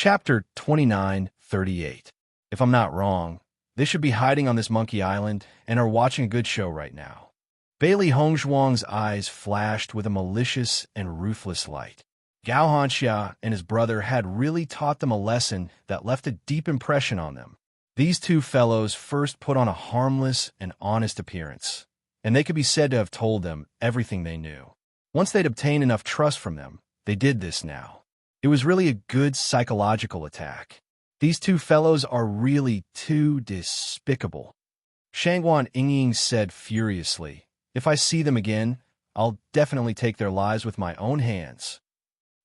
Chapter 29:38. If I'm not wrong, they should be hiding on this monkey island and are watching a good show right now. Bailey Hongzhuang's eyes flashed with a malicious and ruthless light. Gao Hanxia and his brother had really taught them a lesson that left a deep impression on them. These two fellows first put on a harmless and honest appearance, and they could be said to have told them everything they knew. Once they'd obtained enough trust from them, they did this now. It was really a good psychological attack. These two fellows are really too despicable. Shangguan Yingying said furiously, "If I see them again, I'll definitely take their lives with my own hands."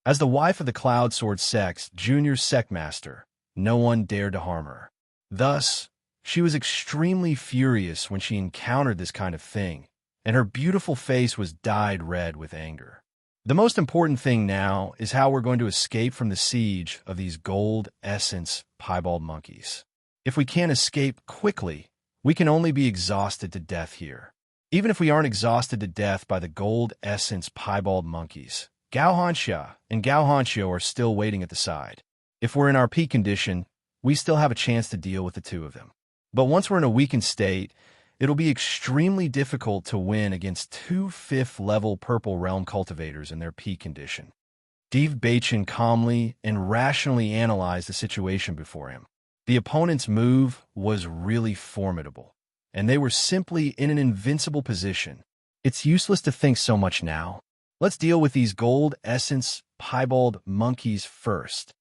As the wife of the Cloud Sword Sect's junior sectmaster, no one dared to harm her. Thus, she was extremely furious when she encountered this kind of thing, and her beautiful face was dyed red with anger. The most important thing now is how we're going to escape from the siege of these gold essence piebald monkeys. If we can't escape quickly, we can only be exhausted to death here. Even if we aren't exhausted to death by the gold essence piebald monkeys, Gao Hanxia and Gao Hanxiu are still waiting at the side. If we're in our peak condition, we still have a chance to deal with the two of them. But once we're in a weakened state, it'll be extremely difficult to win against two 5th level Purple Realm cultivators in their peak condition. Steve Bachin calmly and rationally analyzed the situation before him. The opponent's move was really formidable, and they were simply in an invincible position. It's useless to think so much now. Let's deal with these gold essence piebald monkeys first.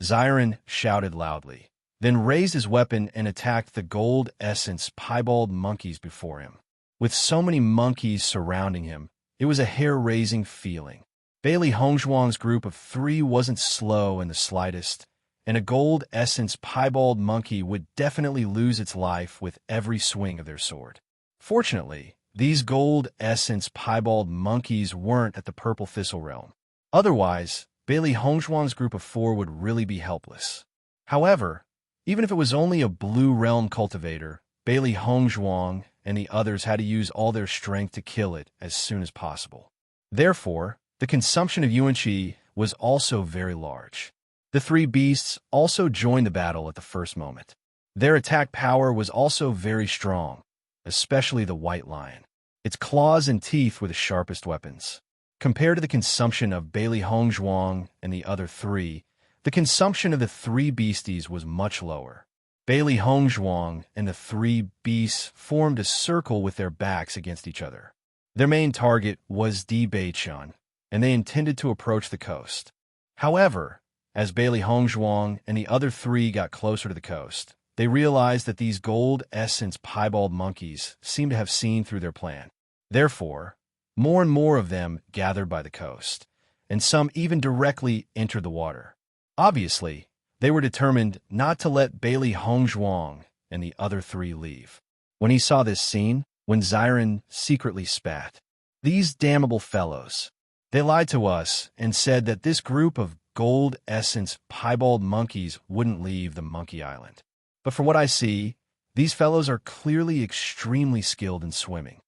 Xiren shouted loudly, then raised his weapon and attacked the gold essence piebald monkeys before him. With so many monkeys surrounding him, it was a hair-raising feeling. Bailey Hongzhuang's group of 3 wasn't slow in the slightest, and a gold essence piebald monkey would definitely lose its life with every swing of their sword. Fortunately, these gold essence piebald monkeys weren't at the Purple Thistle realm. Otherwise, Bailey Hongzhuang's group of 4 would really be helpless. However, even if it was only a blue realm cultivator, Bailey Hongzhuang and the others had to use all their strength to kill it as soon as possible. Therefore, the consumption of yuan qi was also very large. The 3 beasts also joined the battle at the first moment. Their attack power was also very strong, especially the white lion. Its claws and teeth were the sharpest weapons. Compared to the consumption of Bailey Hongzhuang and the other 3, the consumption of the 3 beasties was much lower. Bailey Hongzhuang and the 3 beasts formed a circle with their backs against each other. Their main target was Di Beichun, and they intended to approach the coast. However, as Bailey Hongzhuang and the other 3 got closer to the coast, they realized that these gold essence piebald monkeys seemed to have seen through their plan. Therefore, more and more of them gathered by the coast, and some even directly entered the water. Obviously, they were determined not to let Bailey Hongzhuang and the other 3 leave. When he saw this scene, when Xiren secretly spat, "These damnable fellows. They lied to us and said that this group of gold essence piebald monkeys wouldn't leave the monkey island. But from what I see, these fellows are clearly extremely skilled in swimming.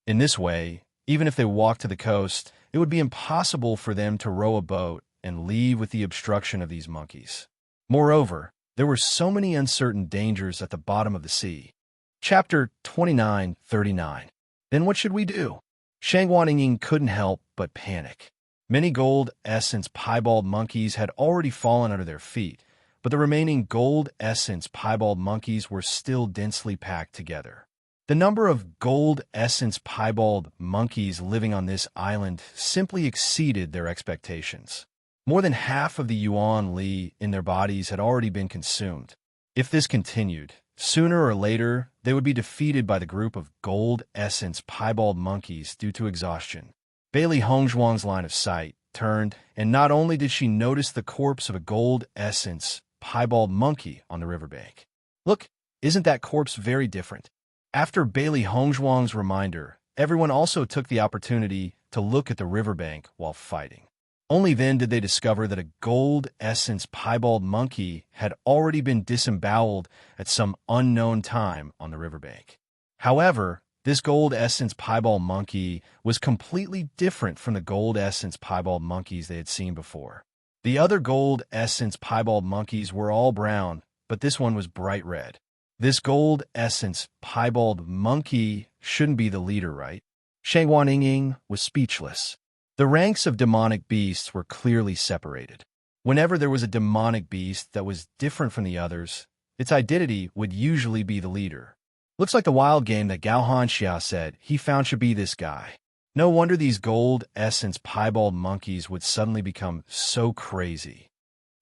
In this way, even if they walked to the coast, it would be impossible for them to row a boat and leave with the obstruction of these monkeys. Moreover, there were so many uncertain dangers at the bottom of the sea." Chapter 29:39. Then what should we do? Shangguan Yingying couldn't help but panic. Many gold essence piebald monkeys had already fallen under their feet, but the remaining gold essence piebald monkeys were still densely packed together. The number of gold essence piebald monkeys living on this island simply exceeded their expectations. More than half of the yuan li in their bodies had already been consumed. If this continued, sooner or later they would be defeated by the group of gold essence piebald monkeys due to exhaustion. Bailey Hongzhuang's line of sight turned, and not only did she notice the corpse of a gold essence piebald monkey on the riverbank. Look, isn't that corpse very different? After Bailey Hongzhuang's reminder, everyone also took the opportunity to look at the riverbank while fighting. Only then did they discover that a gold essence piebald monkey had already been disemboweled at some unknown time on the riverbank. However, this gold essence piebald monkey was completely different from the gold essence piebald monkeys they had seen before. The other gold essence piebald monkeys were all brown, but this one was bright red. This gold essence piebald monkey shouldn't be the leader, right? Shangwan Ying was speechless. The ranks of demonic beasts were clearly separated. Whenever there was a demonic beast that was different from the others, its identity would usually be the leader. Looks like the wild game that Gao Hanxia said he found should be this guy. No wonder these gold essence piebald monkeys would suddenly become so crazy.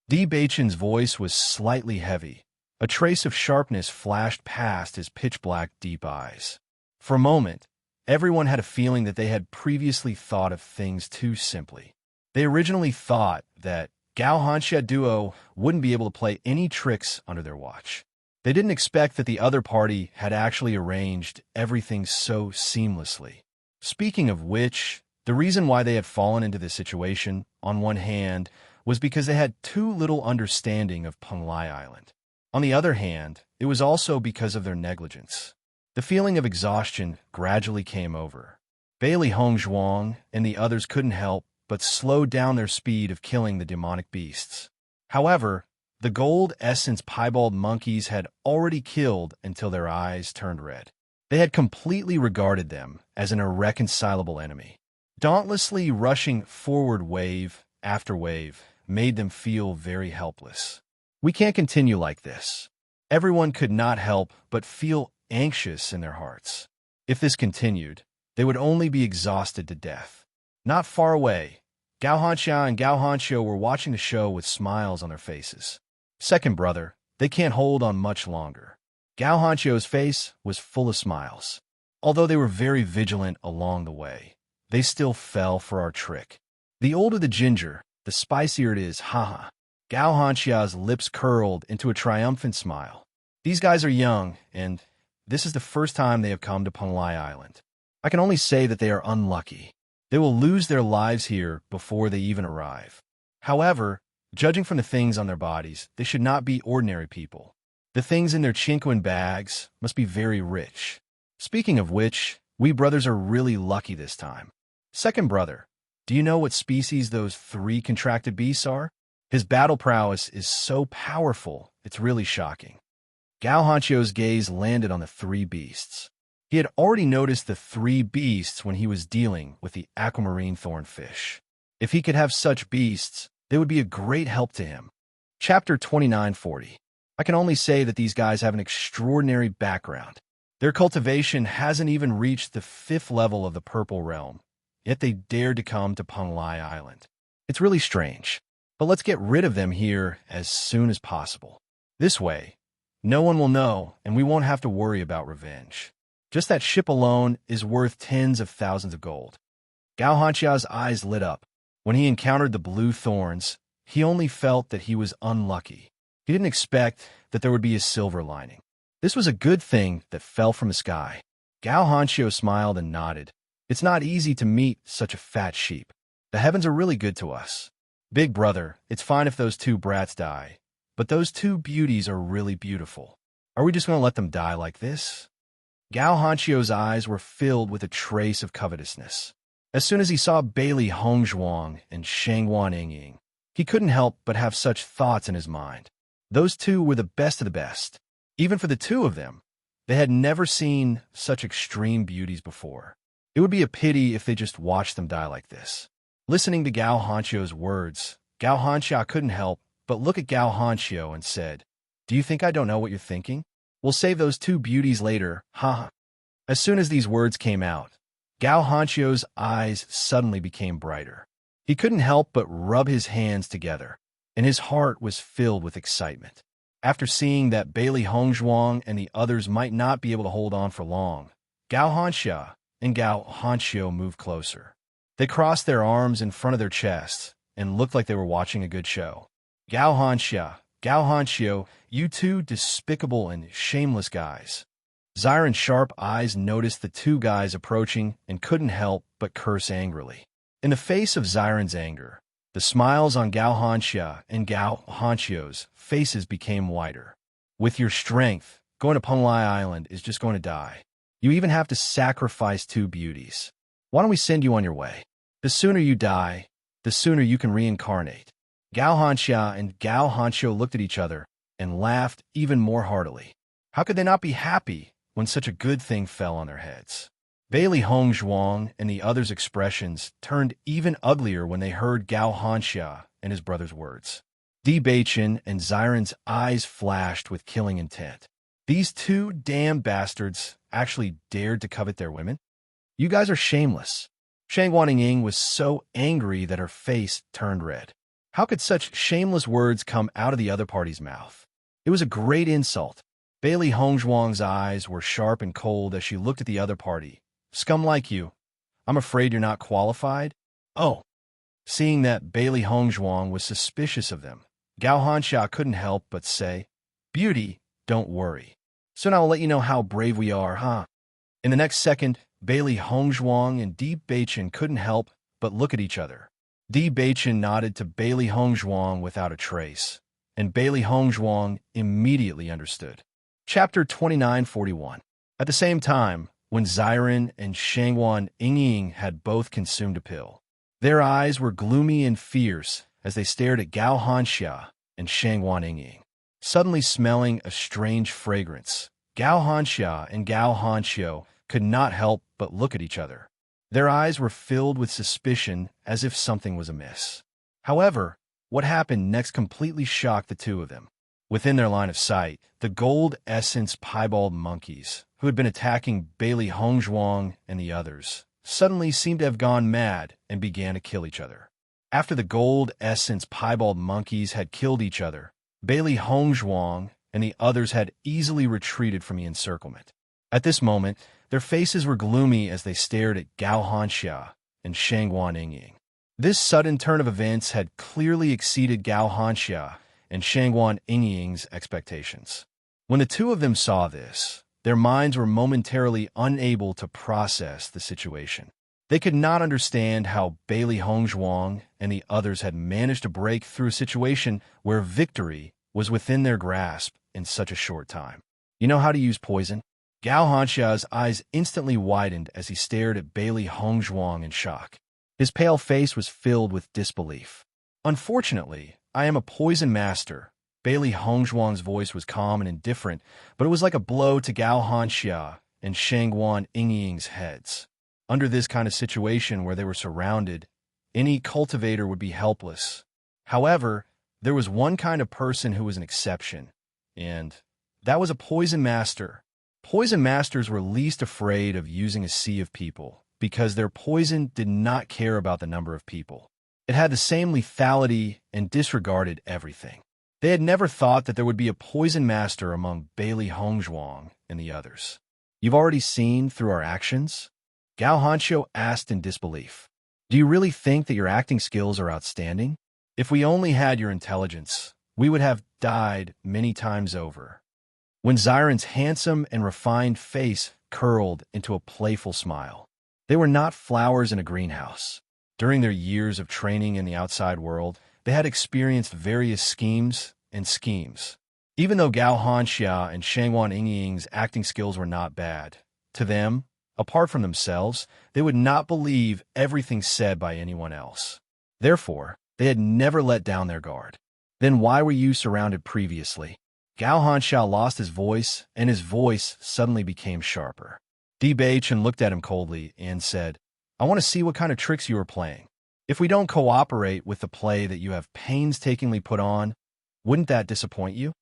Di Beichen's voice was slightly heavy. A trace of sharpness flashed past his pitch-black deep eyes. For a moment, everyone had a feeling that they had previously thought of things too simply. They originally thought that Gao Hanxia duo wouldn't be able to play any tricks under their watch. They didn't expect that the other party had actually arranged everything so seamlessly. Speaking of which, the reason why they had fallen into this situation, on one hand, was because they had too little understanding of Penglai Island. On the other hand, it was also because of their negligence. The feeling of exhaustion gradually came over. Bailey Hongzhuang and the others couldn't help but slow down their speed of killing the demonic beasts. However, the gold essence piebald monkeys had already killed until their eyes turned red. They had completely regarded them as an irreconcilable enemy. Dauntlessly rushing forward wave after wave made them feel very helpless. We can't continue like this. Everyone could not help but feel anxious in their hearts. If this continued, they would only be exhausted to death. Not far away, Gao Hanxia and Gao Hanxiu were watching the show with smiles on their faces. Second brother, they can't hold on much longer. Gao Hanxiu's face was full of smiles. Although they were very vigilant along the way, they still fell for our trick. The older the ginger, the spicier it is, haha. Gao Hanxia's lips curled into a triumphant smile. These guys are young, and this is the first time they have come to Penglai Island. I can only say that they are unlucky. They will lose their lives here before they even arrive. However, judging from the things on their bodies, they should not be ordinary people. The things in their chinquin bags must be very rich. Speaking of which, we brothers are really lucky this time. Second brother, do you know what species those 3 contracted beasts are? His battle prowess is so powerful, it's really shocking. Gao Hanxiu's gaze landed on the 3 beasts. He had already noticed the 3 beasts when he was dealing with the aquamarine thornfish. If he could have such beasts, they would be a great help to him. Chapter 2940. I can only say that these guys have an extraordinary background. Their cultivation hasn't even reached the 5th level of the Purple Realm, yet they dared to come to Penglai Island. It's really strange, but let's get rid of them here as soon as possible. This way, no one will know, and we won't have to worry about revenge. Just that ship alone is worth tens of thousands of gold. Gao Hanxia's eyes lit up. When he encountered the blue thorns, he only felt that he was unlucky. He didn't expect that there would be a silver lining. This was a good thing that fell from the sky. Gao Hanxiu smiled and nodded. It's not easy to meet such a fat sheep. The heavens are really good to us. Big brother, it's fine if those 2 brats die, but those 2 beauties are really beautiful. Are we just going to let them die like this? Gao Hanxiu's eyes were filled with a trace of covetousness. As soon as he saw Bailey Hongzhuang and Shangwan Ying, he couldn't help but have such thoughts in his mind. Those 2 were the best of the best. Even for the 2 of them, they had never seen such extreme beauties before. It would be a pity if they just watched them die like this. Listening to Gao Hanxiu's words, Gao Hanxia couldn't help but look at Gao Hanxiu and said, "Do you think I don't know what you're thinking? We'll save those 2 beauties later, haha." As soon as these words came out, Gao Hanxiu's eyes suddenly became brighter. He couldn't help but rub his hands together, and his heart was filled with excitement. After seeing that Bailey Hongzhuang and the others might not be able to hold on for long, Gao Hanxia and Gao Hanxiu moved closer. They crossed their arms in front of their chests and looked like they were watching a good show. Gao Hanxia, Gao Hanxiu, you 2 despicable and shameless guys. Ziren's sharp eyes noticed the 2 guys approaching and couldn't help but curse angrily. In the face of Ziren's anger, the smiles on Gao Hanxia and Gao Hanxiu's faces became wider. With your strength, going to Penglai Island is just going to die. You even have to sacrifice 2 beauties. Why don't we send you on your way? The sooner you die, the sooner you can reincarnate. Gao Hanxia and Gao Hanxiu looked at each other and laughed even more heartily. How could they not be happy when such a good thing fell on their heads? Bailey Hongzhuang and the others' expressions turned even uglier when they heard Gao Hanxia and his brother's words. Di Beichen and Xiren's eyes flashed with killing intent. These two damn bastards actually dared to covet their women? You guys are shameless. Shang Waningying was so angry that her face turned red. How could such shameless words come out of the other party's mouth? It was a great insult. Bailey Hongzhuang's eyes were sharp and cold as she looked at the other party. Scum like you. I'm afraid you're not qualified? Oh. Seeing that Bailey Hongzhuang was suspicious of them, Gao Hanxia couldn't help but say, Beauty, don't worry. Soon I'll let you know how brave we are, huh? In the next second, Bailey Hongzhuang and Di Beichen couldn't help but look at each other. Di Beichen nodded to Bailey Hongzhuang without a trace, and Bailey Hongzhuang immediately understood. Chapter 2941. At the same time, when Xiren and Shangwan Yingying had both consumed a pill, their eyes were gloomy and fierce as they stared at Gao Hanxia and Shangwan Yingying. Suddenly smelling a strange fragrance, Gao Hanxia and Gao Hanxiu could not help but look at each other. Their eyes were filled with suspicion as if something was amiss. However, what happened next completely shocked the two of them. Within their line of sight, the gold essence piebald monkeys, who had been attacking Bailey Hongzhuang and the others, suddenly seemed to have gone mad and began to kill each other. After the gold essence piebald monkeys had killed each other, Bailey Hongzhuang and the others had easily retreated from the encirclement. At this moment, their faces were gloomy as they stared at Gao Hanxia and Shangwan Yingying. This sudden turn of events had clearly exceeded Gao Hanxia and Shangwan Yingying's expectations. When the two of them saw this, their minds were momentarily unable to process the situation. They could not understand how Bailey Hongzhuang and the others had managed to break through a situation where victory was within their grasp in such a short time. You know how to use poison? Gao Hanxia's eyes instantly widened as he stared at Bailey Hongzhuang in shock. His pale face was filled with disbelief. Unfortunately, I am a poison master. Bailey Hongzhuang's voice was calm and indifferent, but it was like a blow to Gao Hanxia and Shangwan Yingying's heads. Under this kind of situation where they were surrounded, any cultivator would be helpless. However, there was one kind of person who was an exception, and that was a poison master. Poison masters were least afraid of using a sea of people because their poison did not care about the number of people. It had the same lethality and disregarded everything. They had never thought that there would be a poison master among Bailey Hongzhuang and the others. You've already seen through our actions? Gao Hanxiu asked in disbelief. Do you really think that your acting skills are outstanding? If we only had your intelligence, we would have died many times over. When Xiren's handsome and refined face curled into a playful smile. They were not flowers in a greenhouse. During their years of training in the outside world, they had experienced various schemes and schemes. Even though Gao Hanxia and Shangwan Yingying's acting skills were not bad, to them, apart from themselves, they would not believe everything said by anyone else. Therefore, they had never let down their guard. Then why were you surrounded previously? Gao Hanxia lost his voice, and his voice suddenly became sharper. Di Beichen looked at him coldly and said, I want to see what kind of tricks you are playing. If we don't cooperate with the play that you have painstakingly put on, wouldn't that disappoint you?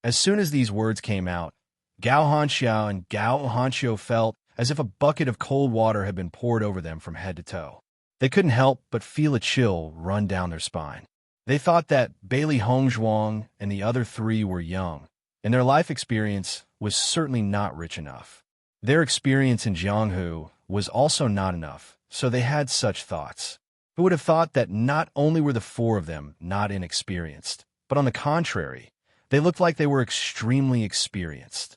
As soon as these words came out, Gao Hanxia and Gao Hanxiu felt as if a bucket of cold water had been poured over them from head to toe. They couldn't help but feel a chill run down their spine. They thought that Bailey Hongzhuang and the other three were young, and their life experience was certainly not rich enough. Their experience in Jianghu was also not enough, so they had such thoughts. Who would have thought that not only were the four of them not inexperienced, but on the contrary, they looked like they were extremely experienced.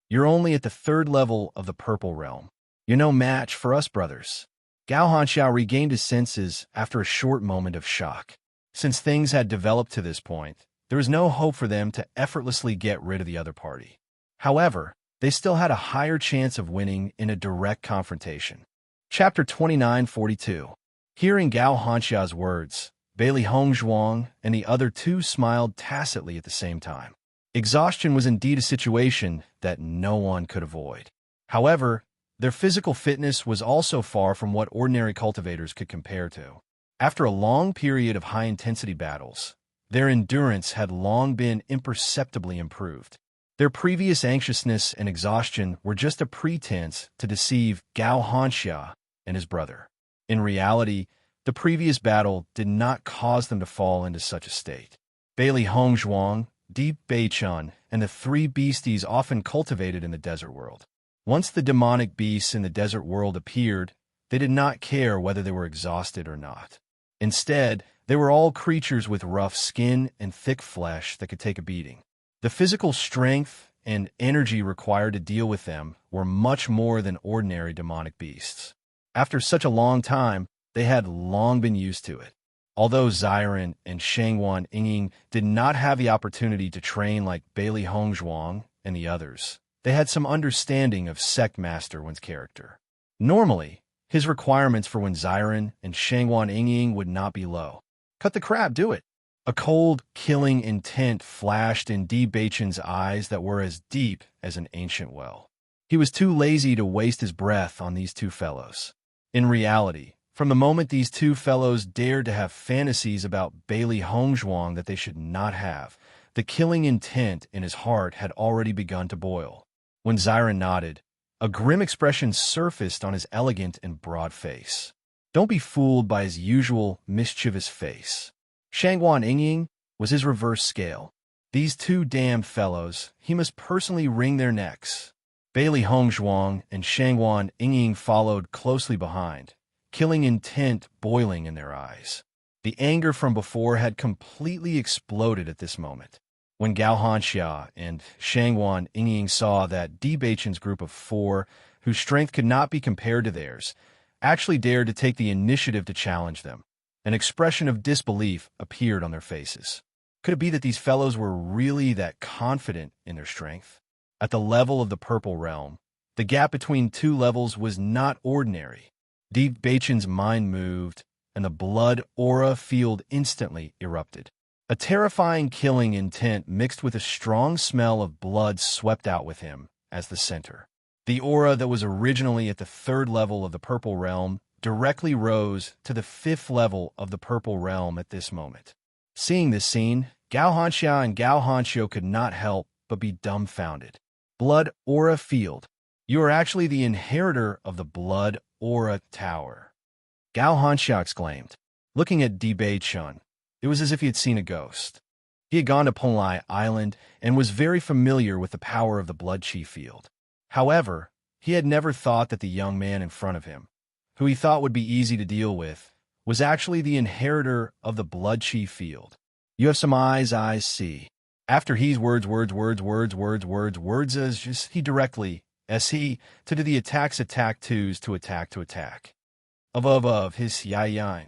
You're only at the 3rd level of the purple realm. You're no match for us brothers. Gao Hanxiao regained his senses after a short moment of shock. Since things had developed to this point, there was no hope for them to effortlessly get rid of the other party. However, they still had a higher chance of winning in a direct confrontation. Chapter 2942. Hearing Gao Hanxia's words, Bailey Hongzhuang and the other two smiled tacitly at the same time. Exhaustion was indeed a situation that no one could avoid. However, their physical fitness was also far from what ordinary cultivators could compare to. After a long period of high-intensity battles, their endurance had long been imperceptibly improved. Their previous anxiousness and exhaustion were just a pretense to deceive Gao Hanxia and his brother. In reality, the previous battle did not cause them to fall into such a state. Bailey Hongzhuang, Deep Beichun, and the three beasties often cultivated in the desert world. Once the demonic beasts in the desert world appeared, they did not care whether they were exhausted or not. Instead, they were all creatures with rough skin and thick flesh that could take a beating. The physical strength and energy required to deal with them were much more than ordinary demonic beasts. After such a long time, they had long been used to it. Although Ziren and Shangwan Yingying did not have the opportunity to train like Bailey Hongzhuang and the others, they had some understanding of Sect Master Wen's character. Normally, his requirements for Wen Ziren and Shangwan Yingying would not be low. Cut the crap, do it. A cold, killing intent flashed in Di Beichun's eyes that were as deep as an ancient well. He was too lazy to waste his breath on these two fellows. In reality, from the moment these two fellows dared to have fantasies about Bailey Hongzhuang that they should not have, the killing intent in his heart had already begun to boil. When Ziren nodded, a grim expression surfaced on his elegant and broad face. Don't be fooled by his usual mischievous face. Shangwan Yingying was his reverse scale. These two damned fellows, he must personally wring their necks. Bailey Hongzhuang and Shangwan Yingying followed closely behind, killing intent boiling in their eyes. The anger from before had completely exploded at this moment. When Gao Hanxia and Shangwan Yingying saw that Di Beichun's group of four, whose strength could not be compared to theirs, actually dared to take the initiative to challenge them, an expression of disbelief appeared on their faces. Could it be that these fellows were really that confident in their strength? At the level of the Purple Realm, the gap between two levels was not ordinary. Di Beichun's mind moved, and the blood aura field instantly erupted. A terrifying killing intent mixed with a strong smell of blood swept out with him as the center. The aura that was originally at the third level of the Purple Realm directly rose to the fifth level of the Purple Realm at this moment. Seeing this scene, Gao Hanxia and Gao Hanxiu could not help but be dumbfounded. Blood Aura Field. You are actually the inheritor of the Blood Aura Tower. Gao Hanxia exclaimed. Looking at Di Beichun, it was as if he had seen a ghost. He had gone to Penlai Island and was very familiar with the power of the Blood Chi Field. However, he had never thought that the young man in front of him, who he thought would be easy to deal with, was actually the inheritor of the Blood Chi Field. You have some eyes see. After he's words as just he directly, as he, to do the attack twos to attack. Of his yayin.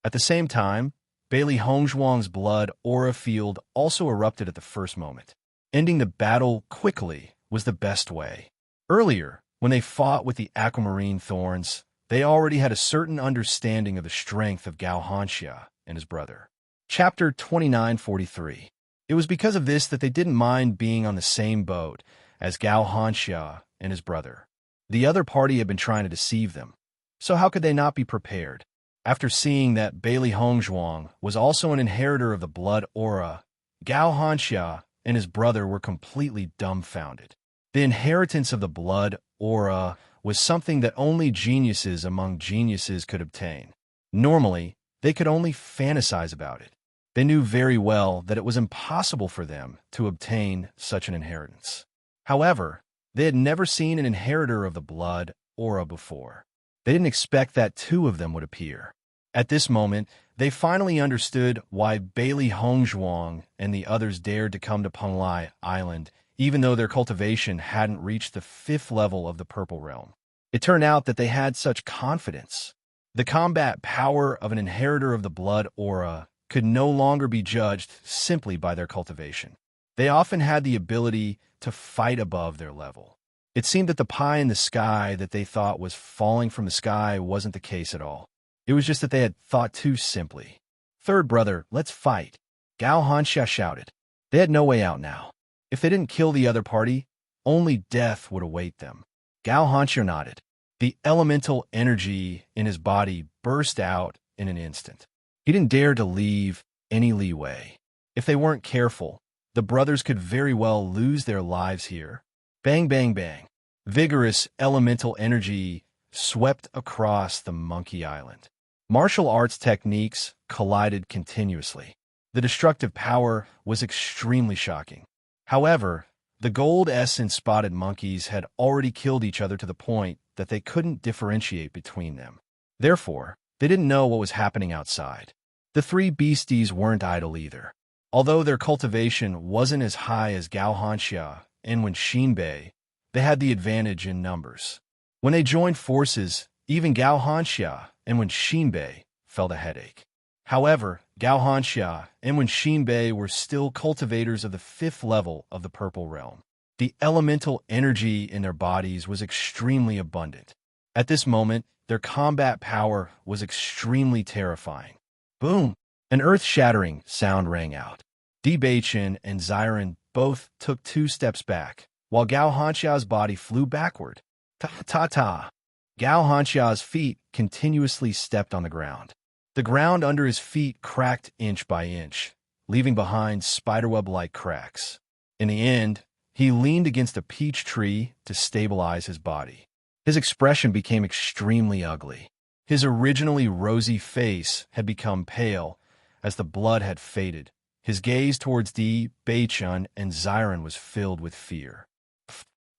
At the same time, Bailey Hongzhuang's blood aura field also erupted at the first moment. Ending the battle quickly was the best way. Earlier, when they fought with the aquamarine thorns, they already had a certain understanding of the strength of Gao Hanxia and his brother. Chapter 2943. It was because of this that they didn't mind being on the same boat as Gao Hanxia and his brother. The other party had been trying to deceive them, so how could they not be prepared? After seeing that Bailey Hongzhuang was also an inheritor of the blood aura, Gao Hanxia and his brother were completely dumbfounded. The inheritance of the blood aura was something that only geniuses among geniuses could obtain. Normally, they could only fantasize about it. They knew very well that it was impossible for them to obtain such an inheritance. However, they had never seen an inheritor of the blood aura before. They didn't expect that two of them would appear. At this moment, they finally understood why Bailey Hongzhuang and the others dared to come to Penlai Island, even though their cultivation hadn't reached the fifth level of the Purple Realm. It turned out that they had such confidence. The combat power of an inheritor of the blood aura could no longer be judged simply by their cultivation. They often had the ability to fight above their level. It seemed that the pie in the sky that they thought was falling from the sky wasn't the case at all. It was just that they had thought too simply. Third brother, let's fight, Gao Hanxia shouted. They had no way out now. If they didn't kill the other party, only death would await them. Gao Hanxia nodded. The elemental energy in his body burst out in an instant. He didn't dare to leave any leeway. If they weren't careful, the brothers could very well lose their lives here. Bang, bang, bang. Vigorous elemental energy swept across the monkey island. Martial arts techniques collided continuously. The destructive power was extremely shocking. However, the gold essence-spotted monkeys had already killed each other to the point that they couldn't differentiate between them. Therefore, they didn't know what was happening outside. The three beasties weren't idle either. Although their cultivation wasn't as high as Gao Hanxia and Wen Xinbei, they had the advantage in numbers. When they joined forces, even Gao Hanxia and Wen Xinbei felt a headache. However, Gao Hanxia and Wen Xinbei were still cultivators of the 5th level of the Purple Realm. The elemental energy in their bodies was extremely abundant. At this moment, their combat power was extremely terrifying. Boom! An earth-shattering sound rang out. Di Beichen and Xiren both took 2 steps back, while Gao Hanxia's body flew backward. Ta-ta-ta! Gao Hanxia's feet continuously stepped on the ground. The ground under his feet cracked inch by inch, leaving behind spiderweb-like cracks. In the end, he leaned against a peach tree to stabilize his body. His expression became extremely ugly. His originally rosy face had become pale as the blood had faded. His gaze towards Di Beichun and Xiren was filled with fear.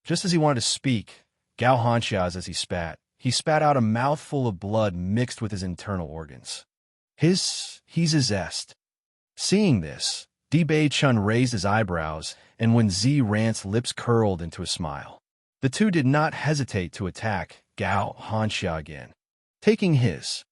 Just as he wanted to speak, Gao Hanxia, as he spat out a mouthful of blood mixed with his internal organs. He's a zest. Seeing this, Di Beichun raised his eyebrows, and when Xiren's lips curled into a smile. The two did not hesitate to attack Gao Hanxia again, taking his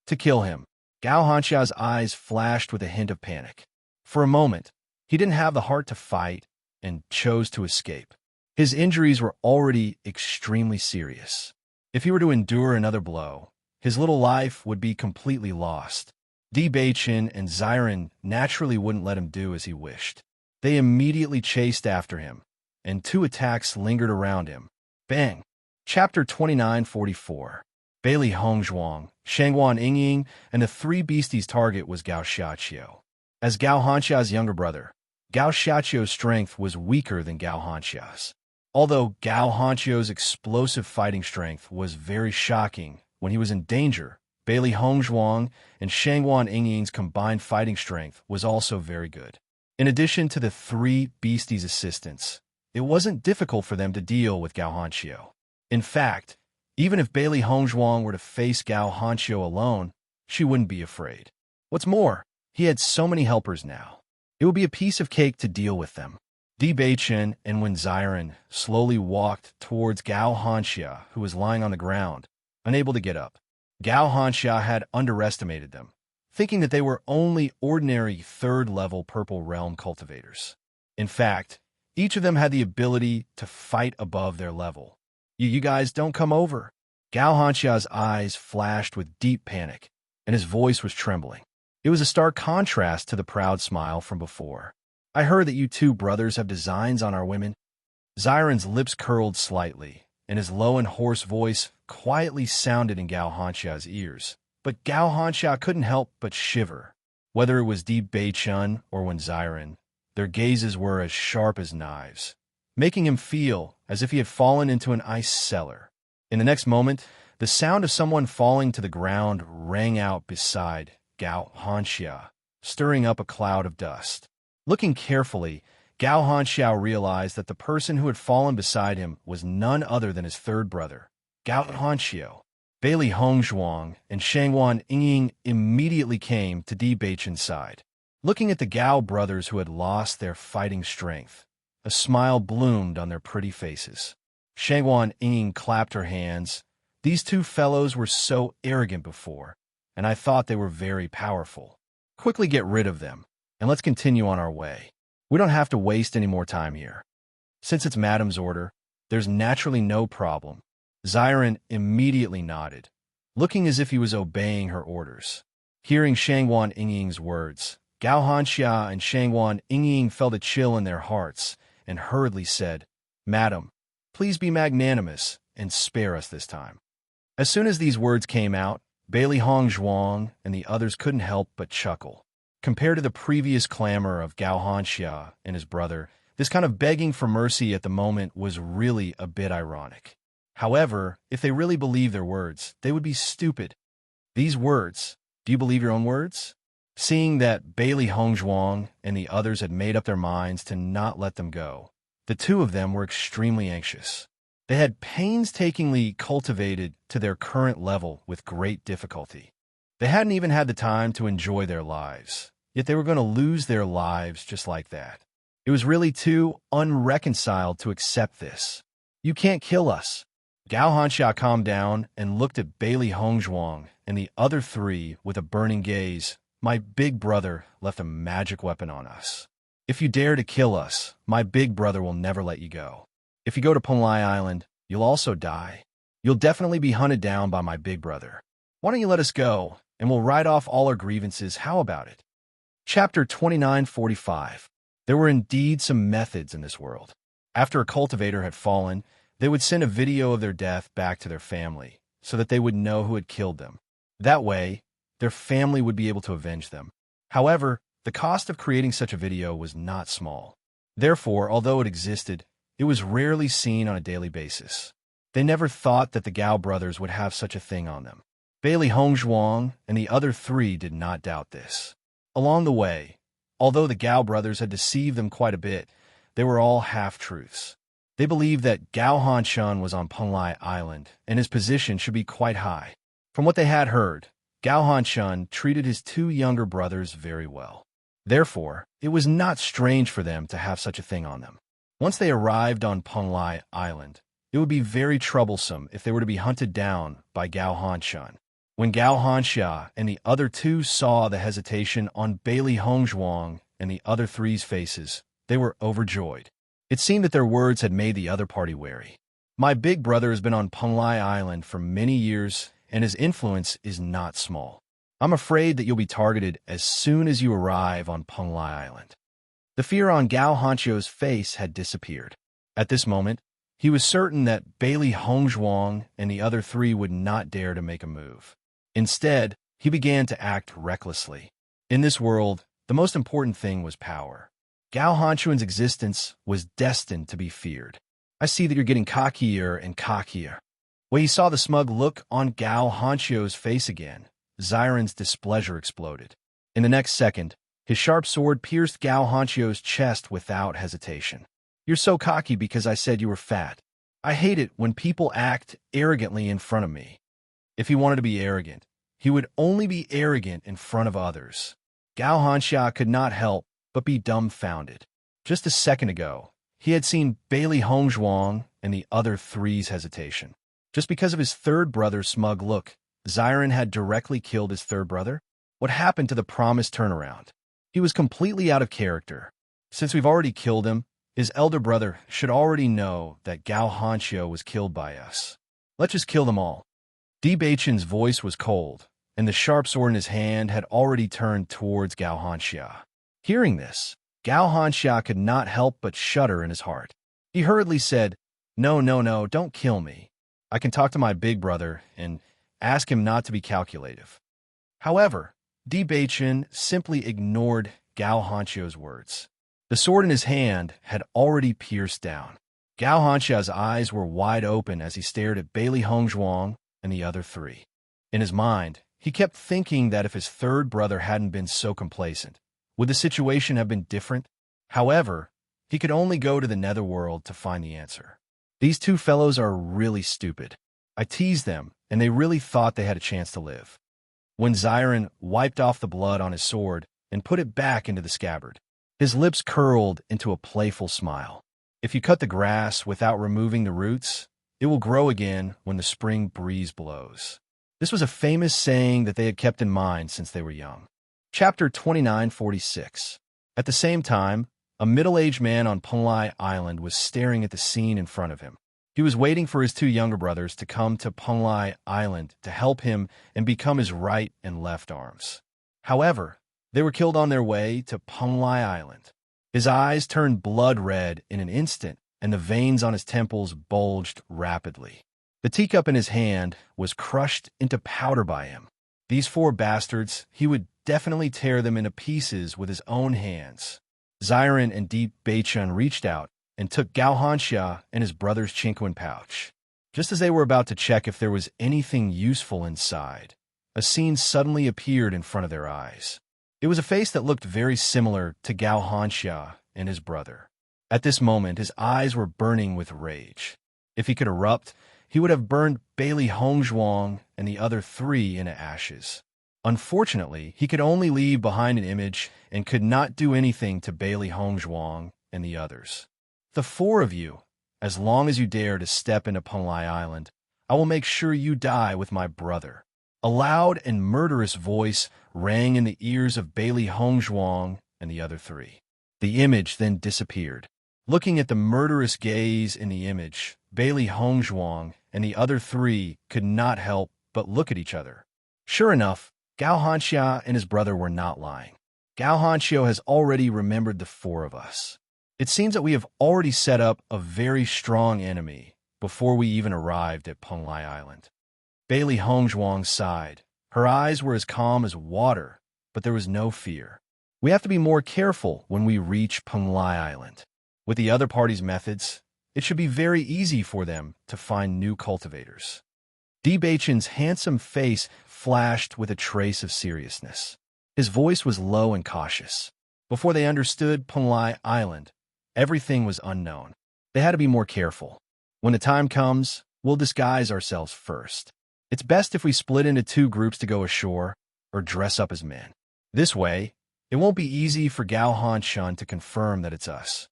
to kill him. Gao Hanxia's eyes flashed with a hint of panic. For a moment, he didn't have the heart to fight and chose to escape. His injuries were already extremely serious. If he were to endure another blow, his little life would be completely lost. Di Beichen and Xiren naturally wouldn't let him do as he wished. They immediately chased after him, and 2 attacks lingered around him. Bang! Chapter 2944. Bailey Hongzhuang, Shangguan Yingying, and the 3 beasties' target was Gao Xiaqiu. As Gao Hanxia's younger brother, Gao Xiaqiu's strength was weaker than Gao Hanxia's. Although Gao Hanxiu's explosive fighting strength was very shocking when he was in danger, Bailey Hongzhuang and Shangguan Yingying's combined fighting strength was also very good. In addition to the 3 beasties' assistants, it wasn't difficult for them to deal with Gao Hanxiu. In fact, even if Bailey Hongzhuang were to face Gao Hanxiu alone, she wouldn't be afraid. What's more, he had so many helpers now. It would be a piece of cake to deal with them. Di Beichen and Wen Xiren slowly walked towards Gao Hanxia, who was lying on the ground, unable to get up. Gao Hanxia had underestimated them, thinking that they were only ordinary 3rd-level Purple Realm cultivators. In fact, each of them had the ability to fight above their level. You guys don't come over. Gao Hanxia's eyes flashed with deep panic, and his voice was trembling. It was a stark contrast to the proud smile from before. I heard that you 2 brothers have designs on our women. Xiren's lips curled slightly, and his low and hoarse voice quietly sounded in Gao Hanxia's ears. But Gao Hanxia couldn't help but shiver. Whether it was Di Beichun or Wen Xiren, their gazes were as sharp as knives, making him feel as if he had fallen into an ice cellar. In the next moment, the sound of someone falling to the ground rang out beside Gao Hanxia, stirring up a cloud of dust. Looking carefully, Gao Hanxia realized that the person who had fallen beside him was none other than his 3rd brother, Gao Hanxiu. Bailey Hongzhuang and Shangguan Yingying immediately came to Di Beichen's side. Looking at the Gao brothers who had lost their fighting strength, a smile bloomed on their pretty faces. Shangguan Yingying clapped her hands. These 2 fellows were so arrogant before, and I thought they were very powerful. Quickly get rid of them, and let's continue on our way. We don't have to waste any more time here. Since it's Madame's order, there's naturally no problem. Xiren immediately nodded, looking as if he was obeying her orders. Hearing Shangwan Yingying's words, Gao Hanxia and Shangwan Yingying felt a chill in their hearts and hurriedly said, "Madam, please be magnanimous and spare us this time." As soon as these words came out, Bailey Hongzhuang and the others couldn't help but chuckle. Compared to the previous clamor of Gao Hanxia and his brother, this kind of begging for mercy at the moment was really a bit ironic. However, if they really believed their words, they would be stupid. These words, do you believe your own words? Seeing that Bailey Hongzhuang and the others had made up their minds to not let them go, the two of them were extremely anxious. They had painstakingly cultivated to their current level with great difficulty. They hadn't even had the time to enjoy their lives, yet they were going to lose their lives just like that. It was really too unreconciled to accept this. "You can't kill us." Gao Hanxia calmed down and looked at Bailey Hongzhuang and the other three with a burning gaze. "My big brother left a magic weapon on us. If you dare to kill us, my big brother will never let you go. If you go to Penglai Island, you'll also die. You'll definitely be hunted down by my big brother. Why don't you let us go, and we'll write off all our grievances? How about it?" Chapter 2945. There were indeed some methods in this world. After a cultivator had fallen, they would send a video of their death back to their family, so that they would know who had killed them. That way, their family would be able to avenge them. However, the cost of creating such a video was not small. Therefore, although it existed, it was rarely seen on a daily basis. They never thought that the Gao brothers would have such a thing on them. Bailey Hongzhuang and the other three did not doubt this. Along the way, although the Gao brothers had deceived them quite a bit, they were all half-truths. They believed that Gao Hanshan was on Penglai Island, and his position should be quite high. From what they had heard, Gao Hanshan treated his two younger brothers very well. Therefore, it was not strange for them to have such a thing on them. Once they arrived on Penglai Island, it would be very troublesome if they were to be hunted down by Gao Hanshan. When Gao Hanxia and the other two saw the hesitation on Bailey Hongzhuang and the other three's faces, they were overjoyed. It seemed that their words had made the other party wary. "My big brother has been on Penglai Island for many years, and his influence is not small. I'm afraid that you'll be targeted as soon as you arrive on Penglai Island." The fear on Gao Hanxia's face had disappeared. At this moment, he was certain that Bailey Hongzhuang and the other three would not dare to make a move. Instead, he began to act recklessly. In this world, the most important thing was power. Gao Hanxuan's existence was destined to be feared. "I see that you're getting cockier and cockier." When he saw the smug look on Gao Hanxia's face again, Xiren's displeasure exploded. In the next second, his sharp sword pierced Gao Hanxia's chest without hesitation. "You're so cocky because I said you were fat. I hate it when people act arrogantly in front of me." If he wanted to be arrogant, he would only be arrogant in front of others. Gao Hanxia could not help but be dumbfounded. Just a second ago, he had seen Bailey Hongzhuang and the other three's hesitation. Just because of his third brother's smug look, Xiren had directly killed his third brother? What happened to the promised turnaround? He was completely out of character. Since we've already killed him, his elder brother should already know that Gao Hanxia was killed by us. Let's just kill them all. Di Beichen's voice was cold, and the sharp sword in his hand had already turned towards Gao Hanxia. Hearing this, Gao Hanxia could not help but shudder in his heart. He hurriedly said, No, don't kill me. I can talk to my big brother and ask him not to be calculative." However, Di Beichen simply ignored Gao Hanxia's words. The sword in his hand had already pierced down. Gao Hanxia's eyes were wide open as he stared at Bailey Hongzhuang and the other three. In his mind, he kept thinking that if his third brother hadn't been so complacent, would the situation have been different? However, he could only go to the netherworld to find the answer. These two fellows are really stupid. I teased them, and they really thought they had a chance to live. When Xiren wiped off the blood on his sword and put it back into the scabbard, his lips curled into a playful smile. If you cut the grass without removing the roots, it will grow again when the spring breeze blows. This was a famous saying that they had kept in mind since they were young. Chapter 2946. At the same time, a middle-aged man on Penglai Island was staring at the scene in front of him. He was waiting for his two younger brothers to come to Penglai Island to help him and become his right and left arms. However, they were killed on their way to Penglai Island. His eyes turned blood red in an instant, and the veins on his temples bulged rapidly. The teacup in his hand was crushed into powder by him. These 4 bastards, he would definitely tear them into pieces with his own hands. Xiren and Deep Beichun reached out and took Gao Hanxia and his brother's Chinquin pouch. Just as they were about to check if there was anything useful inside, a scene suddenly appeared in front of their eyes. It was a face that looked very similar to Gao Hanxia and his brother. At this moment, his eyes were burning with rage. If he could erupt, he would have burned Bailey Hongzhuang and the other 3 into ashes. Unfortunately, he could only leave behind an image and could not do anything to Bailey Hongzhuang and the others. The 4 of you, as long as you dare to step into Penglai Island, I will make sure you die with my brother. A loud and murderous voice rang in the ears of Bailey Hongzhuang and the other 3. The image then disappeared. Looking at the murderous gaze in the image, Bailey Hongzhuang and the other 3 could not help but look at each other. Sure enough, Gao Hanxia and his brother were not lying. Gao Hanxia has already remembered the 4 of us. It seems that we have already set up a very strong enemy before we even arrived at Penglai Island. Bailey Hongzhuang sighed. Her eyes were as calm as water, but there was no fear. We have to be more careful when we reach Penglai Island. With the other party's methods, it should be very easy for them to find new cultivators. Di Beichun's handsome face flashed with a trace of seriousness. His voice was low and cautious. Before they understood Penglai Island, everything was unknown. They had to be more careful. When the time comes, we'll disguise ourselves first. It's best if we split into 2 groups to go ashore or dress up as men. This way, it won't be easy for Gao Hanxia to confirm that it's us.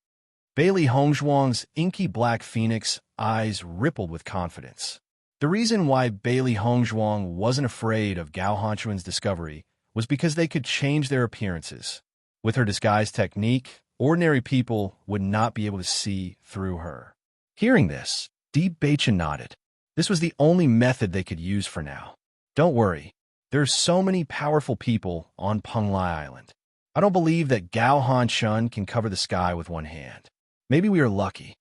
Bailey Hongzhuang's inky black phoenix eyes rippled with confidence. The reason why Bailey Hongzhuang wasn't afraid of Gao Hanxia's discovery was because they could change their appearances. With her disguise technique, ordinary people would not be able to see through her. Hearing this, Deep Beichun nodded. This was the only method they could use for now. Don't worry, there are so many powerful people on Penglai Island. I don't believe that Gao Hanxia can cover the sky with one hand. Maybe we are lucky.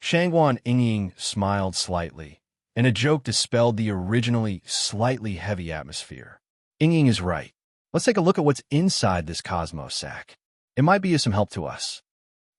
Shangguan Yingying smiled slightly, and a joke dispelled the originally slightly heavy atmosphere. Yingying is right. Let's take a look at what's inside this Cosmos sack. It might be of some help to us.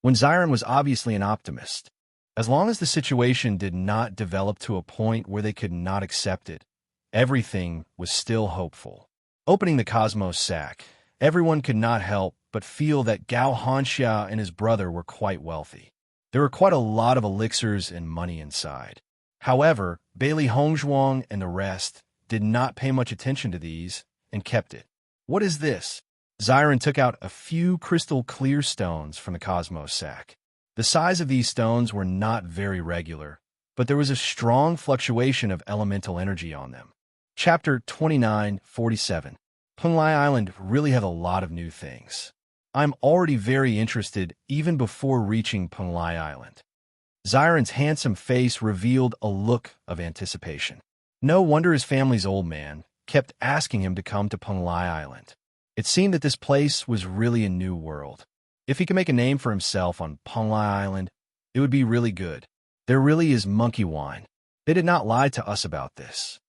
When Xiren was obviously an optimist, as long as the situation did not develop to a point where they could not accept it, everything was still hopeful. Opening the Cosmos sack, everyone could not help but feel that Gao Hanxia and his brother were quite wealthy. There were quite a lot of elixirs and money inside. However, Bailey Hongzhuang and the rest did not pay much attention to these and kept it. What is this? Xiren took out a few crystal clear stones from the Cosmos sack. The size of these stones were not very regular, but there was a strong fluctuation of elemental energy on them. Chapter 2947. Penglai Island really has a lot of new things. I'm already very interested even before reaching Penglai Island. Xiren's handsome face revealed a look of anticipation. No wonder his family's old man kept asking him to come to Penglai Island. It seemed that this place was really a new world. If he could make a name for himself on Penglai Island, it would be really good. There really is monkey wine. They did not lie to us about this.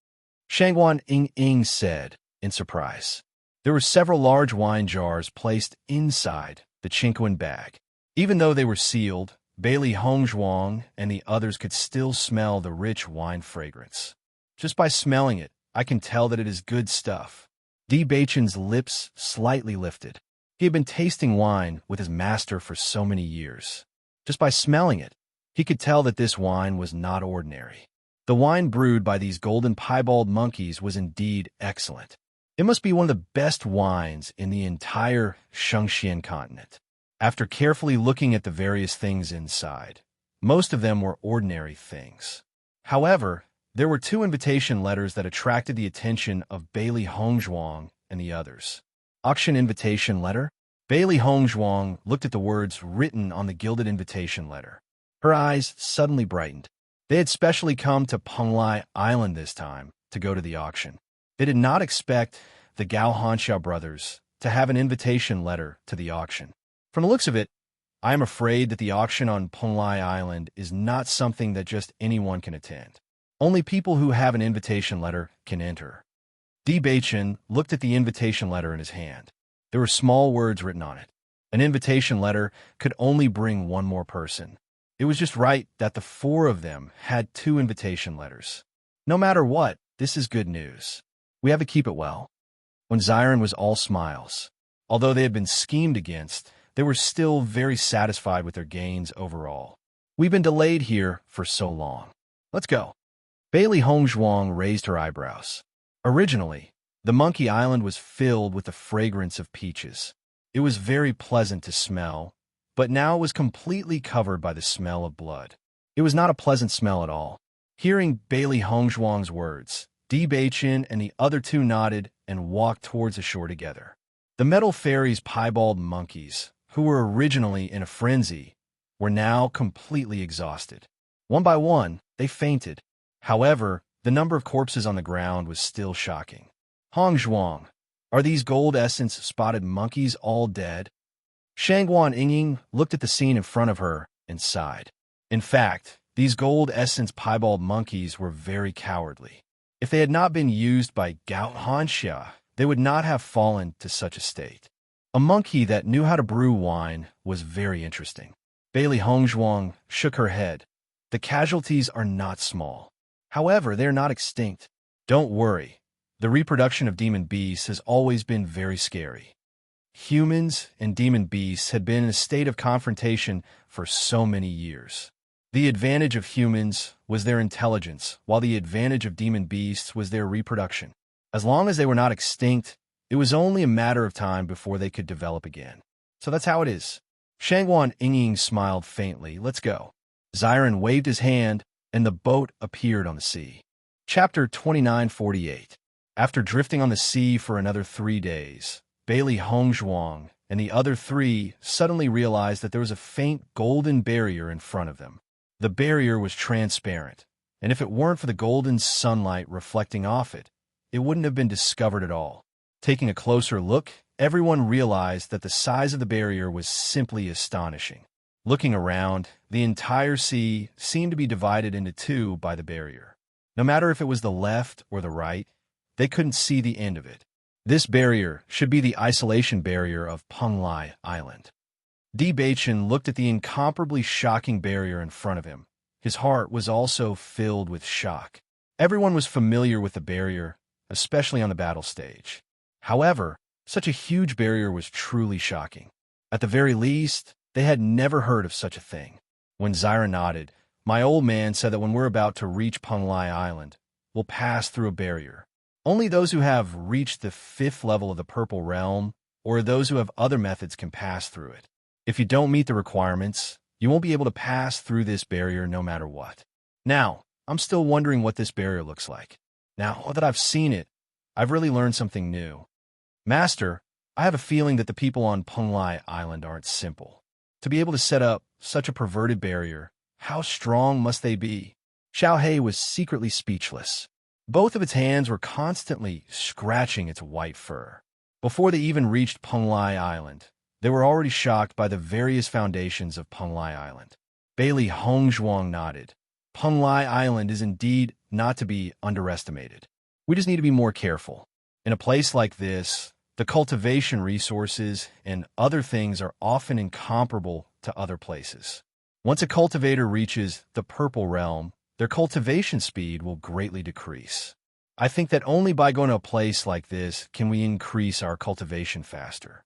Shangguan Yingying said in surprise. There were several large wine jars placed inside the Chinquin bag. Even though they were sealed, Bailey Hongzhuang and the others could still smell the rich wine fragrance. Just by smelling it, I can tell that it is good stuff. Di Beichun's lips slightly lifted. He had been tasting wine with his master for so many years. Just by smelling it, he could tell that this wine was not ordinary. The wine brewed by these golden piebald monkeys was indeed excellent. It must be one of the best wines in the entire Shengxian continent. After carefully looking at the various things inside, most of them were ordinary things. However, there were 2 invitation letters that attracted the attention of Bailey Hongzhuang and the others. Auction invitation letter? Bailey Hongzhuang looked at the words written on the gilded invitation letter. Her eyes suddenly brightened. They had specially come to Penglai Island this time to go to the auction. They did not expect the Gao Hanxia brothers to have an invitation letter to the auction. From the looks of it, I am afraid that the auction on Punglai Island is not something that just anyone can attend. Only people who have an invitation letter can enter. Bachin looked at the invitation letter in his hand. There were small words written on it. An invitation letter could only bring one more person. It was just right that the four of them had 2 invitation letters. No matter what, this is good news. We have to keep it well. When Zyron was all smiles. Although they had been schemed against, they were still very satisfied with their gains overall. We've been delayed here for so long. Let's go. Bailey Hongzhuang raised her eyebrows. Originally, the Monkey Island was filled with the fragrance of peaches. It was very pleasant to smell, but now it was completely covered by the smell of blood. It was not a pleasant smell at all. Hearing Bailey Hongzhuang's words, Bachin and the other 2 nodded and walked towards the shore together. The metal fairies' piebald monkeys, who were originally in a frenzy, were now completely exhausted. One by one, they fainted. However, the number of corpses on the ground was still shocking. Hongzhuang, are these gold essence-spotted monkeys all dead? Shangguan Yingying looked at the scene in front of her and sighed. In fact, these gold essence piebald monkeys were very cowardly. If they had not been used by Gao Hanxia, they would not have fallen to such a state. A monkey that knew how to brew wine was very interesting. Bailey Hongzhuang shook her head. The casualties are not small. However, they are not extinct. Don't worry. The reproduction of demon beasts has always been very scary. Humans and demon beasts had been in a state of confrontation for so many years. The advantage of humans was their intelligence, while the advantage of demon beasts was their reproduction. As long as they were not extinct, it was only a matter of time before they could develop again. So that's how it is. Shangguan Yingying smiled faintly. Let's go. Zyron waved his hand, and the boat appeared on the sea. Chapter 2948. After drifting on the sea for another 3 days, Bailey Hongzhuang and the other 3 suddenly realized that there was a faint golden barrier in front of them. The barrier was transparent, and if it weren't for the golden sunlight reflecting off it, it wouldn't have been discovered at all. Taking a closer look, everyone realized that the size of the barrier was simply astonishing. Looking around, the entire sea seemed to be divided into 2 by the barrier. No matter if it was the left or the right, they couldn't see the end of it. This barrier should be the isolation barrier of Punglai Island. Bachin looked at the incomparably shocking barrier in front of him. His heart was also filled with shock. Everyone was familiar with the barrier, especially on the battle stage. However, such a huge barrier was truly shocking. At the very least, they had never heard of such a thing. When Zyra nodded, my old man said that when we're about to reach Punglai Island, we'll pass through a barrier. Only those who have reached the 5th level of the Purple Realm, or those who have other methods, can pass through it. If you don't meet the requirements, you won't be able to pass through this barrier no matter what. Now, I'm still wondering what this barrier looks like. Now that I've seen it, I've really learned something new. Master, I have a feeling that the people on Punglai Island aren't simple. To be able to set up such a perverted barrier, how strong must they be? Xiao Hei was secretly speechless. Both of its hands were constantly scratching its white fur. Before they even reached Punglai Island, they were already shocked by the various foundations of Punglai Island. Bailey Hongzhuang nodded. Punglai Island is indeed not to be underestimated. We just need to be more careful. In a place like this, the cultivation resources and other things are often incomparable to other places. Once a cultivator reaches the Purple Realm, their cultivation speed will greatly decrease. I think that only by going to a place like this can we increase our cultivation faster.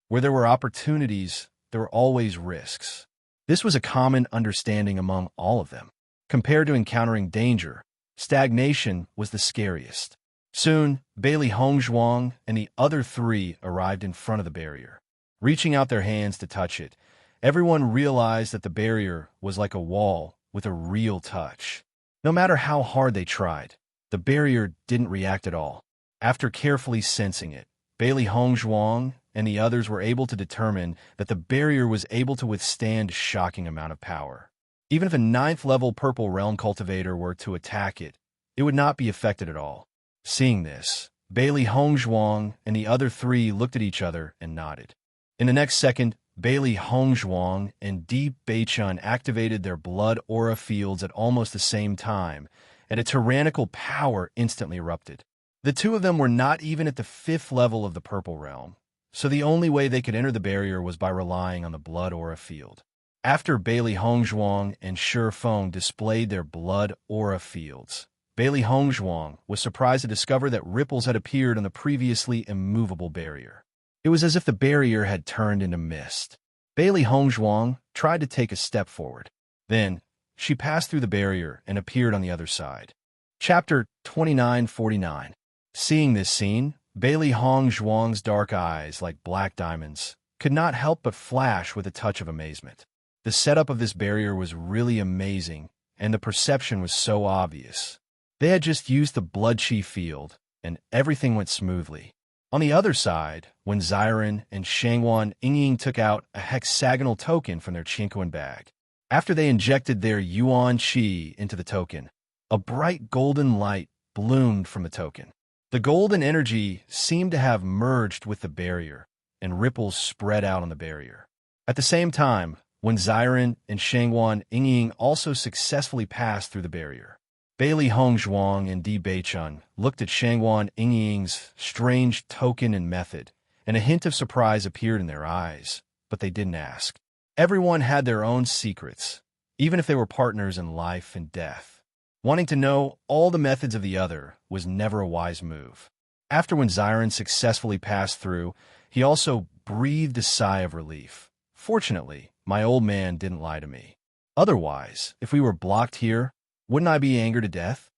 Where there were opportunities, there were always risks. This was a common understanding among all of them. Compared to encountering danger, stagnation was the scariest. Soon, Bailey Hongzhuang and the other 3 arrived in front of the barrier. Reaching out their hands to touch it, everyone realized that the barrier was like a wall with a real touch. No matter how hard they tried, the barrier didn't react at all. After carefully sensing it, Bailey Hongzhuang and the others were able to determine that the barrier was able to withstand a shocking amount of power. Even if a 9th level Purple Realm cultivator were to attack it, it would not be affected at all. Seeing this, Bailey Hongzhuang and the other three looked at each other and nodded. In the next second, Bailey Hongzhuang and Di Beichun activated their blood aura fields at almost the same time, and a tyrannical power instantly erupted. The two of them were not even at the 5th level of the Purple Realm, so the only way they could enter the barrier was by relying on the blood aura field. After Bailey Hongzhuang and Shi Feng displayed their blood aura fields, Bailey Hongzhuang was surprised to discover that ripples had appeared on the previously immovable barrier. It was as if the barrier had turned into mist. Bailey Hongzhuang tried to take a step forward. Then, she passed through the barrier and appeared on the other side. Chapter 2949. Seeing this scene, Bailey Hongzhuang's dark eyes, like black diamonds, could not help but flash with a touch of amazement. The setup of this barrier was really amazing, and the perception was so obvious. They had just used the blood chi field, and everything went smoothly. On the other side, when Ziren and Shangwan Yingying took out a hexagonal token from their Qinquan bag, after they injected their Yuan Qi into the token, a bright golden light bloomed from the token. The golden energy seemed to have merged with the barrier, and ripples spread out on the barrier. At the same time, when Ziren and Shangwan Yingying also successfully passed through the barrier, Bailey Hongzhuang and Di Beichun looked at Shangwan Yingying's strange token and method, and a hint of surprise appeared in their eyes, but they didn't ask. Everyone had their own secrets, even if they were partners in life and death. Wanting to know all the methods of the other was never a wise move. After when Ziren successfully passed through, he also breathed a sigh of relief. Fortunately, my old man didn't lie to me. Otherwise, if we were blocked here, wouldn't I be angered to death?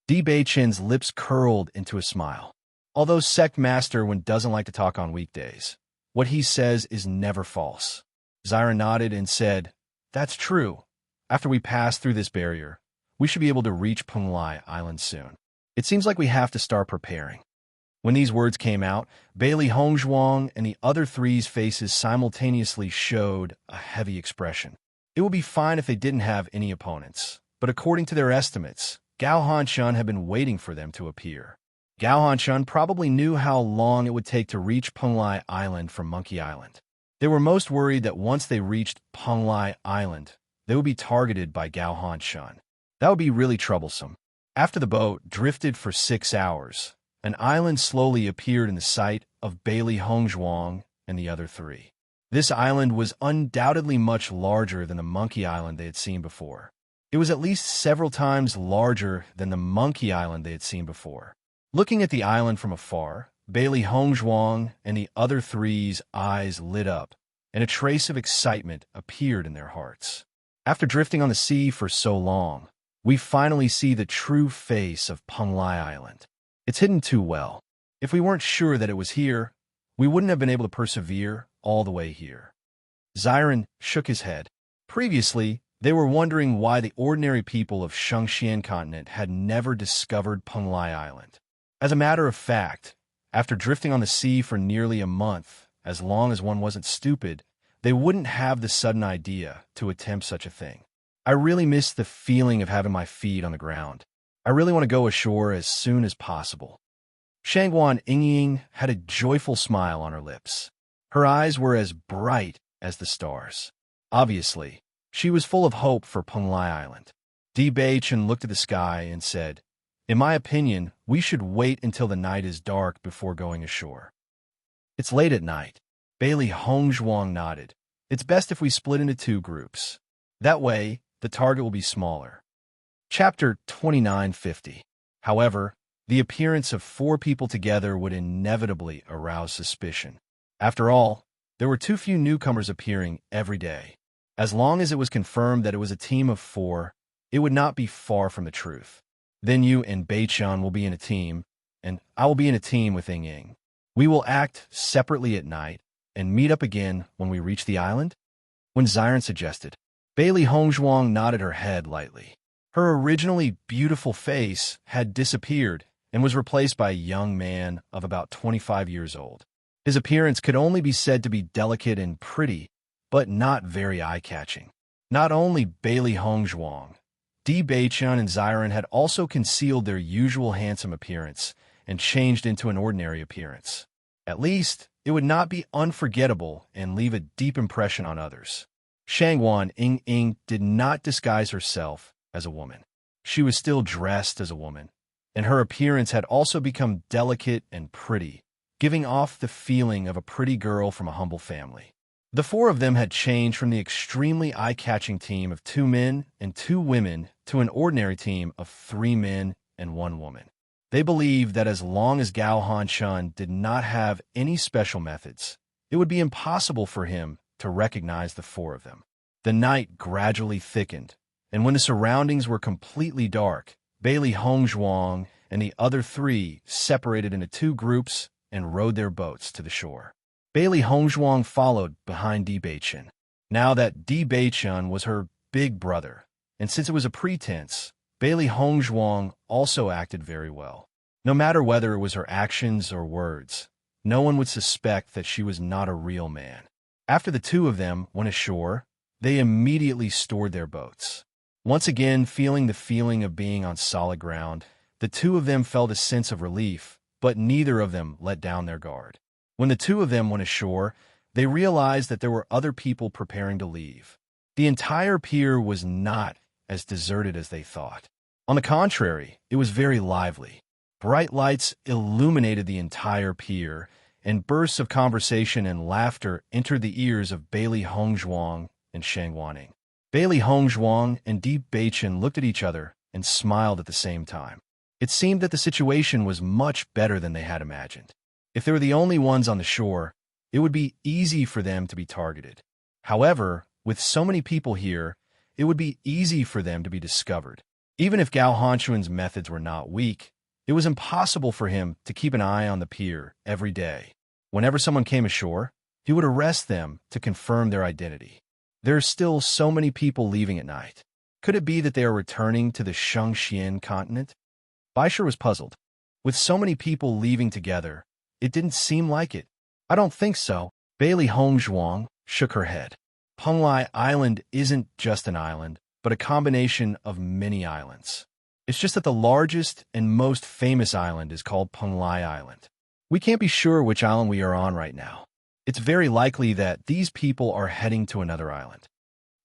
Di Beichun's lips curled into a smile. Although Sect Master doesn't like to talk on weekdays, what he says is never false. Ziren nodded and said, "That's true. After we pass through this barrier, we should be able to reach Penglai Island soon. It seems like we have to start preparing." When these words came out, Bailey Hongzhuang and the other three's faces simultaneously showed a heavy expression. It would be fine if they didn't have any opponents, but according to their estimates, Gao Hanshun had been waiting for them to appear. Gao Hanshun probably knew how long it would take to reach Penglai Island from Monkey Island. They were most worried that once they reached Penglai Island, they would be targeted by Gao Hanshun. That would be really troublesome. After the boat drifted for 6 hours, an island slowly appeared in the sight of Bailey Hongzhuang and the other three. This island was undoubtedly much larger than the Monkey Island they had seen before. It was at least several times larger than the Monkey Island they had seen before. Looking at the island from afar, Bailey Hongzhuang and the other three's eyes lit up, and a trace of excitement appeared in their hearts. After drifting on the sea for so long, we finally see the true face of Penglai Island. It's hidden too well. If we weren't sure that it was here, we wouldn't have been able to persevere all the way here. Ziren shook his head. Previously, they were wondering why the ordinary people of Shengxian continent had never discovered Penglai Island. As a matter of fact, after drifting on the sea for nearly a month, as long as one wasn't stupid, they wouldn't have the sudden idea to attempt such a thing. I really miss the feeling of having my feet on the ground. I really want to go ashore as soon as possible. Shangwan Yingying had a joyful smile on her lips. Her eyes were as bright as the stars. Obviously, she was full of hope for Penglai Island. Di Beichun looked at the sky and said, "In my opinion, we should wait until the night is dark before going ashore." "It's late at night." Bailey Hongzhuang nodded. "It's best if we split into 2 groups. That way, the target will be smaller." Chapter 2950. However, the appearance of 4 people together would inevitably arouse suspicion. After all, there were too few newcomers appearing every day. As long as it was confirmed that it was a team of 4, it would not be far from the truth. Then you and Beichun will be in a team, and I will be in a team with Yingying. We will act separately at night and meet up again when we reach the island? When Ziren suggested. Bailey Hongzhuang nodded her head lightly. Her originally beautiful face had disappeared and was replaced by a young man of about 25 years old. His appearance could only be said to be delicate and pretty, but not very eye-catching. Not only Bailey Hongzhuang, Di Beichun and Ziren had also concealed their usual handsome appearance and changed into an ordinary appearance. At least, it would not be unforgettable and leave a deep impression on others. Shangwan Ying did not disguise herself as a woman. She was still dressed as a woman, and her appearance had also become delicate and pretty, giving off the feeling of a pretty girl from a humble family. The four of them had changed from the extremely eye-catching team of 2 men and 2 women to an ordinary team of 3 men and 1 woman. They believed that as long as Gao Hanshun did not have any special methods, it would be impossible for him to recognize the 4 of them. The night gradually thickened, and when the surroundings were completely dark, Bailey Hongzhuang and the other 3 separated into 2 groups and rowed their boats to the shore. Bailey Hongzhuang followed behind Di Beichen. Now that Di Beichen was her big brother, and since it was a pretense, Bailey Hongzhuang also acted very well. No matter whether it was her actions or words, no one would suspect that she was not a real man. After the 2 of them went ashore, they immediately stored their boats. Once again, feeling the feeling of being on solid ground, the 2 of them felt a sense of relief, but neither of them let down their guard. When the 2 of them went ashore, they realized that there were other people preparing to leave. The entire pier was not as deserted as they thought. On the contrary, it was very lively. Bright lights illuminated the entire pier, and bursts of conversation and laughter entered the ears of Bailey Hongzhuang and Shang Waning. Bailey Hongzhuang and Di Beichen looked at each other and smiled at the same time. It seemed that the situation was much better than they had imagined. If they were the only ones on the shore, it would be easy for them to be targeted. However, with so many people here, it would be easy for them to be discovered. Even if Gao Hanshun's methods were not weak, it was impossible for him to keep an eye on the pier every day. Whenever someone came ashore, he would arrest them to confirm their identity. There are still so many people leaving at night. Could it be that they are returning to the Shangxian continent? Baisher was puzzled. With so many people leaving together, it didn't seem like it. I don't think so. Bailey Hongzhuang shook her head. Penglai Island isn't just an island, but a combination of many islands. It's just that the largest and most famous island is called Penglai Island. We can't be sure which island we are on right now. It's very likely that these people are heading to another island.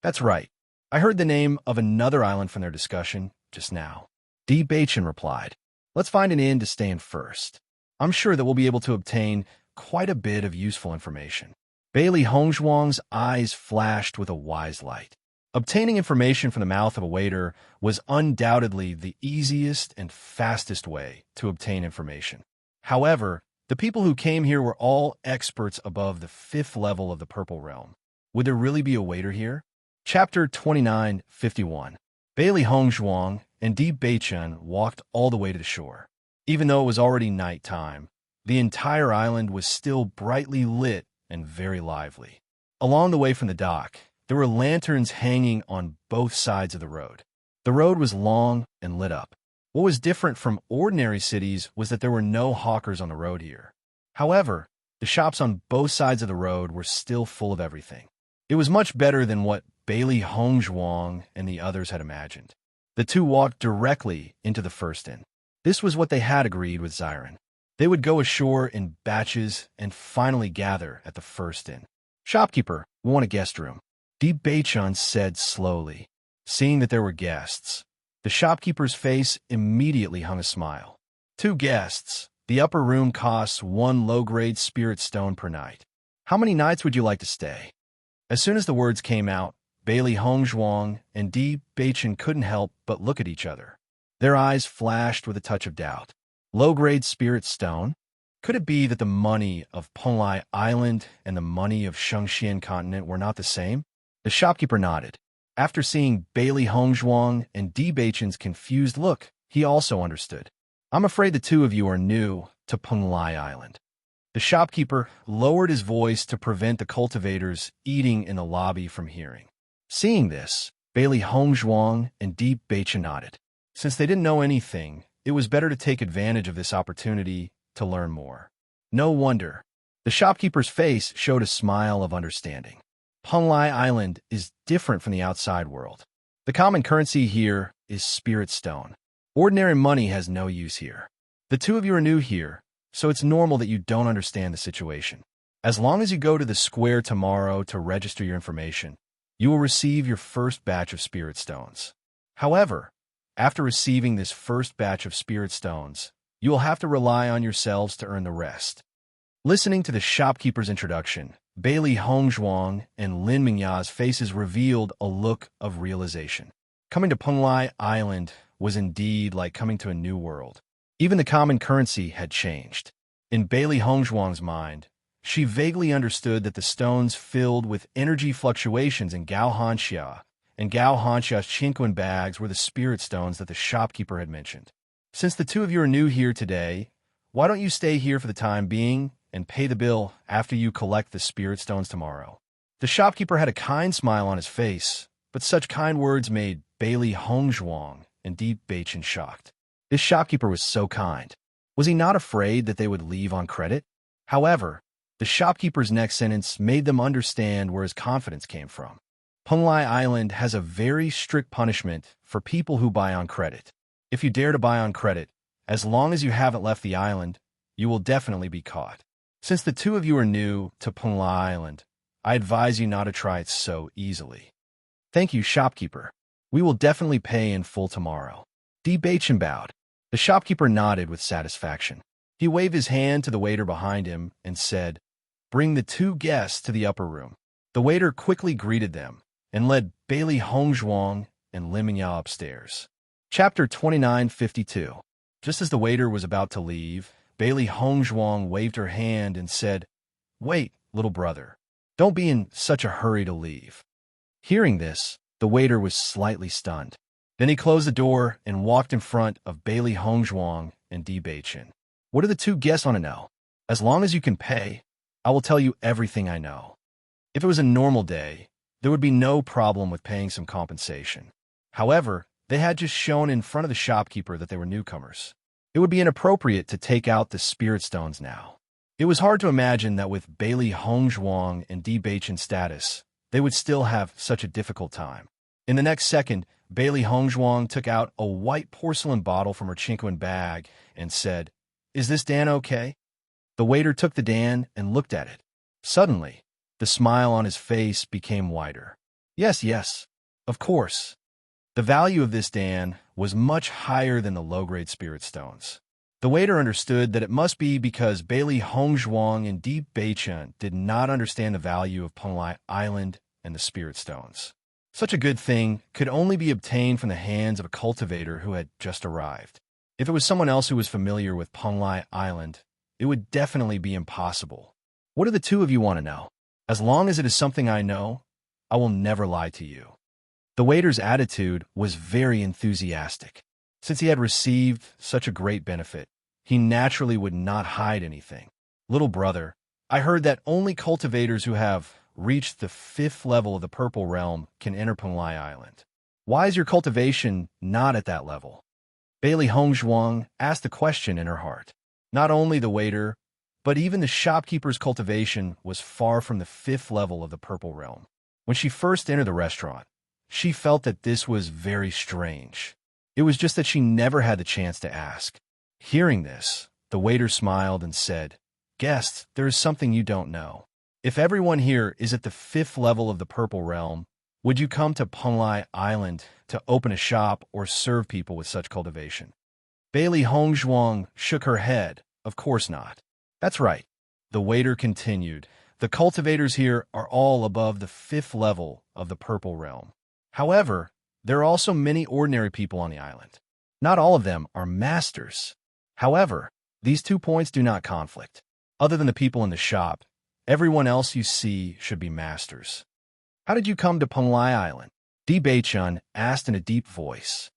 That's right. I heard the name of another island from their discussion just now. Di Beichen replied. Let's find an inn to stay in first. I'm sure that we'll be able to obtain quite a bit of useful information. Bailey Hongzhuang's eyes flashed with a wise light. Obtaining information from the mouth of a waiter was undoubtedly the easiest and fastest way to obtain information. However, the people who came here were all experts above the 5th level of the Purple Realm. Would there really be a waiter here? Chapter 29:51. Bailey Hongzhuang and Di Beichen walked all the way to the shore. Even though it was already night time, the entire island was still brightly lit and very lively. Along the way from the dock, there were lanterns hanging on both sides of the road. The road was long and lit up. What was different from ordinary cities was that there were no hawkers on the road here. However, the shops on both sides of the road were still full of everything. It was much better than what Bailey Hongzhuang and the others had imagined. The 2 walked directly into the first inn. This was what they had agreed with Xiren. They would go ashore in batches and finally gather at the first inn. Shopkeeper, we want a guest room, Di Beichen said slowly. Seeing that there were guests, the shopkeeper's face immediately hung a smile. 2 guests. The upper room costs 1 low-grade spirit stone per night. How many nights would you like to stay? As soon as the words came out, Bailey Hongzhuang and Di Beichen couldn't help but look at each other. Their eyes flashed with a touch of doubt. Low-grade spirit stone? Could it be that the money of Penglai Island and the money of Shangxian continent were not the same? The shopkeeper nodded. After seeing Bailey Hongzhuang and Di Beichen's confused look, he also understood. I'm afraid the 2 of you are new to Penglai Island. The shopkeeper lowered his voice to prevent the cultivators eating in the lobby from hearing. Seeing this, Bailey Hongzhuang and Di Beichen nodded. Since they didn't know anything, it was better to take advantage of this opportunity to learn more. No wonder. The shopkeeper's face showed a smile of understanding. Penglai Island is different from the outside world. The common currency here is spirit stone. Ordinary money has no use here. The The two of you are new here, so it's normal that you don't understand the situation. As long as you go to the square tomorrow to register your information, you will receive your first batch of spirit stones. However, after receiving this first batch of spirit stones, you will have to rely on yourselves to earn the rest. Listening to the shopkeeper's introduction, Bailey Hongzhuang and Lin Mingya's faces revealed a look of realization. Coming to Penglai Island was indeed like coming to a new world. Even the common currency had changed. In Bailey Hongzhuang's mind, she vaguely understood that the stones filled with energy fluctuations in Gao Hanxia and Gao Hanxia's Qingquan bags were the spirit stones that the shopkeeper had mentioned. Since the two of you are new here today, why don't you stay here for the time being and pay the bill after you collect the spirit stones tomorrow? The shopkeeper had a kind smile on his face, but such kind words made Bailey Hongzhuang and Deep Bachin shocked. This shopkeeper was so kind. Was he not afraid that they would leave on credit? However, the shopkeeper's next sentence made them understand where his confidence came from. Penglai Island has a very strict punishment for people who buy on credit. If you dare to buy on credit, as long as you haven't left the island, you will definitely be caught. Since the two of you are new to Penglai Island, I advise you not to try it so easily. Thank you, shopkeeper. We will definitely pay in full tomorrow. Di Bachin bowed. The shopkeeper nodded with satisfaction. He waved his hand to the waiter behind him and said, "Bring the two guests to the upper room." The waiter quickly greeted them and led Bailey Hongzhuang and Lin Mingya upstairs. Chapter 2952. Just as the waiter was about to leave, Bailey Hongzhuang waved her hand and said, "Wait, little brother. Don't be in such a hurry to leave." Hearing this, the waiter was slightly stunned. Then he closed the door and walked in front of Bailey Hongzhuang and Di Bachin. "What do the two guests want to know? As long as you can pay, I will tell you everything I know." If it was a normal day, there would be no problem with paying some compensation. However, they had just shown in front of the shopkeeper that they were newcomers. It would be inappropriate to take out the spirit stones now. It was hard to imagine that with Bailey Hongzhuang and Di Bachin's status, they would still have such a difficult time. In the next second, Bailey Hongzhuang took out a white porcelain bottle from her Qingquan bag and said, "Is this Dan okay?" The waiter took the Dan and looked at it. Suddenly, the smile on his face became wider. Yes, of course. The value of this Dan was much higher than the low-grade spirit stones. The waiter understood that it must be because Bailey Hongzhuang and Deep Bachin did not understand the value of Penglai Island and the spirit stones. Such a good thing could only be obtained from the hands of a cultivator who had just arrived. If it was someone else who was familiar with Penglai Island, it would definitely be impossible. What do the two of you want to know? As long as it is something I know, I will never lie to you. The waiter's attitude was very enthusiastic. Since he had received such a great benefit, he naturally would not hide anything. "Little brother, I heard that only cultivators who have reached the 5th level of the Purple Realm can enter Penglai Island. Why is your cultivation not at that level?" Bailey Hongzhuang asked the question in her heart. Not only the waiter, but even the shopkeeper's cultivation was far from the 5th level of the Purple Realm. When she first entered the restaurant, she felt that this was very strange. It was just that she never had the chance to ask. Hearing this, the waiter smiled and said, "Guests, there is something you don't know. If everyone here is at the 5th level of the Purple Realm, would you come to Penglai Island to open a shop or serve people with such cultivation?" Bailey Hongzhuang shook her head. "Of course not." "That's right." The waiter continued. "The cultivators here are all above the 5th level of the Purple Realm. However, there are also many ordinary people on the island. Not all of them are masters. However, these 2 points do not conflict. Other than the people in the shop, everyone else you see should be masters." "How did you come to Penglai Island?" Di Bachin asked in a deep voice.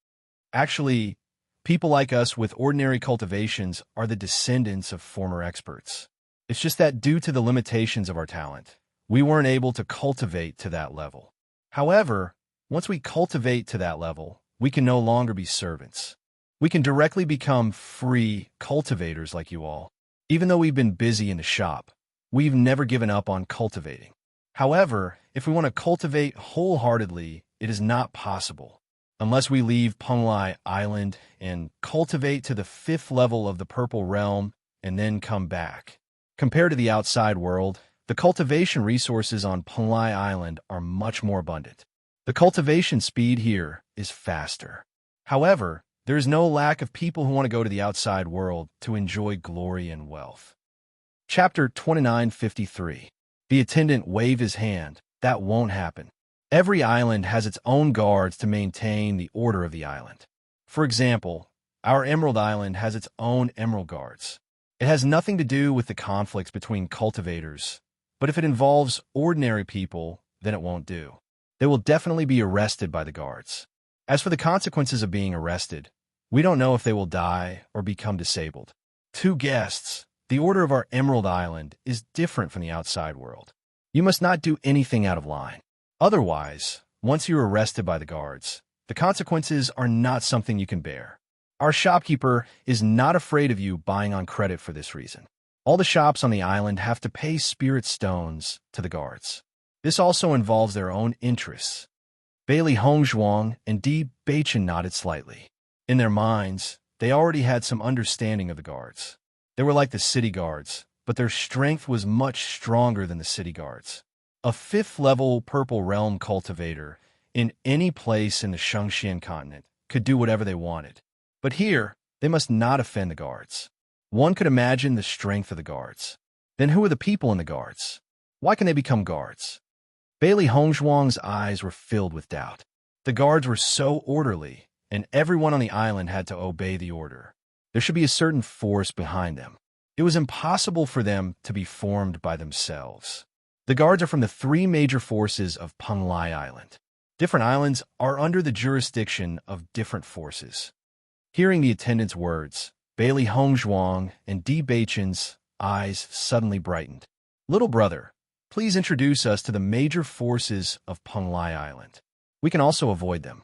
"Actually, people like us with ordinary cultivations are the descendants of former experts. It's just that due to the limitations of our talent, we weren't able to cultivate to that level. However, once we cultivate to that level, we can no longer be servants. We can directly become free cultivators like you all. Even though we've been busy in the shop, we've never given up on cultivating. However, if we want to cultivate wholeheartedly, it is not possible. unless we leave Penglai Island and cultivate to the 5th level of the Purple Realm and then come back. Compared to the outside world, the cultivation resources on Penglai Island are much more abundant. The cultivation speed here is faster. However, there is no lack of people who want to go to the outside world to enjoy glory and wealth. Chapter 2953. The attendant waved his hand. That won't happen. Every island has its own guards to maintain the order of the island. For example, our Emerald Island has its own Emerald Guards. It has nothing to do with the conflicts between cultivators, but if it involves ordinary people, then it won't do. They will definitely be arrested by the guards. As for the consequences of being arrested, we don't know if they will die or become disabled. Two guests. The order of our Emerald Island is different from the outside world. You must not do anything out of line. Otherwise, once you're arrested by the guards, the consequences are not something you can bear. Our shopkeeper is not afraid of you buying on credit for this reason. All the shops on the island have to pay spirit stones to the guards. This also involves their own interests. Bailey Hongzhuang and Di Beichen nodded slightly. In their minds, they already had some understanding of the guards. They were like the city guards, but their strength was much stronger than the city guards. A 5th-level Purple Realm cultivator in any place in the Shengxian continent could do whatever they wanted. But here, they must not offend the guards. One could imagine the strength of the guards. Then who are the people in the guards? Why can they become guards? Bailey Hongzhuang's eyes were filled with doubt. The guards were so orderly, and everyone on the island had to obey the order. There should be a certain force behind them. It was impossible for them to be formed by themselves. The guards are from the 3 major forces of Penglai Island. Different islands are under the jurisdiction of different forces. Hearing the attendant's words, Bailey Hongzhuang and Di Beichen's eyes suddenly brightened. Little brother, please introduce us to the major forces of Penglai Island. We can also avoid them.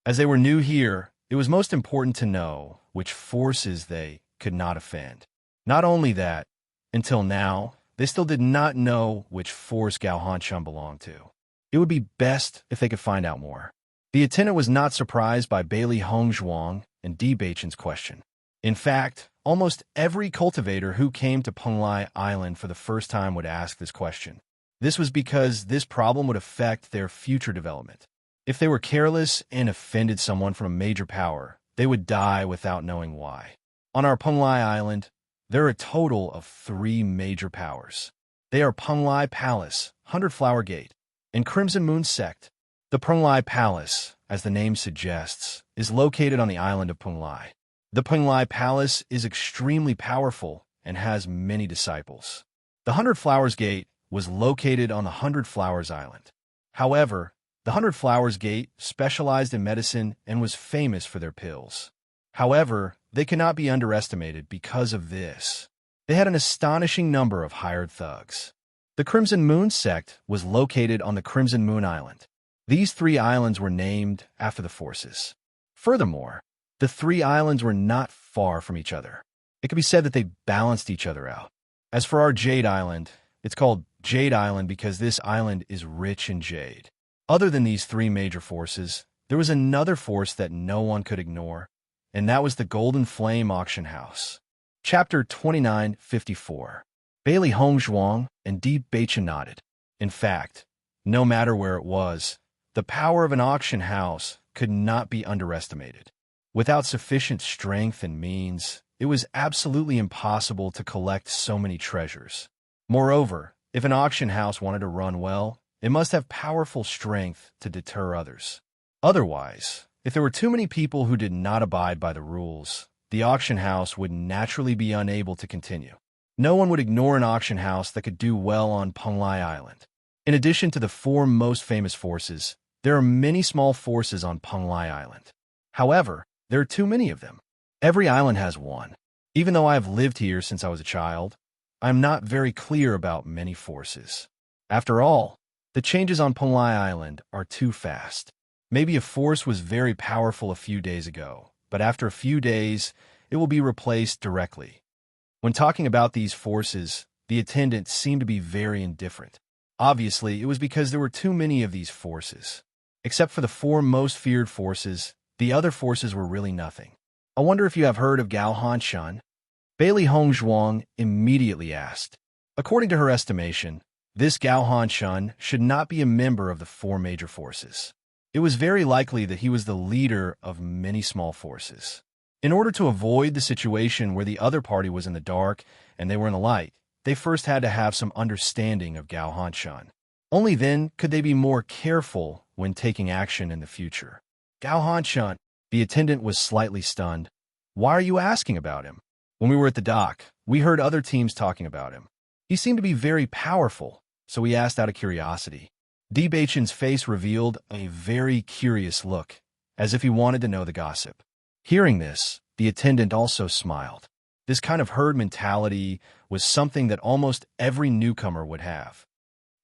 As they were new here, it was most important to know which forces they could not offend. Not only that, until now, they still did not know which force Gao Hanchun belonged to. It would be best if they could find out more. The attendant was not surprised by Bailey Hongzhuang and Di Beichen's question. In fact, almost every cultivator who came to Penglai Island for the first time would ask this question. This was because this problem would affect their future development. If they were careless and offended someone from a major power, they would die without knowing why. On our Penglai Island, there are a total of 3 major powers. They are Penglai Palace, 100 Flower Gate, and Crimson Moon Sect. The Penglai Palace, as the name suggests, is located on the island of Penglai. The Penglai Palace is extremely powerful and has many disciples. The 100 Flowers Gate was located on the 100 Flowers Island. However, the 100 Flowers Gate specialized in medicine and was famous for their pills. However, they cannot be underestimated because of this. They had an astonishing number of hired thugs. The Crimson Moon Sect was located on the Crimson Moon Island. These 3 islands were named after the forces. Furthermore, the 3 islands were not far from each other. It could be said that they balanced each other out. As for our Jade Island, it's called Jade Island because this island is rich in jade. Other than these 3 major forces, there was another force that no one could ignore, and that was the Golden Flame Auction House. Chapter 2954. Bailey Hongzhuang and Di Beichen nodded. In fact, no matter where it was, the power of an auction house could not be underestimated. Without sufficient strength and means, it was absolutely impossible to collect so many treasures. Moreover, if an auction house wanted to run well, it must have powerful strength to deter others. Otherwise, if there were too many people who did not abide by the rules, the auction house would naturally be unable to continue. No one would ignore an auction house that could do well on Penglai Island. In addition to the 4 most famous forces, there are many small forces on Penglai Island. However, there are too many of them. Every island has one. Even though I have lived here since I was a child, I am not very clear about many forces. After all, the changes on Penglai Island are too fast. Maybe a force was very powerful a few days ago, but after a few days, it will be replaced directly. When talking about these forces, the attendant seemed to be very indifferent. Obviously, it was because there were too many of these forces. Except for the four most feared forces, the other forces were really nothing. I wonder if you have heard of Gao Hanshan? Bailey Hongzhuang immediately asked. According to her estimation, this Gao Hanshan should not be a member of the four major forces. It was very likely that he was the leader of many small forces. In order to avoid the situation where the other party was in the dark and they were in the light, they first had to have some understanding of Gao Hanshan. Only then could they be more careful when taking action in the future. Gao Hanshan, the attendant was slightly stunned. Why are you asking about him? When we were at the dock, we heard other teams talking about him. He seemed to be very powerful, so we asked out of curiosity. Di Baichen's face revealed a very curious look, as if he wanted to know the gossip. Hearing this, the attendant also smiled. This kind of herd mentality was something that almost every newcomer would have.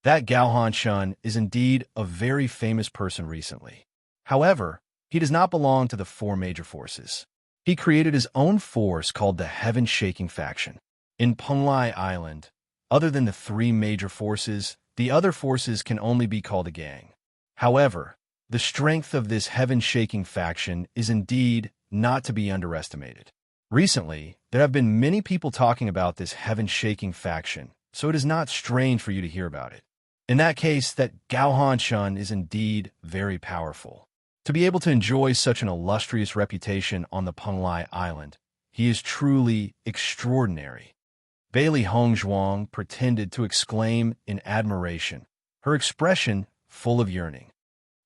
That Gao Hanshan is indeed a very famous person recently. However, he does not belong to the four major forces. He created his own force called the Heaven-Shaking Faction. In Penglai Island, other than the three major forces, the other forces can only be called a gang. However, the strength of this Heaven-Shaking Faction is indeed not to be underestimated. Recently, there have been many people talking about this Heaven-Shaking Faction, so it is not strange for you to hear about it. In that case, that Gao Hanshan is indeed very powerful. To be able to enjoy such an illustrious reputation on the Penglai Island, he is truly extraordinary. Bailey Hongzhuang pretended to exclaim in admiration, her expression full of yearning.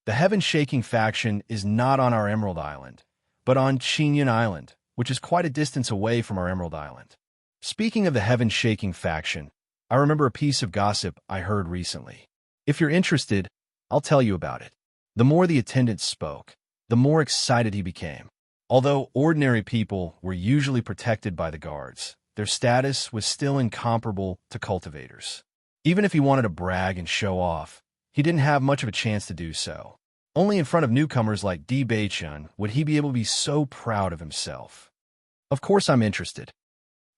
The Heaven-Shaking Faction is not on our Emerald Island, but on Qingyun Island, which is quite a distance away from our Emerald Island. Speaking of the Heaven-Shaking Faction, I remember a piece of gossip I heard recently. If you're interested, I'll tell you about it. The more the attendant spoke, the more excited he became. Although ordinary people were usually protected by the guards, their status was still incomparable to cultivators. Even if he wanted to brag and show off, he didn't have much of a chance to do so. Only in front of newcomers like Di Baichun would he be able to be so proud of himself. Of course I'm interested.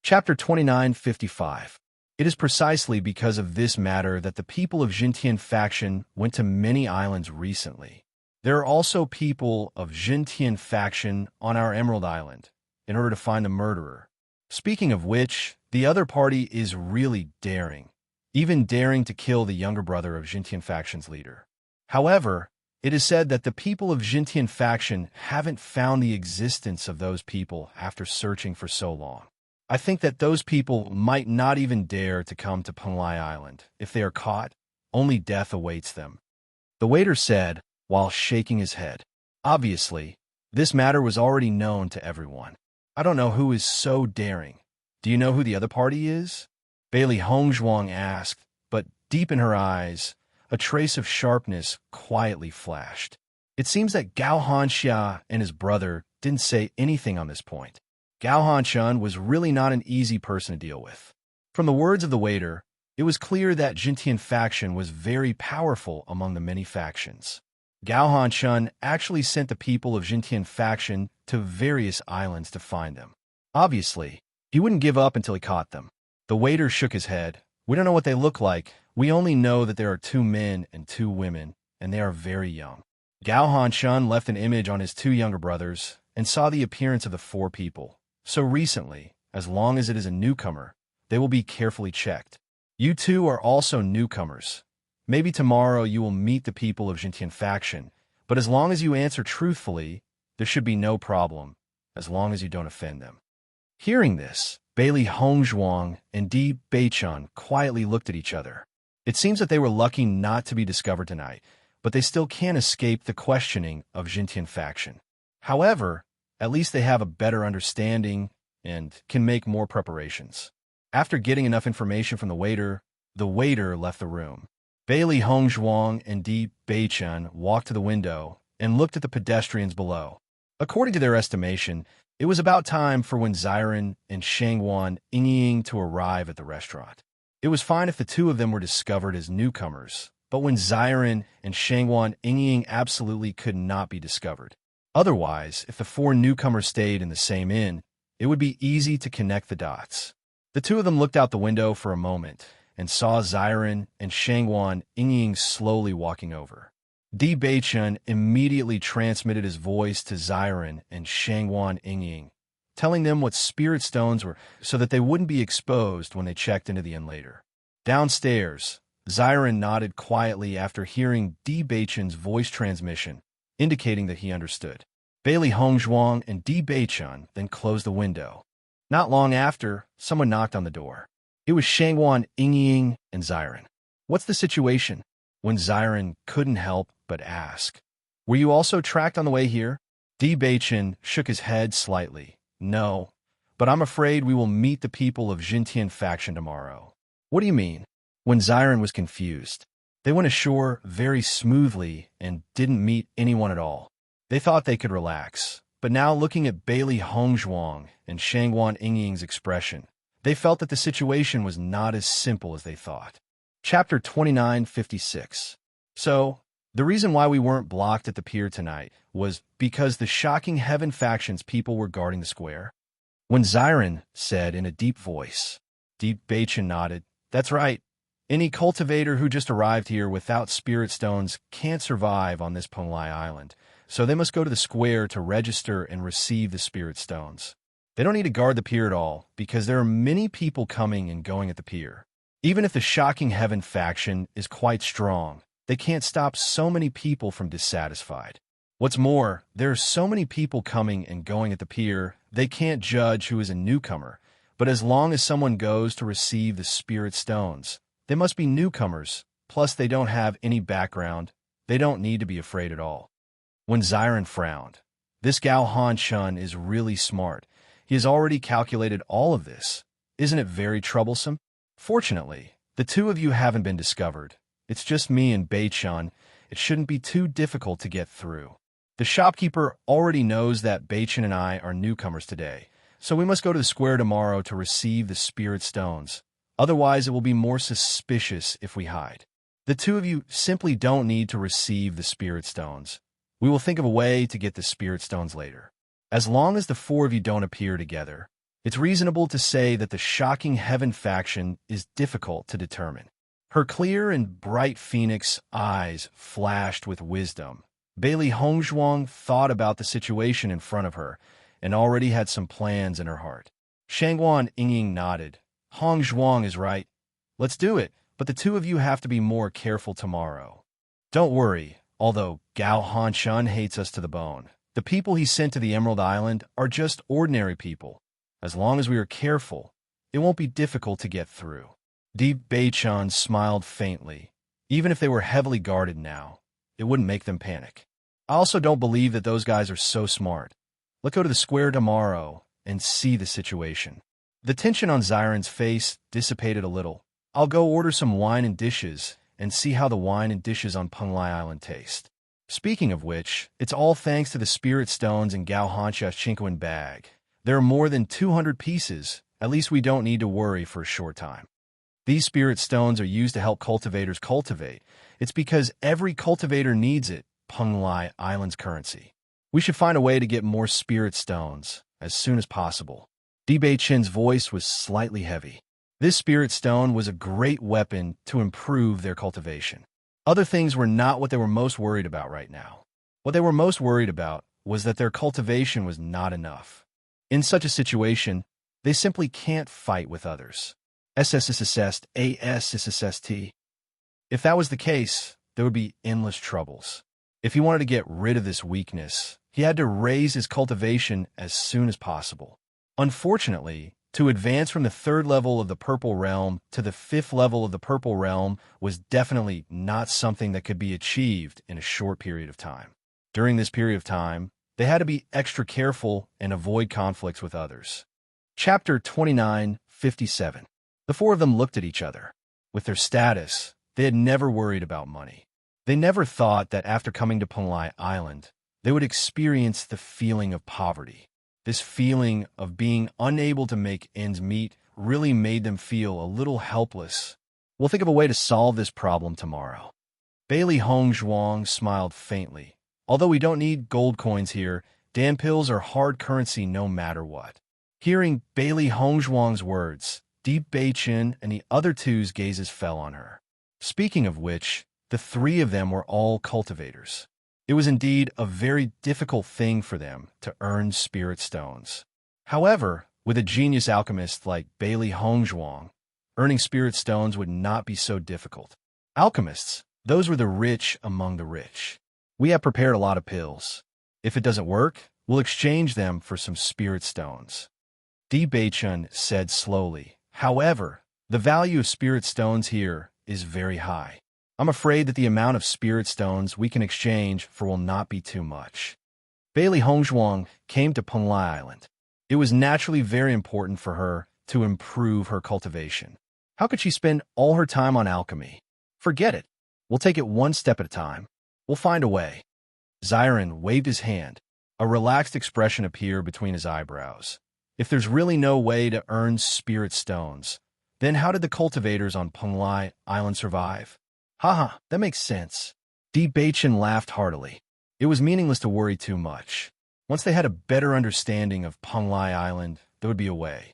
Chapter 2955. It is precisely because of this matter that the people of Jintian faction went to many islands recently. There are also people of Jintian faction on our Emerald Island, in order to find the murderer. Speaking of which, the other party is really daring, even daring to kill the younger brother of Jintian faction's leader. However, it is said that the people of Jintian faction haven't found the existence of those people after searching for so long. I think that those people might not even dare to come to Penglai Island. If they are caught, only death awaits them. The waiter said, while shaking his head. Obviously, this matter was already known to everyone. I don't know who is so daring. Do you know who the other party is? Bailey Hongzhuang asked, but deep in her eyes, a trace of sharpness quietly flashed. It seems that Gao Hanxia and his brother didn't say anything on this point. Gao Hanshan was really not an easy person to deal with. From the words of the waiter, it was clear that Jintian faction was very powerful among the many factions. Gao Hanshan actually sent the people of Jintian faction to various islands to find them. Obviously, he wouldn't give up until he caught them. The waiter shook his head. We don't know what they look like. We only know that there are 2 men and 2 women, and they are very young. Gao Hanshan left an image on his 2 younger brothers and saw the appearance of the 4 people. So recently, as long as it is a newcomer, they will be carefully checked. You 2 are also newcomers. Maybe tomorrow you will meet the people of Jintian faction, but as long as you answer truthfully, there should be no problem, as long as you don't offend them. Hearing this, Bailey Hongzhuang and Di Baichun quietly looked at each other. It seems that they were lucky not to be discovered tonight, but they still can't escape the questioning of Jintian faction. However, at least they have a better understanding and can make more preparations. After getting enough information from the waiter left the room. Bailey Hongzhuang and Di Baichun walked to the window and looked at the pedestrians below. According to their estimation, it was about time for when Ziren and Shangwan Yingying to arrive at the restaurant. It was fine if the 2 of them were discovered as newcomers, but when Ziren and Shangwan Yingying absolutely could not be discovered. Otherwise, if the 4 newcomers stayed in the same inn, it would be easy to connect the dots. The 2 of them looked out the window for a moment and saw Ziren and Shangwan Yingying slowly walking over. Di Beichun immediately transmitted his voice to Xiren and Shangwan Yingying, telling them what spirit stones were so that they wouldn't be exposed when they checked into the inn later. Downstairs, Xiren nodded quietly after hearing Di Beichun's voice transmission, indicating that he understood. Bailey Hongzhuang and Di Beichun then closed the window. Not long after, someone knocked on the door. It was Shangwan Yingying and Xiren. "What's the situation?" When Xiren couldn't help but ask. "Were you also tracked on the way here?" Di Beichun shook his head slightly. "No, but I'm afraid we will meet the people of Jintian faction tomorrow." "What do you mean?" When Xiren was confused. They went ashore very smoothly and didn't meet anyone at all. They thought they could relax, but now looking at Bailey Hongzhuang and Shangwan Yingying's expression, they felt that the situation was not as simple as they thought. Chapter 2956. So, the reason why we weren't blocked at the pier tonight was because the shocking Heaven faction's people were guarding the square. When Xiren said in a deep voice, Di Beichun nodded. "That's right. Any cultivator who just arrived here without spirit stones can't survive on this Penglai Island, so they must go to the square to register and receive the spirit stones. They don't need to guard the pier at all, because there are many people coming and going at the pier. Even if the shocking Heaven faction is quite strong, they can't stop so many people from dissatisfied. What's more, there are so many people coming and going at the pier, they can't judge who is a newcomer, but as long as someone goes to receive the spirit stones, they must be newcomers, plus they don't have any background, they don't need to be afraid at all." When Xiren frowned, "This Gao Han Chun is really smart. He has already calculated all of this. Isn't it very troublesome? Fortunately, the two of you haven't been discovered. It's just me and Beichun. It shouldn't be too difficult to get through. The shopkeeper already knows that Beichun and I are newcomers today, so we must go to the square tomorrow to receive the spirit stones. Otherwise, it will be more suspicious if we hide. The two of you simply don't need to receive the spirit stones. We will think of a way to get the spirit stones later. As long as the four of you don't appear together, it's reasonable to say that the shocking Heaven faction is difficult to determine." Her clear and bright phoenix eyes flashed with wisdom. Bailey Hongzhuang thought about the situation in front of her and already had some plans in her heart. Shangwan Yingying nodded. "Hongzhuang is right. Let's do it, but the two of you have to be more careful tomorrow. Don't worry, although Gao Han Chun hates us to the bone. The people he sent to the Emerald Island are just ordinary people. As long as we are careful, it won't be difficult to get through." Di Beichun smiled faintly. Even if they were heavily guarded now, it wouldn't make them panic. "I also don't believe that those guys are so smart. Let's go to the square tomorrow and see the situation." The tension on Xiren's face dissipated a little. "I'll go order some wine and dishes and see how the wine and dishes on Penglai Island taste. Speaking of which, it's all thanks to the spirit stones in Gao Hancha's Chinquan bag. There are more than 200 pieces. At least we don't need to worry for a short time. These spirit stones are used to help cultivators cultivate. It's because every cultivator needs it, Penglai Island's currency. We should find a way to get more spirit stones as soon as possible." Di Beichun's voice was slightly heavy. This spirit stone was a great weapon to improve their cultivation. Other things were not what they were most worried about right now. What they were most worried about was that their cultivation was not enough. In such a situation, they simply can't fight with others. SSSST. If that was the case, there would be endless troubles. If he wanted to get rid of this weakness, he had to raise his cultivation as soon as possible. Unfortunately, to advance from the 3rd level of the Purple Realm to the 5th level of the Purple Realm was definitely not something that could be achieved in a short period of time. During this period of time, they had to be extra careful and avoid conflicts with others. Chapter 2957. The four of them looked at each other. With their status, they had never worried about money. They never thought that after coming to Penglai Island, they would experience the feeling of poverty. This feeling of being unable to make ends meet really made them feel a little helpless. "We'll think of a way to solve this problem tomorrow." Bailey Hongzhuang smiled faintly. "Although we don't need gold coins here, Dan pills are hard currency no matter what." Hearing Bailey Hongzhuang's words, Di Beichun and the other two's gazes fell on her. Speaking of which, The three of them were all cultivators. It was indeed a very difficult thing for them to earn spirit stones. However, with a genius alchemist like Bailey Hongzhuang, earning spirit stones would not be so difficult. Alchemists, those were the rich among the rich. We have prepared a lot of pills. If it doesn't work, we'll exchange them for some spirit stones. Di Beichun said slowly. However, the value of spirit stones here is very high. I'm afraid that the amount of spirit stones we can exchange for will not be too much. Bailey Hongzhuang came to Penglai Island. It was naturally very important for her to improve her cultivation. How could she spend all her time on alchemy? Forget it. We'll take it one step at a time. We'll find a way. Xiren waved his hand. A relaxed expression appeared between his eyebrows. If there's really no way to earn spirit stones, then how did the cultivators on Penglai Island survive? Haha, that makes sense. Di Beichun laughed heartily. It was meaningless to worry too much. Once they had a better understanding of Penglai Island, there would be a way.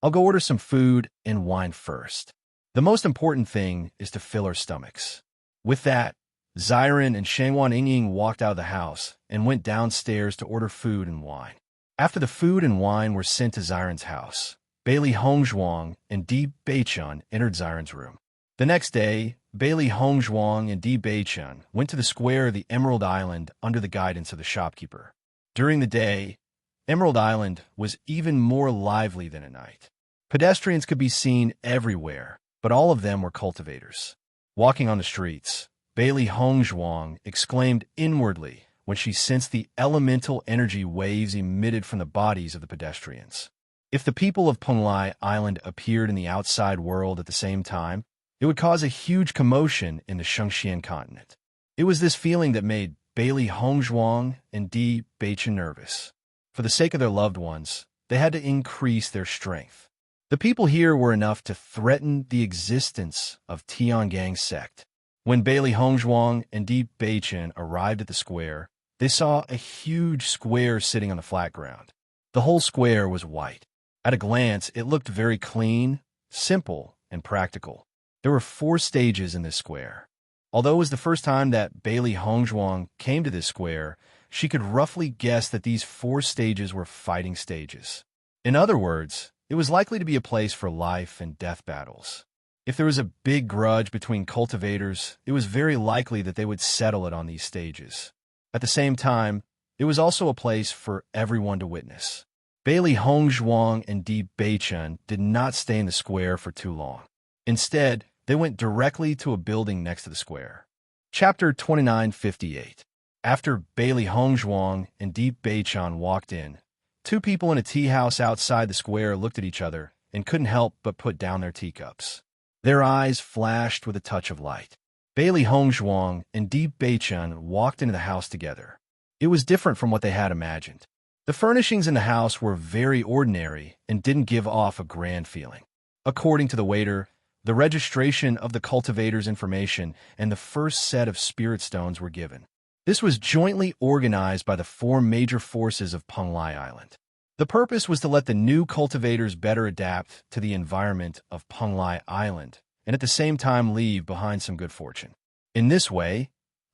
I'll go order some food and wine first. The most important thing is to fill our stomachs. With that, Xiren and Shangwan Yingying walked out of the house and went downstairs to order food and wine. After the food and wine were sent to Xiren's house, Bailey Hongzhuang and Di Beichun entered Xiren's room. The next day, Bailey Hongzhuang and Di Beichun went to the square of the Emerald Island under the guidance of the shopkeeper. During the day, Emerald Island was even more lively than at night. Pedestrians could be seen everywhere, but all of them were cultivators. Walking on the streets, Bailey Hongzhuang exclaimed inwardly when she sensed the elemental energy waves emitted from the bodies of the pedestrians. If the people of Penglai Island appeared in the outside world at the same time, it would cause a huge commotion in the Shengxian continent. It was this feeling that made Bailey Hongzhuang and Di Beichun nervous. For the sake of their loved ones, they had to increase their strength. The people here were enough to threaten the existence of Tiangang's sect. When Bailey Hongzhuang and Di Beichun arrived at the square, they saw a huge square sitting on the flat ground. The whole square was white. At a glance, it looked very clean, simple, and practical. There were 4 stages in this square. Although it was the first time that Bailey Hongzhuang came to this square, she could roughly guess that these 4 stages were fighting stages. In other words, it was likely to be a place for life and death battles. If there was a big grudge between cultivators, it was very likely that they would settle it on these stages. At the same time, it was also a place for everyone to witness. Bailey Hongzhuang and Di Beichun did not stay in the square for too long. Instead, they went directly to a building next to the square. Chapter 2958. After Bailey Hongzhuang and Di Beichun walked in, 2 people in a tea house outside the square looked at each other and couldn't help but put down their teacups. Their eyes flashed with a touch of light. Bailey Hongzhuang and Di Beichun walked into the house together. It was different from what they had imagined. The furnishings in the house were very ordinary and didn't give off a grand feeling. According to the waiter, the registration of the cultivator's information and the first set of spirit stones were given. This was jointly organized by the 4 major forces of Penglai Island. The purpose was to let the new cultivators better adapt to the environment of Penglai Island and at the same time leave behind some good fortune. In this way,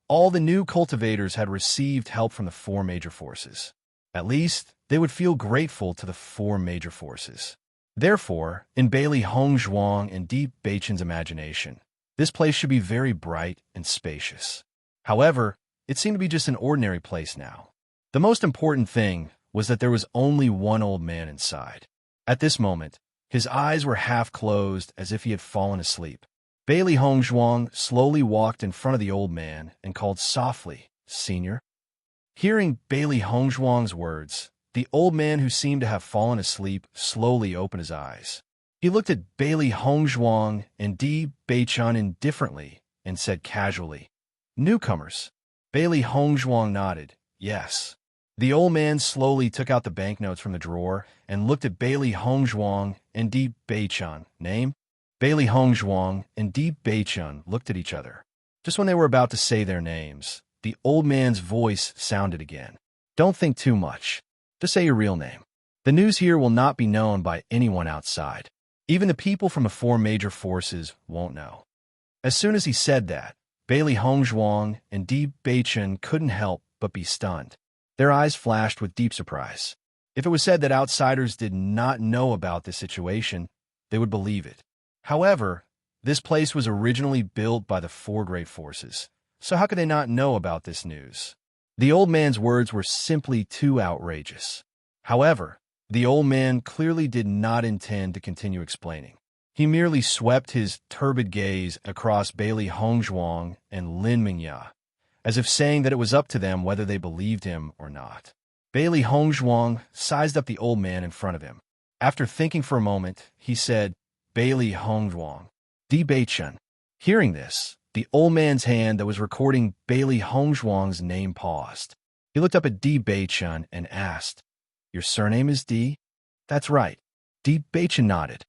all the new cultivators had received help from the 4 major forces. At least, they would feel grateful to the 4 major forces. Therefore, in Bailey Hongzhuang and Di Beichun's imagination, this place should be very bright and spacious. However, it seemed to be just an ordinary place now. The most important thing was that there was only one old man inside. At this moment, his eyes were half closed as if he had fallen asleep. Bailey Hongzhuang slowly walked in front of the old man and called softly, "Senior." Hearing Bailey Hongzhuang's words, the old man who seemed to have fallen asleep slowly opened his eyes. He looked at Bailey Hongzhuang and Di Beichun indifferently and said casually, "Newcomers." Bailey Hongzhuang nodded, "Yes." The old man slowly took out the banknotes from the drawer and looked at Bailey Hongzhuang and Di Beichun. Name? Bailey Hongzhuang and Di Beichun looked at each other. Just when they were about to say their names, the old man's voice sounded again. "Don't think too much. Just say your real name. The news here will not be known by anyone outside. Even the people from the 4 major forces won't know." As soon as he said that, Bailey Hongzhuang and Di Beichen couldn't help but be stunned. Their eyes flashed with deep surprise. If it was said that outsiders did not know about this situation, they would believe it. However, this place was originally built by the four great forces, so how could they not know about this news? The old man's words were simply too outrageous. However, the old man clearly did not intend to continue explaining. He merely swept his turbid gaze across Bailey Hongzhuang and Lin Mingya, as if saying that it was up to them whether they believed him or not. Bailey Hongzhuang sized up the old man in front of him. After thinking for a moment, he said, "Bailey Hongzhuang, Di Beichen." Hearing this, the old man's hand that was recording Bailey Hongzhuang's name paused. He looked up at Di Beichen and asked, "Your surname is Di?" "That's right." Di Beichen nodded.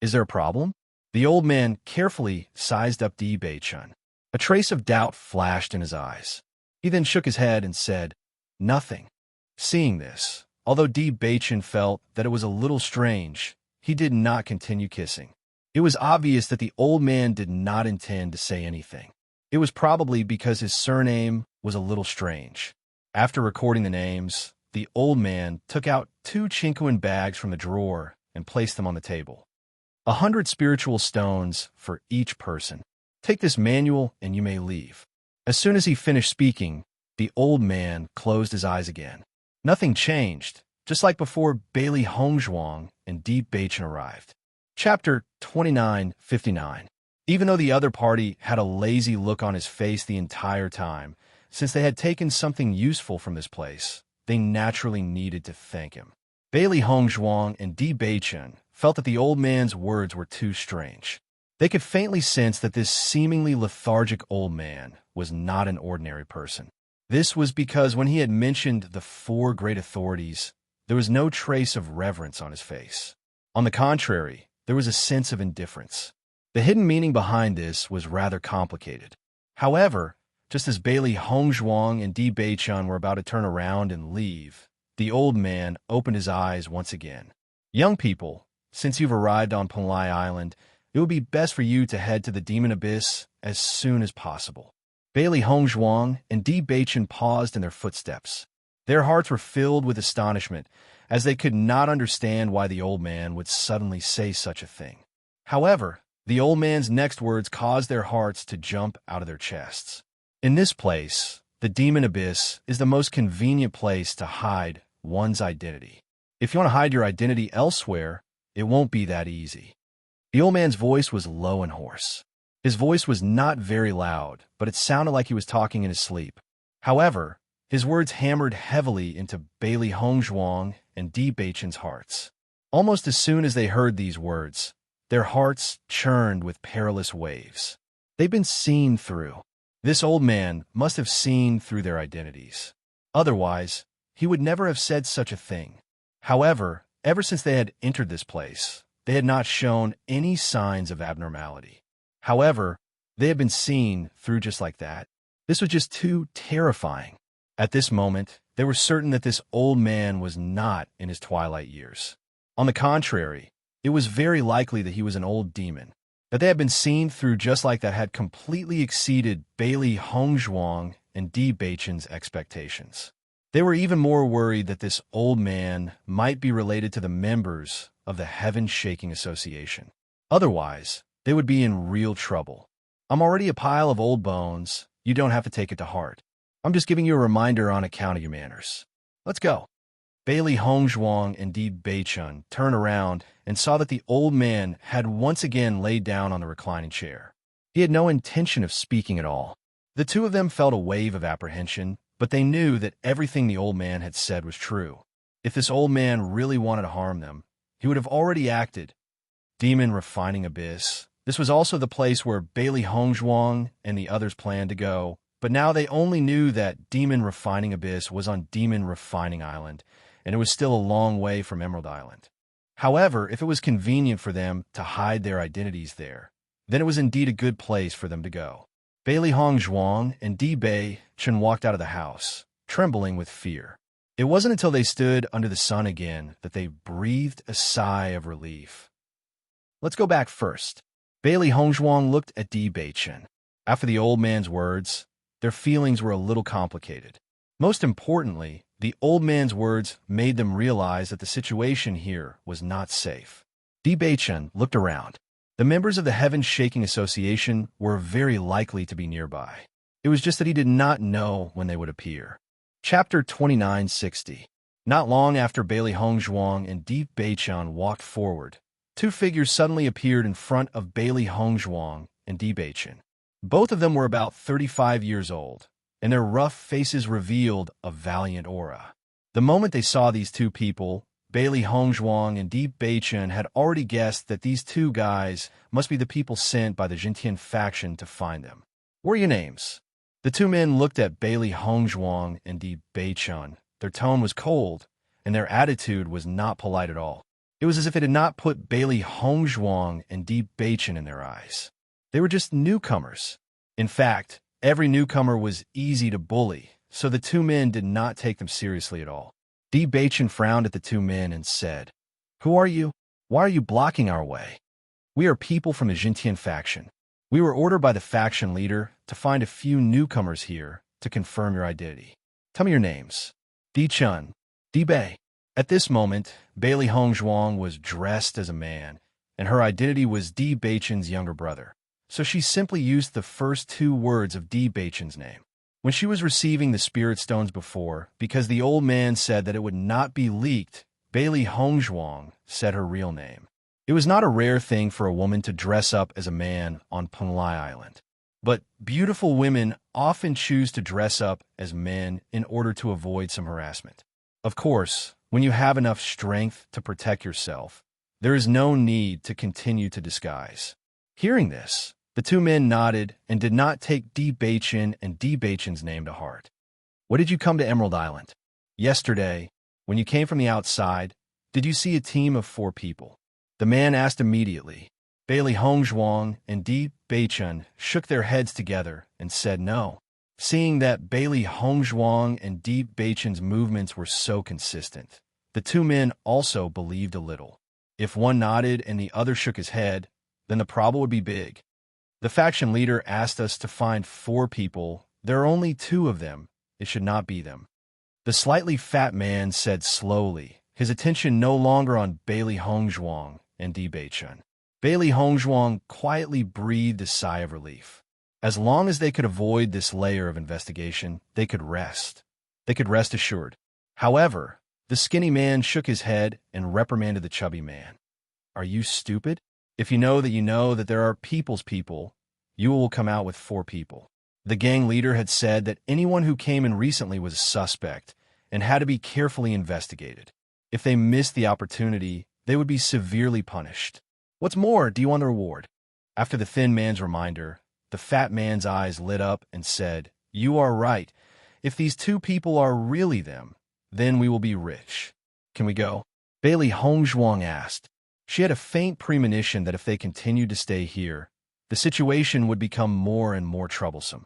"Is there a problem?" The old man carefully sized up Di Beichen. A trace of doubt flashed in his eyes. He then shook his head and said, "Nothing." Seeing this, although Di Beichen felt that it was a little strange, he did not continue kissing. It was obvious that the old man did not intend to say anything. It was probably because his surname was a little strange. After recording the names, the old man took out 2 Chinquin bags from the drawer and placed them on the table. 100 spiritual stones for each person. Take this manual and you may leave. As soon as he finished speaking, the old man closed his eyes again. Nothing changed, just like before Bailey Hongzhuang and Di Beichen arrived. Chapter 29:59. Even though the other party had a lazy look on his face the entire time, since they had taken something useful from this place, they naturally needed to thank him. Bailey Hongzhuang and Di Beichen felt that the old man's words were too strange. They could faintly sense that this seemingly lethargic old man was not an ordinary person. This was because when he had mentioned the 4 great authorities, there was no trace of reverence on his face. On the contrary, there was a sense of indifference. The hidden meaning behind this was rather complicated. However, just as Bailey Hongzhuang and Di Beichen were about to turn around and leave, the old man opened his eyes once again. "Young people, since you've arrived on Penlai Island, it would be best for you to head to the Demon Abyss as soon as possible." Bailey Hongzhuang and Di Beichen paused in their footsteps. Their hearts were filled with astonishment, as they could not understand why the old man would suddenly say such a thing. However, the old man's next words caused their hearts to jump out of their chests. In this place, the Demon Abyss is the most convenient place to hide one's identity. If you want to hide your identity elsewhere, it won't be that easy. The old man's voice was low and hoarse. His voice was not very loud, but it sounded like he was talking in his sleep. However, his words hammered heavily into Bailey Hongzhuang and Di Beichen's hearts. Almost as soon as they heard these words, their hearts churned with perilous waves. They'd been seen through. This old man must have seen through their identities. Otherwise, he would never have said such a thing. However, ever since they had entered this place, they had not shown any signs of abnormality. However, they had been seen through just like that. This was just too terrifying. At this moment, they were certain that this old man was not in his twilight years. On the contrary, it was very likely that he was an old demon. That they had been seen through just like that had completely exceeded Bailey Hongzhuang and Di Beichen's expectations. They were even more worried that this old man might be related to the members of the Heaven Shaking Association. Otherwise, they would be in real trouble. "I'm already a pile of old bones. You don't have to take it to heart. I'm just giving you a reminder on account of your manners. Let's go." Bailey Hongzhuang and Di Beichen turned around and saw that the old man had once again laid down on the reclining chair. He had no intention of speaking at all. The two of them felt a wave of apprehension, but they knew that everything the old man had said was true. If this old man really wanted to harm them, he would have already acted. Demon Refining Abyss. This was also the place where Bailey Hongzhuang and the others planned to go, but now they only knew that Demon Refining Abyss was on Demon Refining Island, and it was still a long way from Emerald Island. However, if it was convenient for them to hide their identities there, then it was indeed a good place for them to go. Bailey Hongzhuang and Di Beichen walked out of the house, trembling with fear. It wasn't until they stood under the sun again that they breathed a sigh of relief. Let's go back first. Bailey Hongzhuang looked at Di Beichen. After the old man's words, their feelings were a little complicated. Most importantly, the old man's words made them realize that the situation here was not safe. Di Beichen looked around. The members of the Heaven Shaking Association were very likely to be nearby. It was just that he did not know when they would appear. Chapter 2960. Not long after Bailey Hongzhuang and Di Beichen walked forward, two figures suddenly appeared in front of Bailey Hongzhuang and Di Beichen. Both of them were about 35 years old, and their rough faces revealed a valiant aura. The moment they saw these two people, Bailey Hongzhuang and Di Beichen had already guessed that these two guys must be the people sent by the Jintian faction to find them. What are your names? The two men looked at Bailey Hongzhuang and Di Beichen. Their tone was cold, and their attitude was not polite at all. It was as if it had not put Bailey Hongzhuang and Di Beichen in their eyes. They were just newcomers. In fact, every newcomer was easy to bully, so the two men did not take them seriously at all. Di Beichen frowned at the two men and said, "Who are you? Why are you blocking our way? We are people from the Jintian faction. We were ordered by the faction leader to find a few newcomers here to confirm your identity. Tell me your names." Di Chun, Di Bei. At this moment, Bailey Hongzhuang was dressed as a man, and her identity was Di Beichen's younger brother. So she simply used the first two words of Di Beichen's name. When she was receiving the spirit stones before, because the old man said that it would not be leaked, Bailey Hongzhuang said her real name. It was not a rare thing for a woman to dress up as a man on Penglai Island. But beautiful women often choose to dress up as men in order to avoid some harassment. Of course, when you have enough strength to protect yourself, there is no need to continue to disguise. Hearing this, the two men nodded and did not take Di Beichen and Di Beichen's name to heart. What did you come to Emerald Island? Yesterday, when you came from the outside, did you see a team of 4 people? The man asked immediately. Bailey Hongzhuang and Di Beichen shook their heads together and said no. Seeing that Bailey Hongzhuang and Di Beichen's movements were so consistent, the two men also believed a little. If one nodded and the other shook his head, then the problem would be big. The faction leader asked us to find 4 people. There are only 2 of them. It should not be them. The slightly fat man said slowly, his attention no longer on Bailey Hongzhuang and Di Beichen. Bailey Hongzhuang quietly breathed a sigh of relief. As long as they could avoid this layer of investigation, they could rest. They could rest assured. However, the skinny man shook his head and reprimanded the chubby man. Are you stupid? If you know that there are people's people, you will come out with 4 people. The gang leader had said that anyone who came in recently was a suspect and had to be carefully investigated. If they missed the opportunity, they would be severely punished. What's more, do you want a reward? After the thin man's reminder, the fat man's eyes lit up and said, You are right. If these 2 people are really them, then we will be rich. Can we go? Bailey Hongzhuang asked. She had a faint premonition that if they continued to stay here, the situation would become more and more troublesome.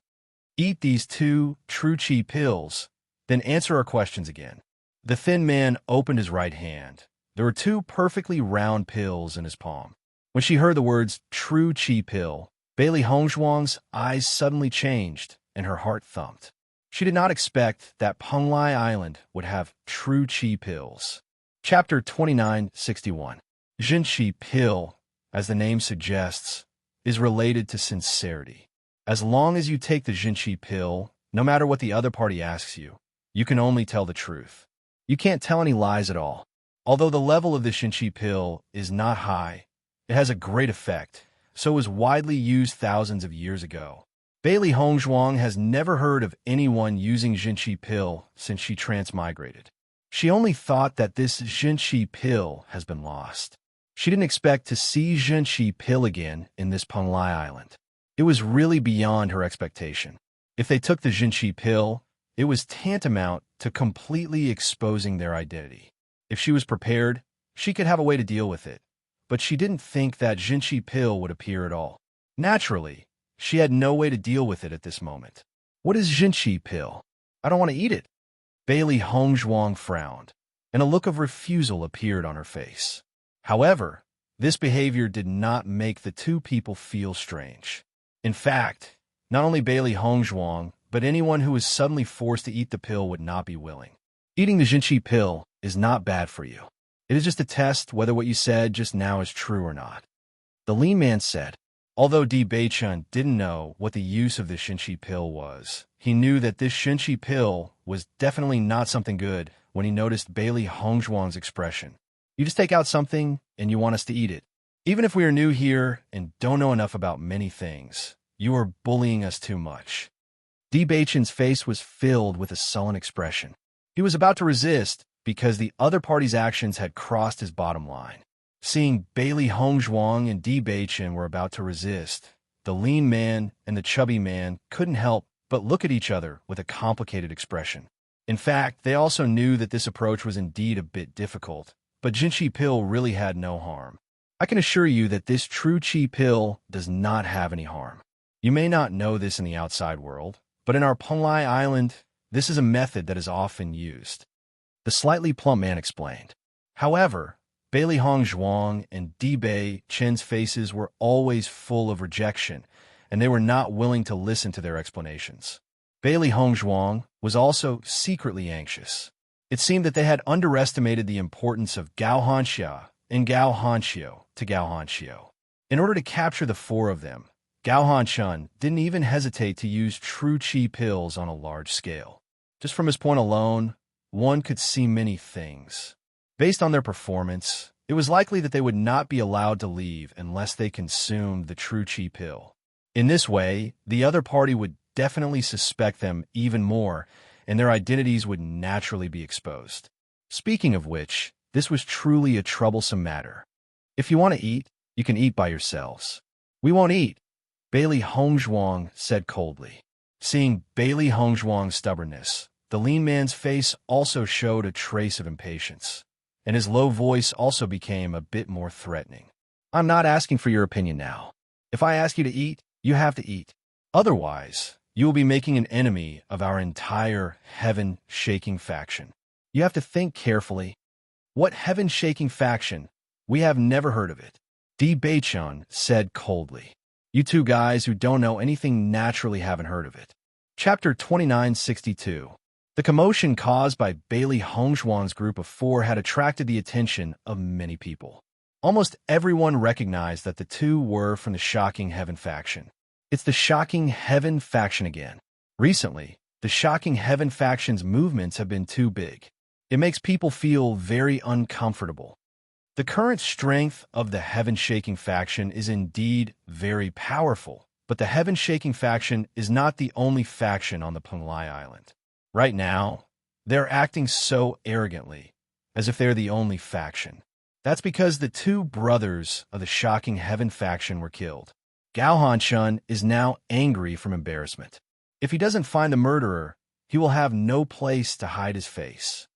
Eat these 2 true chi pills, then answer our questions again. The thin man opened his right hand. There were 2 perfectly round pills in his palm. When she heard the words true chi pill, Bailey Hongzhuang's eyes suddenly changed and her heart thumped. She did not expect that Penglai Island would have true chi pills. Chapter 2961. Jinqi pill, as the name suggests, is related to sincerity. As long as you take the Jinqi pill, no matter what the other party asks you, you can only tell the truth. You can't tell any lies at all. Although the level of the Jinqi pill is not high, it has a great effect, so it was widely used thousands of years ago. Bailey Hongzhuang has never heard of anyone using Jinqi pill since she transmigrated. She only thought that this Jinqi pill has been lost. She didn't expect to see Jinqi pill again in this Penglai Island. It was really beyond her expectation. If they took the Jinqi pill, it was tantamount to completely exposing their identity. If she was prepared, she could have a way to deal with it. But she didn't think that Jinqi pill would appear at all. Naturally, she had no way to deal with it at this moment. What is Jinqi pill? I don't want to eat it. Bailey Hongzhuang frowned, and a look of refusal appeared on her face. However, this behavior did not make the 2 people feel strange. In fact, Not only Bailey Hongzhuang, but anyone who was suddenly forced to eat the pill would not be willing. Eating the Jinqi pill is not bad for you. It is just a test whether what you said just now is true or not. The lean man said. Although Di Beichun didn't know what the use of this Jinqi pill was, he knew that this Jinqi pill was definitely not something good when he noticed Bailey Hongzhuang's expression. You just take out something and you want us to eat it. Even if we are new here and don't know enough about many things, you are bullying us too much. Di Beichun's face was filled with a sullen expression. He was about to resist because the other party's actions had crossed his bottom line. Seeing Bailey Hongzhuang and Di Beichun were about to resist, the lean man and the chubby man couldn't help but look at each other with a complicated expression. In fact, they also knew that this approach was indeed a bit difficult, but Jinqi pill really had no harm. I can assure you that this true Qi pill does not have any harm. You may not know this in the outside world, but in our Penglai Island, this is a method that is often used. The slightly plump man explained. However, Bailey Hongzhuang and Di Beichun's faces were always full of rejection, and they were not willing to listen to their explanations. Bailey Hongzhuang was also secretly anxious. It seemed that they had underestimated the importance of Gao Hanxia and Gao Hanxiu to Gao Hanxiu. In order to capture the four of them, Gao Hanchun didn't even hesitate to use true Qi pills on a large scale. Just from his point alone, one could see many things. Based on their performance, it was likely that they would not be allowed to leave unless they consumed the true Qi pill. In this way, the other party would definitely suspect them even more, and their identities would naturally be exposed. Speaking of which, this was truly a troublesome matter. If you want to eat, you can eat by yourselves. We won't eat, Bailey Hongzhuang said coldly. Seeing Bailey Hongzhuang's stubbornness, the lean man's face also showed a trace of impatience, and his low voice also became a bit more threatening. I'm not asking for your opinion now. If I ask you to eat, you have to eat. Otherwise, you will be making an enemy of our entire heaven-shaking faction. You have to think carefully. What heaven-shaking faction? We have never heard of it, Di Beichun said coldly. You two guys who don't know anything naturally haven't heard of it. Chapter 2962. The commotion caused by Bailey Hongzhuang's group of four had attracted the attention of many people. Almost everyone recognized that the two were from the Shocking Heaven faction. It's the Shocking Heaven faction again. Recently, the Shocking Heaven faction's movements have been too big. It makes people feel very uncomfortable. The current strength of the Heaven-Shaking faction is indeed very powerful, but the Heaven-Shaking faction is not the only faction on the Penglai Island. Right now, they're acting so arrogantly, as if they're the only faction. That's because the two brothers of the Shocking Heaven faction were killed. Gao Hanchun is now angry from embarrassment. If he doesn't find the murderer, he will have no place to hide his face.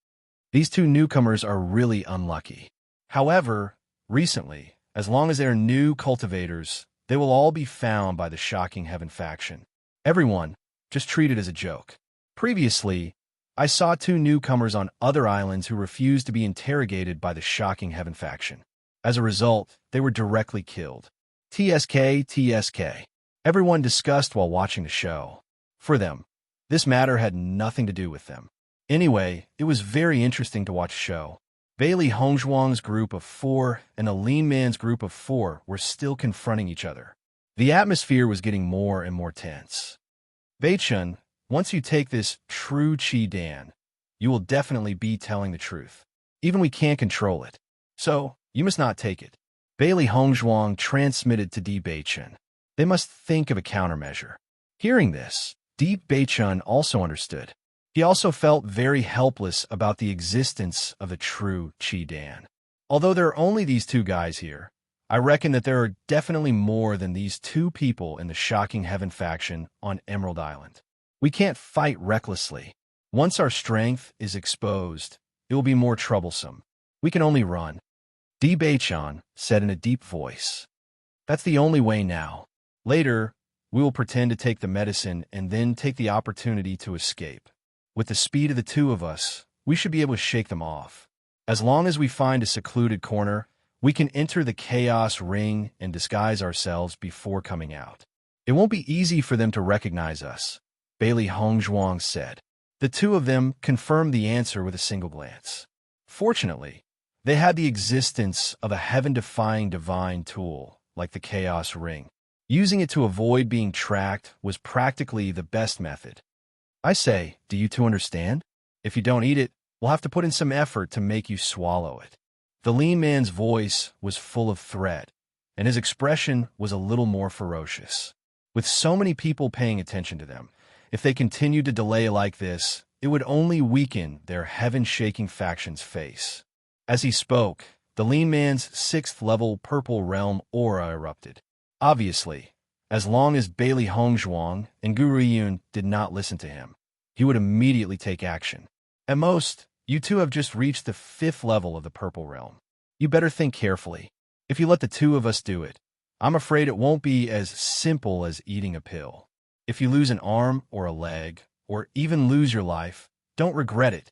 These two newcomers are really unlucky. However, recently, as long as they are new cultivators, they will all be found by the Shocking Heaven faction. Everyone, just treat it as a joke. Previously, I saw two newcomers on other islands who refused to be interrogated by the Shocking Heaven faction. As a result, they were directly killed. TSK. Everyone discussed while watching the show. For them, this matter had nothing to do with them. Anyway, it was very interesting to watch the show. Bailey Hongzhuang's group of four and a lean man's group of four were still confronting each other. The atmosphere was getting more and more tense. Beichun, once you take this true Qi Dan, you will definitely be telling the truth. Even we can't control it. So, you must not take it. Bailey Hongzhuang transmitted to Di Beichun. They must think of a countermeasure. Hearing this, Di Beichun also understood. He also felt very helpless about the existence of the true Qi Dan. Although there are only these two guys here, I reckon that there are definitely more than these two people in the Shocking Heaven faction on Emerald Island. We can't fight recklessly. Once our strength is exposed, it will be more troublesome. We can only run. Di Beichun said in a deep voice. That's the only way now. Later, we will pretend to take the medicine and then take the opportunity to escape. With the speed of the two of us, we should be able to shake them off. As long as we find a secluded corner, we can enter the chaos ring and disguise ourselves before coming out. It won't be easy for them to recognize us, Bailey Hongzhuang said. The two of them confirmed the answer with a single glance. Fortunately, they had the existence of a heaven-defying divine tool, like the Chaos Ring. Using it to avoid being tracked was practically the best method. I say, do you two understand? If you don't eat it, we'll have to put in some effort to make you swallow it. The lean man's voice was full of threat, and his expression was a little more ferocious. With so many people paying attention to them, if they continued to delay like this, it would only weaken their heaven-shaking faction's face. As he spoke, the lean man's 6th-level purple realm aura erupted. Obviously, as long as Bailey Hongzhuang and Guru Yun did not listen to him, he would immediately take action. At most, you two have just reached the 5th level of the purple realm. You better think carefully. If you let the two of us do it, I'm afraid it won't be as simple as eating a pill. If you lose an arm or a leg, or even lose your life, don't regret it.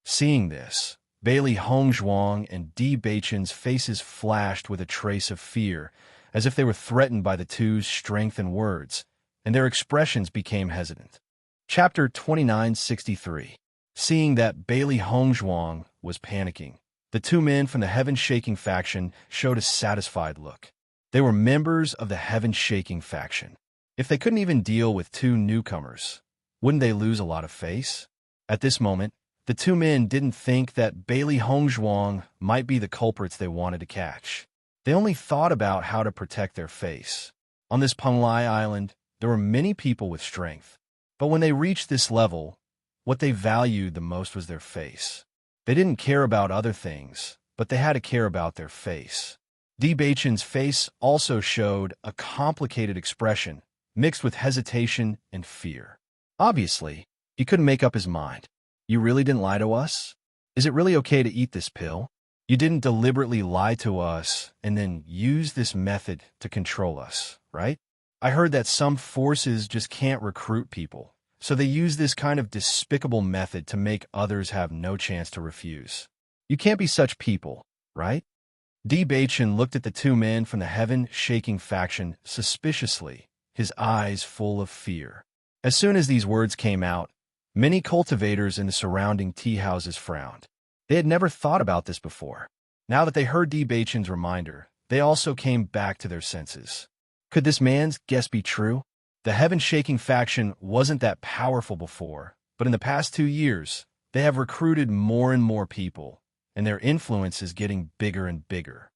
Seeing this, Bailey Hongzhuang and Di Beichen's faces flashed with a trace of fear, as if they were threatened by the two's strength and words, and their expressions became hesitant. Chapter 2963. Seeing that Bailey Hongzhuang was panicking, the two men from the Heaven-Shaking faction showed a satisfied look. They were members of the Heaven-Shaking faction. If they couldn't even deal with two newcomers, wouldn't they lose a lot of face? At this moment, the two men didn't think that Bailey Hongzhuang might be the culprits they wanted to catch. They only thought about how to protect their face. On this Penglai Island, there were many people with strength, but when they reached this level, what they valued the most was their face. They didn't care about other things, but they had to care about their face. Di Beichen's face also showed a complicated expression, mixed with hesitation and fear. Obviously, he couldn't make up his mind. You really didn't lie to us? Is it really okay to eat this pill? You didn't deliberately lie to us and then use this method to control us, right? I heard that some forces just can't recruit people, so they use this kind of despicable method to make others have no chance to refuse. You can't be such people, right? Di Beichen looked at the two men from the Heaven-Shaking faction suspiciously, his eyes full of fear. As soon as these words came out, many cultivators in the surrounding tea houses frowned. They had never thought about this before. Now that they heard Di Beichen's reminder, they also came back to their senses. Could this man's guess be true? The Heaven-Shaking faction wasn't that powerful before, but in the past 2 years, they have recruited more and more people, and their influence is getting bigger and bigger.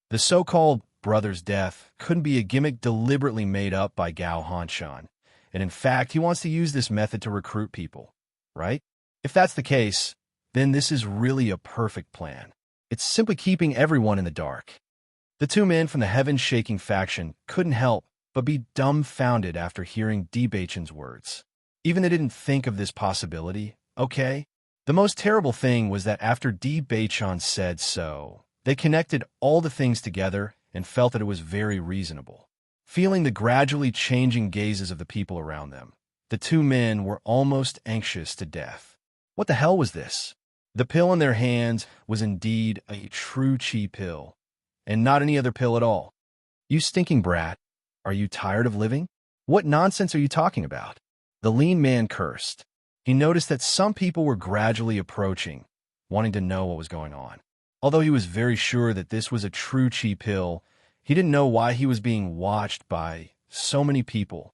The so-called brother's death couldn't be a gimmick deliberately made up by Gao Hanshan, and in fact, he wants to use this method to recruit people, right? If that's the case, then this is really a perfect plan. It's simply keeping everyone in the dark. The two men from the Heaven-Shaking faction couldn't help but be dumbfounded after hearing Di Beichen's words. Even they didn't think of this possibility, okay? The most terrible thing was that after Di Beichen said so, they connected all the things together and felt that it was very reasonable. Feeling the gradually changing gazes of the people around them, the two men were almost anxious to death. What the hell was this? The pill in their hands was indeed a true chi pill, and not any other pill at all. You stinking brat, are you tired of living? What nonsense are you talking about? The lean man cursed. He noticed that some people were gradually approaching, wanting to know what was going on. Although he was very sure that this was a true chi pill, he didn't know why he was being watched by so many people.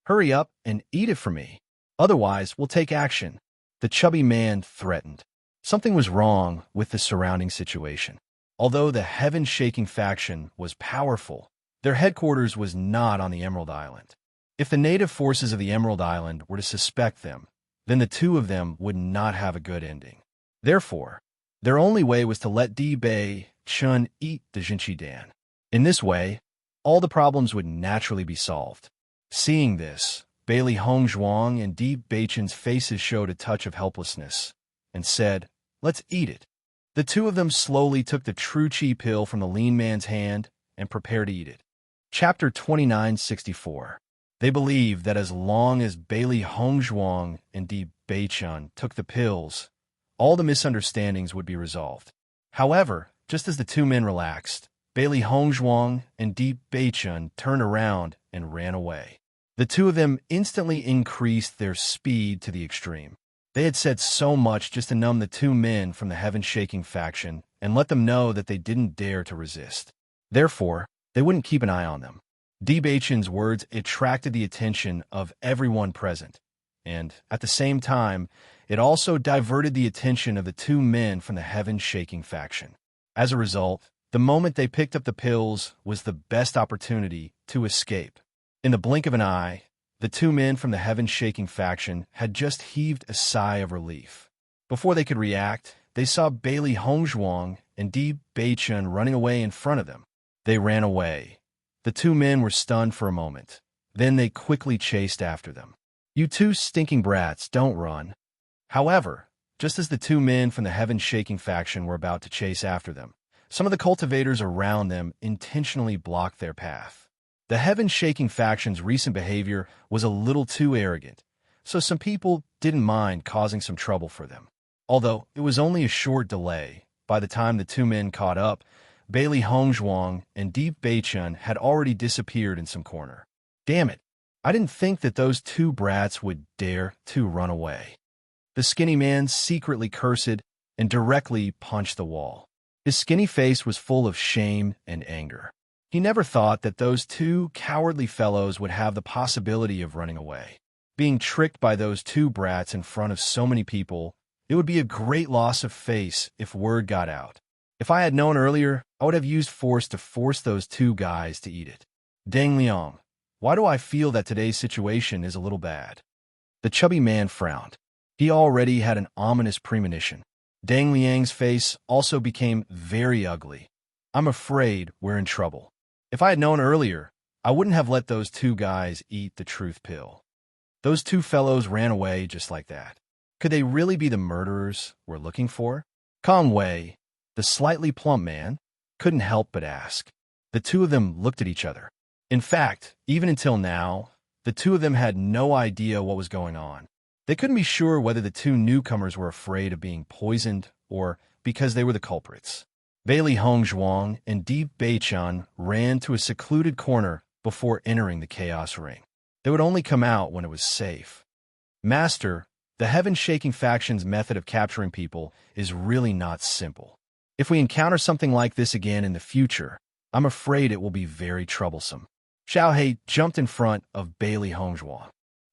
Hurry up and eat it for me. Otherwise, we'll take action. The chubby man threatened. Something was wrong with the surrounding situation. Although the Heaven-Shaking faction was powerful, their headquarters was not on the Emerald Island. If the native forces of the Emerald Island were to suspect them, then the two of them would not have a good ending. Therefore, their only way was to let Di Beichen eat the Jinchi Dan. In this way, all the problems would naturally be solved. Seeing this, Bailey Hongzhuang and Di Beichen's faces showed a touch of helplessness, and said, "Let's eat it." The two of them slowly took the true chi pill from the lean man's hand and prepared to eat it. Chapter 2964. They believed that as long as Bailey Hongzhuang and Di Beichen took the pills, all the misunderstandings would be resolved. However, just as the two men relaxed, Bailey Hongzhuang and Deep Beichun turned around and ran away. The two of them instantly increased their speed to the extreme. They had said so much just to numb the two men from the heaven-shaking faction and let them know that they didn't dare to resist. Therefore, they wouldn't keep an eye on them. Deep Beichun's words attracted the attention of everyone present, and, at the same time, it also diverted the attention of the two men from the heaven-shaking faction. As a result, the moment they picked up the pills was the best opportunity to escape. In the blink of an eye, the two men from the heaven-shaking faction had just heaved a sigh of relief. Before they could react, they saw Bailey Hongzhuang and Deep Beichun running away in front of them. They ran away. The two men were stunned for a moment. Then they quickly chased after them. "You two stinking brats, don't run." However, just as the two men from the heaven-shaking faction were about to chase after them, some of the cultivators around them intentionally blocked their path. The heaven-shaking faction's recent behavior was a little too arrogant, so some people didn't mind causing some trouble for them. Although it was only a short delay, by the time the two men caught up, Bailey Hongzhuang and Deep Beichun had already disappeared in some corner. Damn it, I didn't think that those two brats would dare to run away. The skinny man secretly cursed and directly punched the wall. His skinny face was full of shame and anger. He never thought that those two cowardly fellows would have the possibility of running away. Being tricked by those two brats in front of so many people, it would be a great loss of face if word got out. If I had known earlier, I would have used force to force those two guys to eat it. Deng Liang, why do I feel that today's situation is a little bad? The chubby man frowned. He already had an ominous premonition. Deng Liang's face also became very ugly. I'm afraid we're in trouble. If I had known earlier, I wouldn't have let those two guys eat the truth pill. Those two fellows ran away just like that. Could they really be the murderers we're looking for? Kong Wei, the slightly plump man, couldn't help but ask. The two of them looked at each other. In fact, even until now, the two of them had no idea what was going on. They couldn't be sure whether the two newcomers were afraid of being poisoned or because they were the culprits. Bailey Hongzhuang and Deep Beichun ran to a secluded corner before entering the chaos ring. They would only come out when it was safe. Master, the heaven-shaking faction's method of capturing people is really not simple. If we encounter something like this again in the future, I'm afraid it will be very troublesome. Xiaohei jumped in front of Bailey Hongzhuang.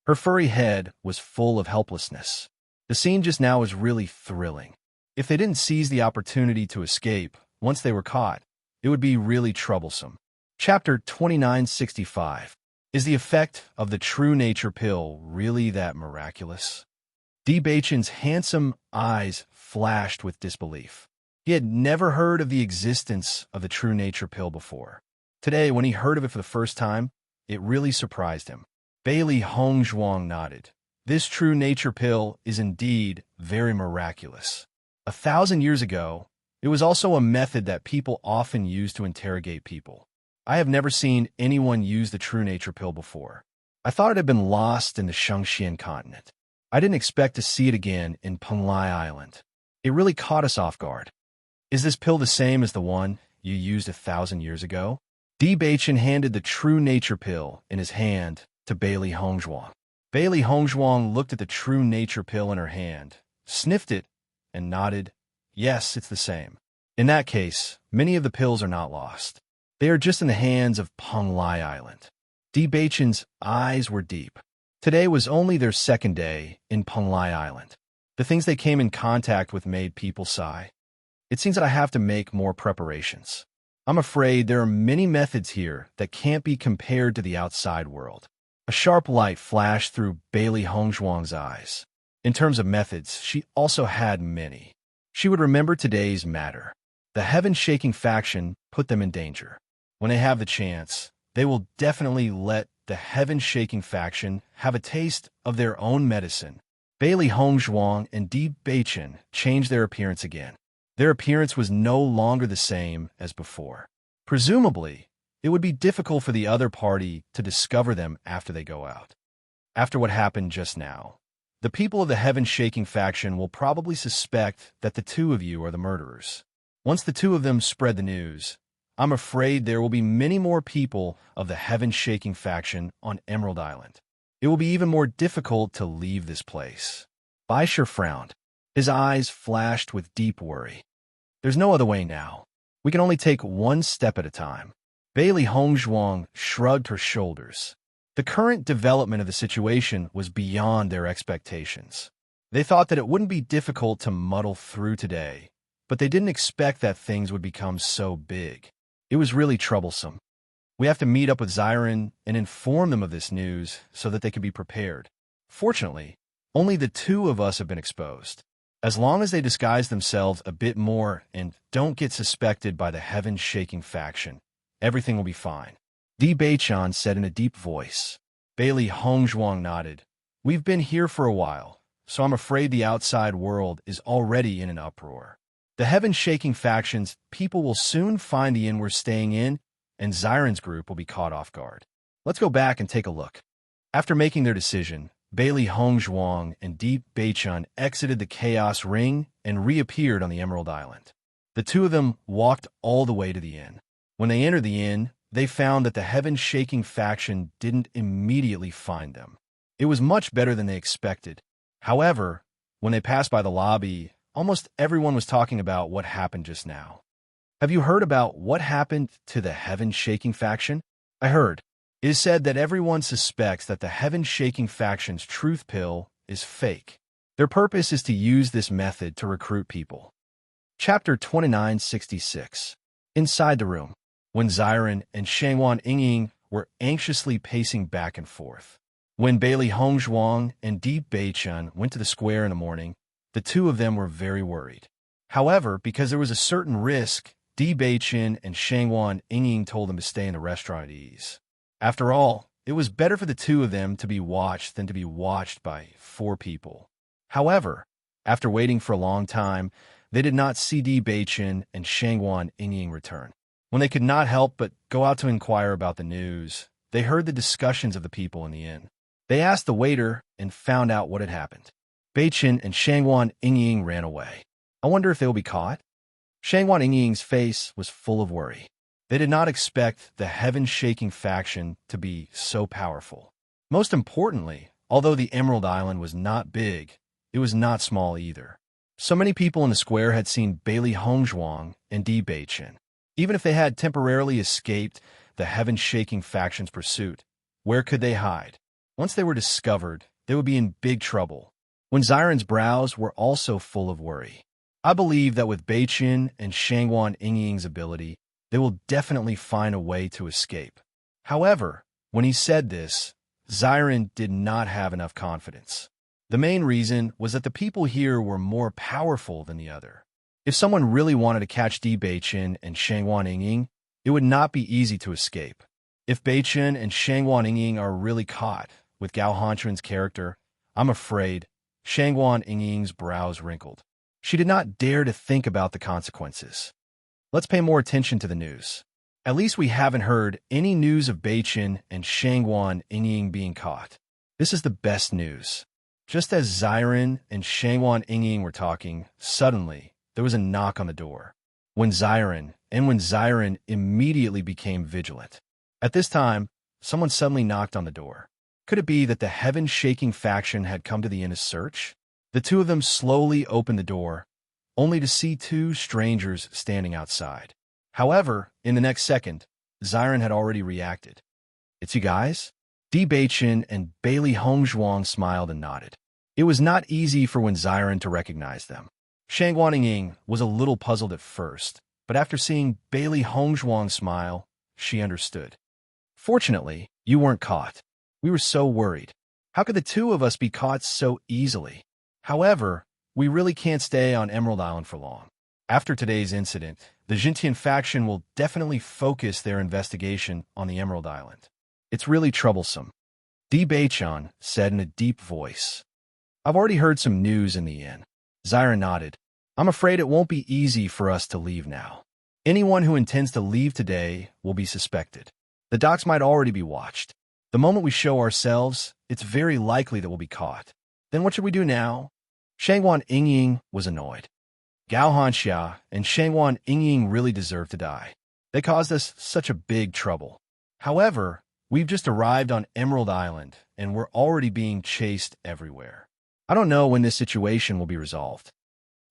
Her furry head was full of helplessness. The scene just now was really thrilling. If they didn't seize the opportunity to escape once they were caught, it would be really troublesome. Chapter 2965. Is the effect of the true nature pill really that miraculous? Di Beichun's handsome eyes flashed with disbelief. He had never heard of the existence of the true nature pill before. Today, when he heard of it for the first time, it really surprised him. Bailey Hongzhuang nodded. This true nature pill is indeed very miraculous. 1,000 years ago, it was also a method that people often use to interrogate people. I have never seen anyone use the true nature pill before. I thought it had been lost in the Shangxian continent. I didn't expect to see it again in Penglai Island. It really caught us off guard. Is this pill the same as the one you used 1,000 years ago? Di Beichun handed the true nature pill in his hand to Bailey Hongzhuang. Bailey Hongzhuang looked at the true nature pill in her hand, sniffed it, and nodded. Yes, it's the same. In that case, many of the pills are not lost. They are just in the hands of Penglai Island. Di Beichun's eyes were deep. Today was only their second day in Penglai Island. The things they came in contact with made people sigh. It seems that I have to make more preparations. I'm afraid there are many methods here that can't be compared to the outside world. A sharp light flashed through Bailey Hongzhuang's eyes. In terms of methods, she also had many. She would remember today's matter. The heaven-shaking faction put them in danger. When they have the chance, they will definitely let the heaven-shaking faction have a taste of their own medicine. Bailey Hongzhuang and Deep Beichun changed their appearance again. Their appearance was no longer the same as before. Presumably, it would be difficult for the other party to discover them after they go out. After what happened just now, the people of the heaven-shaking faction will probably suspect that the two of you are the murderers. Once the two of them spread the news, I'm afraid there will be many more people of the heaven-shaking faction on Emerald Island. It will be even more difficult to leave this place. Baisher frowned. His eyes flashed with deep worry. There's no other way now. We can only take one step at a time. Bailey Hongzhuang shrugged her shoulders. The current development of the situation was beyond their expectations. They thought that it wouldn't be difficult to muddle through today, but they didn't expect that things would become so big. It was really troublesome. We have to meet up with Xiren and inform them of this news so that they can be prepared. Fortunately, only the two of us have been exposed. As long as they disguise themselves a bit more and don't get suspected by the heaven-shaking faction, everything will be fine. Di Beichan said in a deep voice. Bailey Hongzhuang nodded. We've been here for a while, so I'm afraid the outside world is already in an uproar. The heaven-shaking faction's people will soon find the inn we're staying in, and Xiren's group will be caught off guard. Let's go back and take a look. After making their decision, Bailey Hongzhuang and Di Beichan exited the Chaos Ring and reappeared on the Emerald Island. The two of them walked all the way to the inn. When they entered the inn, they found that the heaven-shaking faction didn't immediately find them. It was much better than they expected. However, when they passed by the lobby, almost everyone was talking about what happened just now. Have you heard about what happened to the heaven-shaking faction? I heard. It is said that everyone suspects that the heaven-shaking faction's truth pill is fake. Their purpose is to use this method to recruit people. Chapter 2966. Inside the room, when Xiren and Shangwan Yingying were anxiously pacing back and forth. When Bailey Hongzhuang and Di Beichan went to the square in the morning, the two of them were very worried. However, because there was a certain risk, Di Beichan and Shangwan Yingying told them to stay in the restaurant at ease. After all, it was better for the two of them to be watched than to be watched by 4 people. However, after waiting for a long time, they did not see Di Beichan and Shangwan Yingying return. When they could not help but go out to inquire about the news, they heard the discussions of the people in the inn. They asked the waiter and found out what had happened. Beichan and Shangwan Yingying ran away. I wonder if they will be caught? Shangwan Yingying's face was full of worry. They did not expect the heaven-shaking faction to be so powerful. Most importantly, although the Emerald Island was not big, it was not small either. So many people in the square had seen Bailey Hongzhuang and Di Beichan. Even if they had temporarily escaped the heaven-shaking faction's pursuit, where could they hide? Once they were discovered, they would be in big trouble. When Xiren's brows were also full of worry. I believe that with Beichan and Shangwan Yingying's ability, they will definitely find a way to escape. However, when he said this, Xiren did not have enough confidence. The main reason was that the people here were more powerful than the other. If someone really wanted to catch Di Beichan and Shangwan Yingying, it would not be easy to escape. If Beichan and Shangwan Yingying are really caught with Gao Hanchuan's character, I'm afraid Shangwan Yingying's brows wrinkled. She did not dare to think about the consequences. Let's pay more attention to the news. At least we haven't heard any news of Beichan and Shangwan Yingying being caught. This is the best news. Just as Xiren and Shangwan Yingying were talking, suddenly there was a knock on the door. When Xiren immediately became vigilant. At this time, someone suddenly knocked on the door. Could it be that the heaven-shaking faction had come to the inn to search? The two of them slowly opened the door, only to see 2 strangers standing outside. However, in the next second, Xiren had already reacted. It's you guys? Di Beichan and Bailey Hongzhuang smiled and nodded. It was not easy for when Xiren to recognize them. Shangwan Yingying was a little puzzled at first, but after seeing Bailey Hongzhuang smile, she understood. Fortunately, you weren't caught. We were so worried. How could the two of us be caught so easily? However, we really can't stay on Emerald Island for long. After today's incident, the Jintian faction will definitely focus their investigation on the Emerald Island. It's really troublesome. Di Beichan said in a deep voice. I've already heard some news in the inn. Xiren nodded. I'm afraid it won't be easy for us to leave now. Anyone who intends to leave today will be suspected. The docks might already be watched. The moment we show ourselves, it's very likely that we'll be caught. Then what should we do now? Shangwan Yingying was annoyed. Gao Hanxia and Shangwan Yingying really deserve to die. They caused us such a big trouble. However, we've just arrived on Emerald Island, and we're already being chased everywhere. I don't know when this situation will be resolved.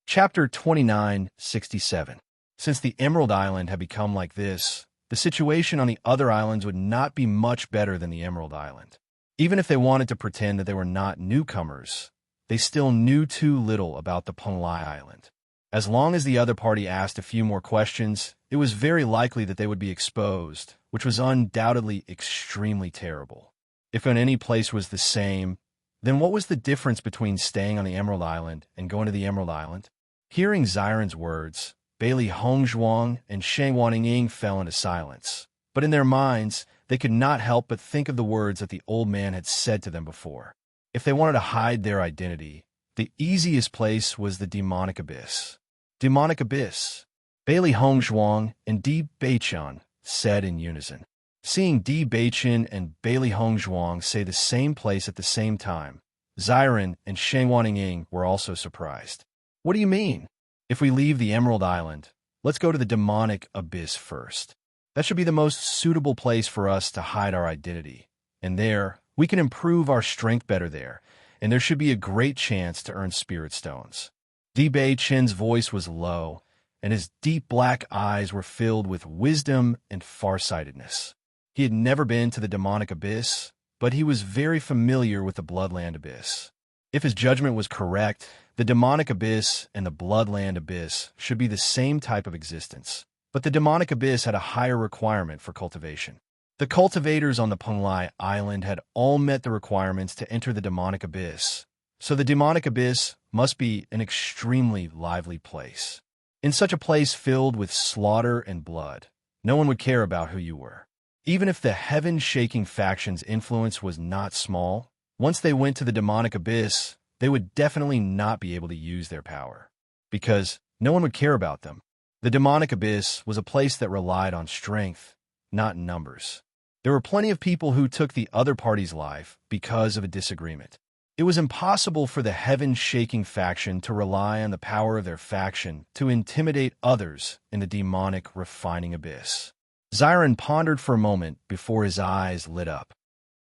Chapter 2967. Since the Emerald Island had become like this, the situation on the other islands would not be much better than the Emerald Island. Even if they wanted to pretend that they were not newcomers, they still knew too little about the Penglai Island. As long as the other party asked a few more questions, it was very likely that they would be exposed, which was undoubtedly extremely terrible. If any place was the same, then what was the difference between staying on the Emerald Island and going to the Emerald Island? Hearing Xiren's words, Bailey Hongzhuang and Shang Waningying fell into silence. But in their minds, they could not help but think of the words that the old man had said to them before. If they wanted to hide their identity, the easiest place was the demonic abyss. Demonic abyss. Bailey Hongzhuang and Di Beichen said in unison. Seeing Di Beichen and Bailey Hongzhuang say the same place at the same time, Xiren and Shang Waningying were also surprised. What do you mean? If we leave the Emerald Island, let's go to the demonic abyss first. That should be the most suitable place for us to hide our identity. And there, we can improve our strength better there, and there should be a great chance to earn spirit stones. Di Beichen's voice was low, and his deep black eyes were filled with wisdom and farsightedness. He had never been to the demonic abyss, but he was very familiar with the Bloodland Abyss. If his judgment was correct, the demonic abyss and the Bloodland Abyss should be the same type of existence. But the demonic abyss had a higher requirement for cultivation. The cultivators on the Penglai Island had all met the requirements to enter the demonic abyss, so the demonic abyss must be an extremely lively place. In such a place filled with slaughter and blood, no one would care about who you were. Even if the heaven-shaking faction's influence was not small, once they went to the demonic abyss, they would definitely not be able to use their power, because no one would care about them. The demonic abyss was a place that relied on strength, not numbers. There were plenty of people who took the other party's life because of a disagreement. It was impossible for the heaven-shaking faction to rely on the power of their faction to intimidate others in the demonic refining abyss. Xiren pondered for a moment before his eyes lit up.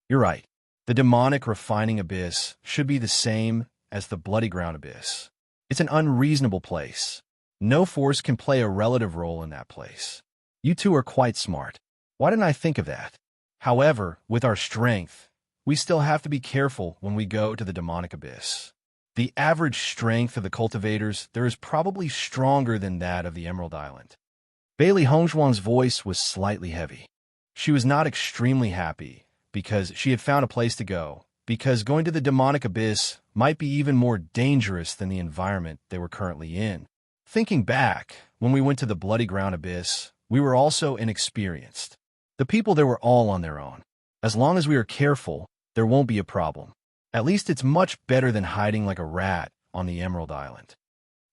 You're right. The demonic refining abyss should be the same as the bloody ground abyss. It's an unreasonable place. No force can play a relative role in that place. You two are quite smart. Why didn't I think of that? However, with our strength, we still have to be careful when we go to the demonic abyss. The average strength of the cultivators there is probably stronger than that of the Emerald Island. Bailey Hongzhuang's voice was slightly heavy. She was not extremely happy because she had found a place to go, because going to the demonic abyss might be even more dangerous than the environment they were currently in. Thinking back, when we went to the bloody ground abyss, we were also inexperienced. The people there were all on their own. As long as we are careful, there won't be a problem. At least it's much better than hiding like a rat on the Emerald Island.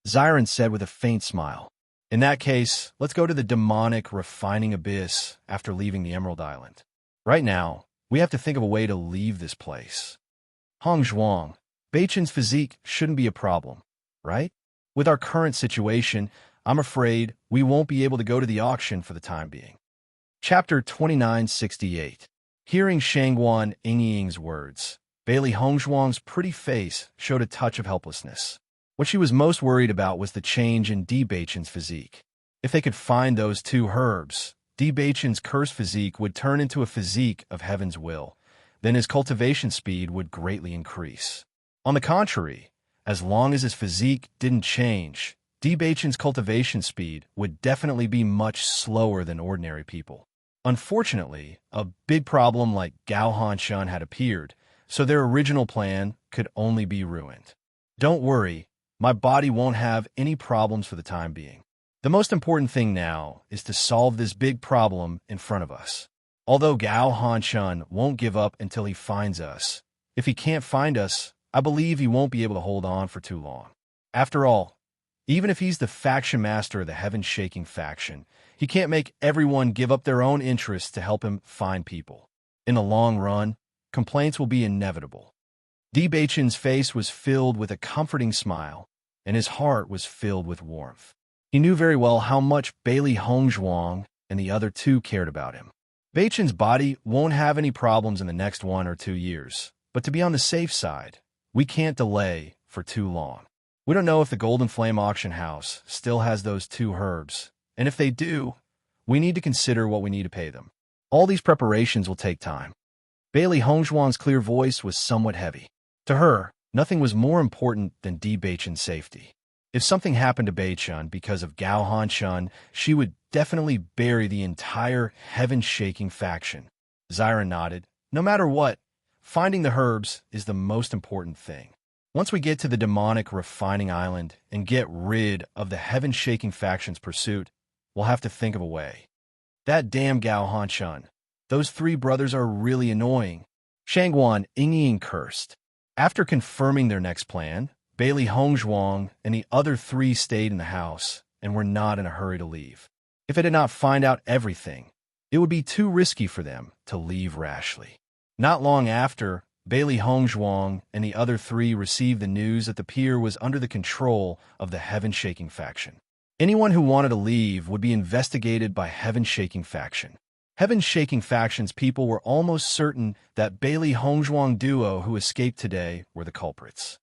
Xiren said with a faint smile. In that case, let's go to the demonic refining abyss after leaving the Emerald Island. Right now, we have to think of a way to leave this place. Hongzhuang, Beichen's physique shouldn't be a problem, right? With our current situation, I'm afraid we won't be able to go to the auction for the time being. Chapter 2968. Hearing Shang Waningying's words, Bailey Hongzhuang's pretty face showed a touch of helplessness. What she was most worried about was the change in Di Beichen's physique. If they could find those two herbs, Di Beichen's cursed physique would turn into a physique of heaven's will. Then his cultivation speed would greatly increase. On the contrary, as long as his physique didn't change, Di Beichen's cultivation speed would definitely be much slower than ordinary people. Unfortunately, a big problem like Gao Hanshan had appeared, so their original plan could only be ruined. Don't worry, my body won't have any problems for the time being. The most important thing now is to solve this big problem in front of us. Although Gao Hanshan won't give up until he finds us, if he can't find us, I believe he won't be able to hold on for too long. After all, even if he's the faction master of the heaven-shaking faction, he can't make everyone give up their own interests to help him find people. In the long run, complaints will be inevitable. Di Beichen's face was filled with a comforting smile, and his heart was filled with warmth. He knew very well how much Bailey Hongzhuang and the other two cared about him. Baichen's body won't have any problems in the next 1 or 2 years, but to be on the safe side, we can't delay for too long. We don't know if the Golden Flame auction house still has those 2 herbs, and if they do, we need to consider what we need to pay them. All these preparations will take time. Bailey Hongzhuang's clear voice was somewhat heavy. To her, nothing was more important than Di Baichen's safety. If something happened to Baichen because of Gao Hanshun, she would definitely bury the entire heaven-shaking faction. Zyron nodded. No matter what, finding the herbs is the most important thing. Once we get to the demonic refining island and get rid of the heaven-shaking faction's pursuit, we'll have to think of a way. That damn Gao Hanshun. Those 3 brothers are really annoying. Shangguan Yingying cursed. After confirming their next plan, Bailey Hongzhuang and the other 3 stayed in the house and were not in a hurry to leave. If they did not find out everything, it would be too risky for them to leave rashly. Not long after, Bailey Hongzhuang and the other 3 received the news that the pier was under the control of the heaven-shaking faction. Anyone who wanted to leave would be investigated by heaven-shaking faction. Heaven-shaking faction's people were almost certain that Bailey Hongzhuang duo who escaped today were the culprits.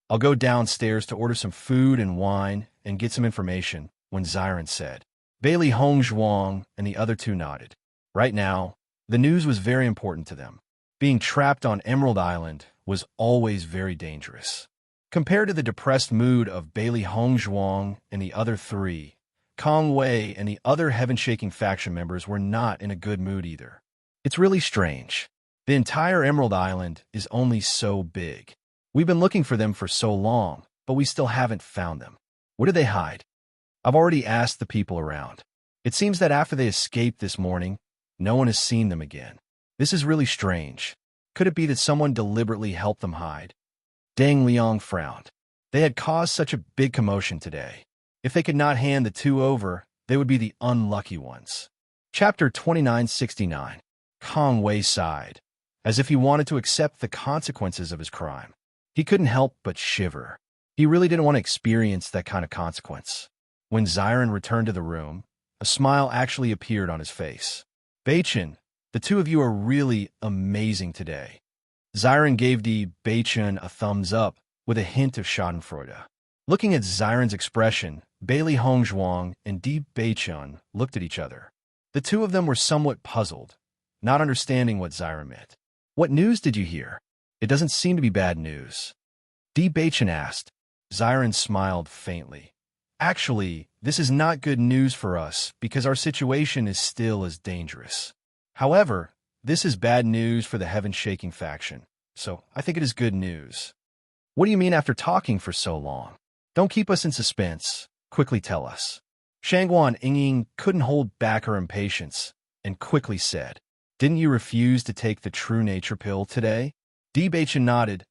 I'll go downstairs to order some food and wine and get some information, when Zyron said. Bailey Hongzhuang and the other 2 nodded. Right now, the news was very important to them. Being trapped on Emerald Island was always very dangerous. Compared to the depressed mood of Bailey Hongzhuang and the other 3, Kong Wei and the other heaven-shaking faction members were not in a good mood either. It's really strange. The entire Emerald Island is only so big. We've been looking for them for so long, but we still haven't found them. Where do they hide? I've already asked the people around. It seems that after they escaped this morning, no one has seen them again. This is really strange. Could it be that someone deliberately helped them hide? Deng Liang frowned. They had caused such a big commotion today. If they could not hand the 2 over, they would be the unlucky ones. Chapter 2969. Kong Wei sighed, as if he wanted to accept the consequences of his crime. He couldn't help but shiver. He really didn't want to experience that kind of consequence. When Zyron returned to the room, a smile actually appeared on his face. Baichen, the 2 of you are really amazing today. Zyron gave Di Baichen a thumbs up with a hint of schadenfreude. Looking at Zyron's expression, Bailey Hongzhuang and Di Baichen looked at each other. The 2 of them were somewhat puzzled, not understanding what Zyron meant. What news did you hear? It doesn't seem to be bad news. Di Baichen asked. Zyron smiled faintly. Actually, this is not good news for us because our situation is still as dangerous. However, this is bad news for the heaven-shaking faction, so I think it is good news. What do you mean after talking for so long? Don't keep us in suspense. Quickly tell us. Shangguan Yingying couldn't hold back her impatience and quickly said, Didn't you refuse to take the true nature pill today? Di Baichen nodded.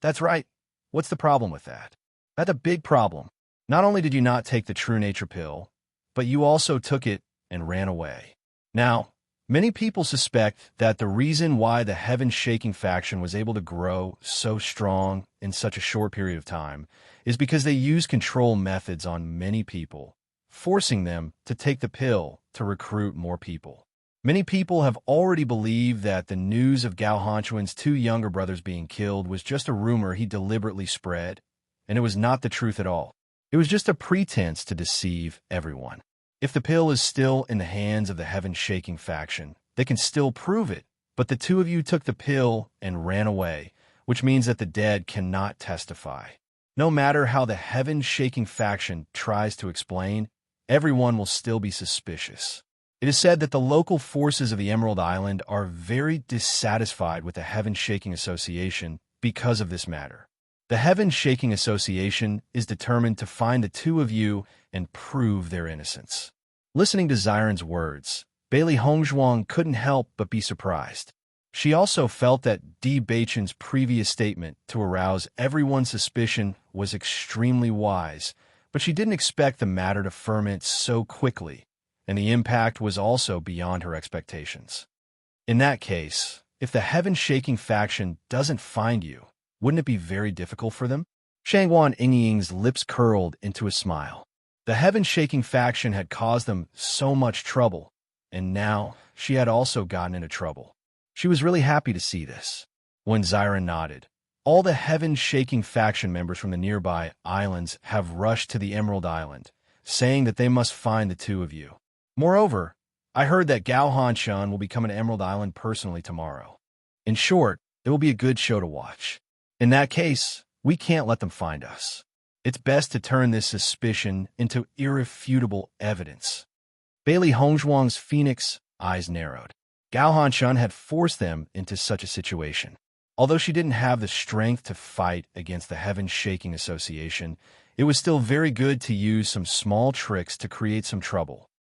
That's right. What's the problem with that? That's a big problem. Not only did you not take the true nature pill, but you also took it and ran away. Now, many people suspect that the reason why the heaven-shaking faction was able to grow so strong in such a short period of time is because they used control methods on many people, forcing them to take the pill to recruit more people. Many people have already believed that the news of Gao Hanchuan's 2 younger brothers being killed was just a rumor he deliberately spread, and it was not the truth at all. It was just a pretense to deceive everyone. If the pill is still in the hands of the heaven-shaking faction, they can still prove it, but the 2 of you took the pill and ran away, which means that the dead cannot testify. No matter how the heaven-shaking faction tries to explain, everyone will still be suspicious. It is said that the local forces of the Emerald Island are very dissatisfied with the Heaven-Shaking Association because of this matter. The Heaven-Shaking Association is determined to find the 2 of you and prove their innocence. Listening to Zyron's words, Bailey Hongzhuang couldn't help but be surprised. She also felt that Di Baichen's previous statement to arouse everyone's suspicion was extremely wise, but she didn't expect the matter to ferment so quickly, and the impact was also beyond her expectations. In that case, if the Heaven-Shaking faction doesn't find you, wouldn't it be very difficult for them? Shangguan Yingying's lips curled into a smile. The Heaven-Shaking faction had caused them so much trouble, and now she had also gotten into trouble. She was really happy to see this. When Zyron nodded, all the heaven-shaking faction members from the nearby islands have rushed to the Emerald Island, saying that they must find the two of you. Moreover, I heard that Gao Han-shun will be coming to Emerald Island personally tomorrow. In short, it will be a good show to watch. In that case, we can't let them find us. It's best to turn this suspicion into irrefutable evidence. Bailey Hongzhuang's phoenix eyes narrowed. Gao Han-shun had forced them into such a situation. Although she didn't have the strength to fight against the Heaven-Shaking Association, it was still very good to use some small tricks to create some trouble.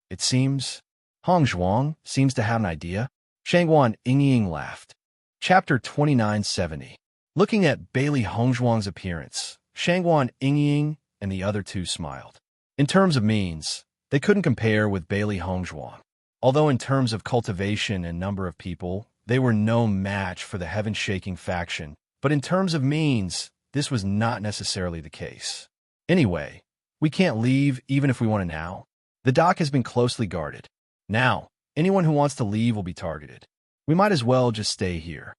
It seems Hongzhuang seems to have an idea. Shangguan Yingying laughed. Chapter 2970. Looking at Bailey Hongzhuang's appearance, Shangguan Yingying and the other two smiled. In terms of means, they couldn't compare with Bailey Hongzhuang. Although in terms of cultivation and number of people, they were no match for the Heaven-Shaking faction, but in terms of means, this was not necessarily the case. Anyway, we can't leave even if we want to now. The dock has been closely guarded. Now, anyone who wants to leave will be targeted. We might as well just stay here.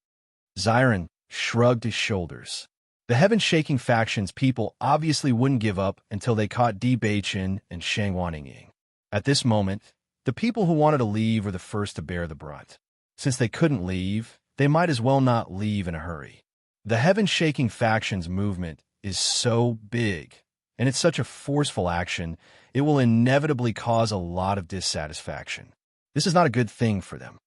Zyron shrugged his shoulders. The Heaven-Shaking faction's people obviously wouldn't give up until they caught Di Beichen and Shangguan Yingying. At this moment, the people who wanted to leave were the first to bear the brunt. Since they couldn't leave, they might as well not leave in a hurry. The Heaven-Shaking faction's movement is so big, and it's such a forceful action, it will inevitably cause a lot of dissatisfaction. This is not a good thing for them.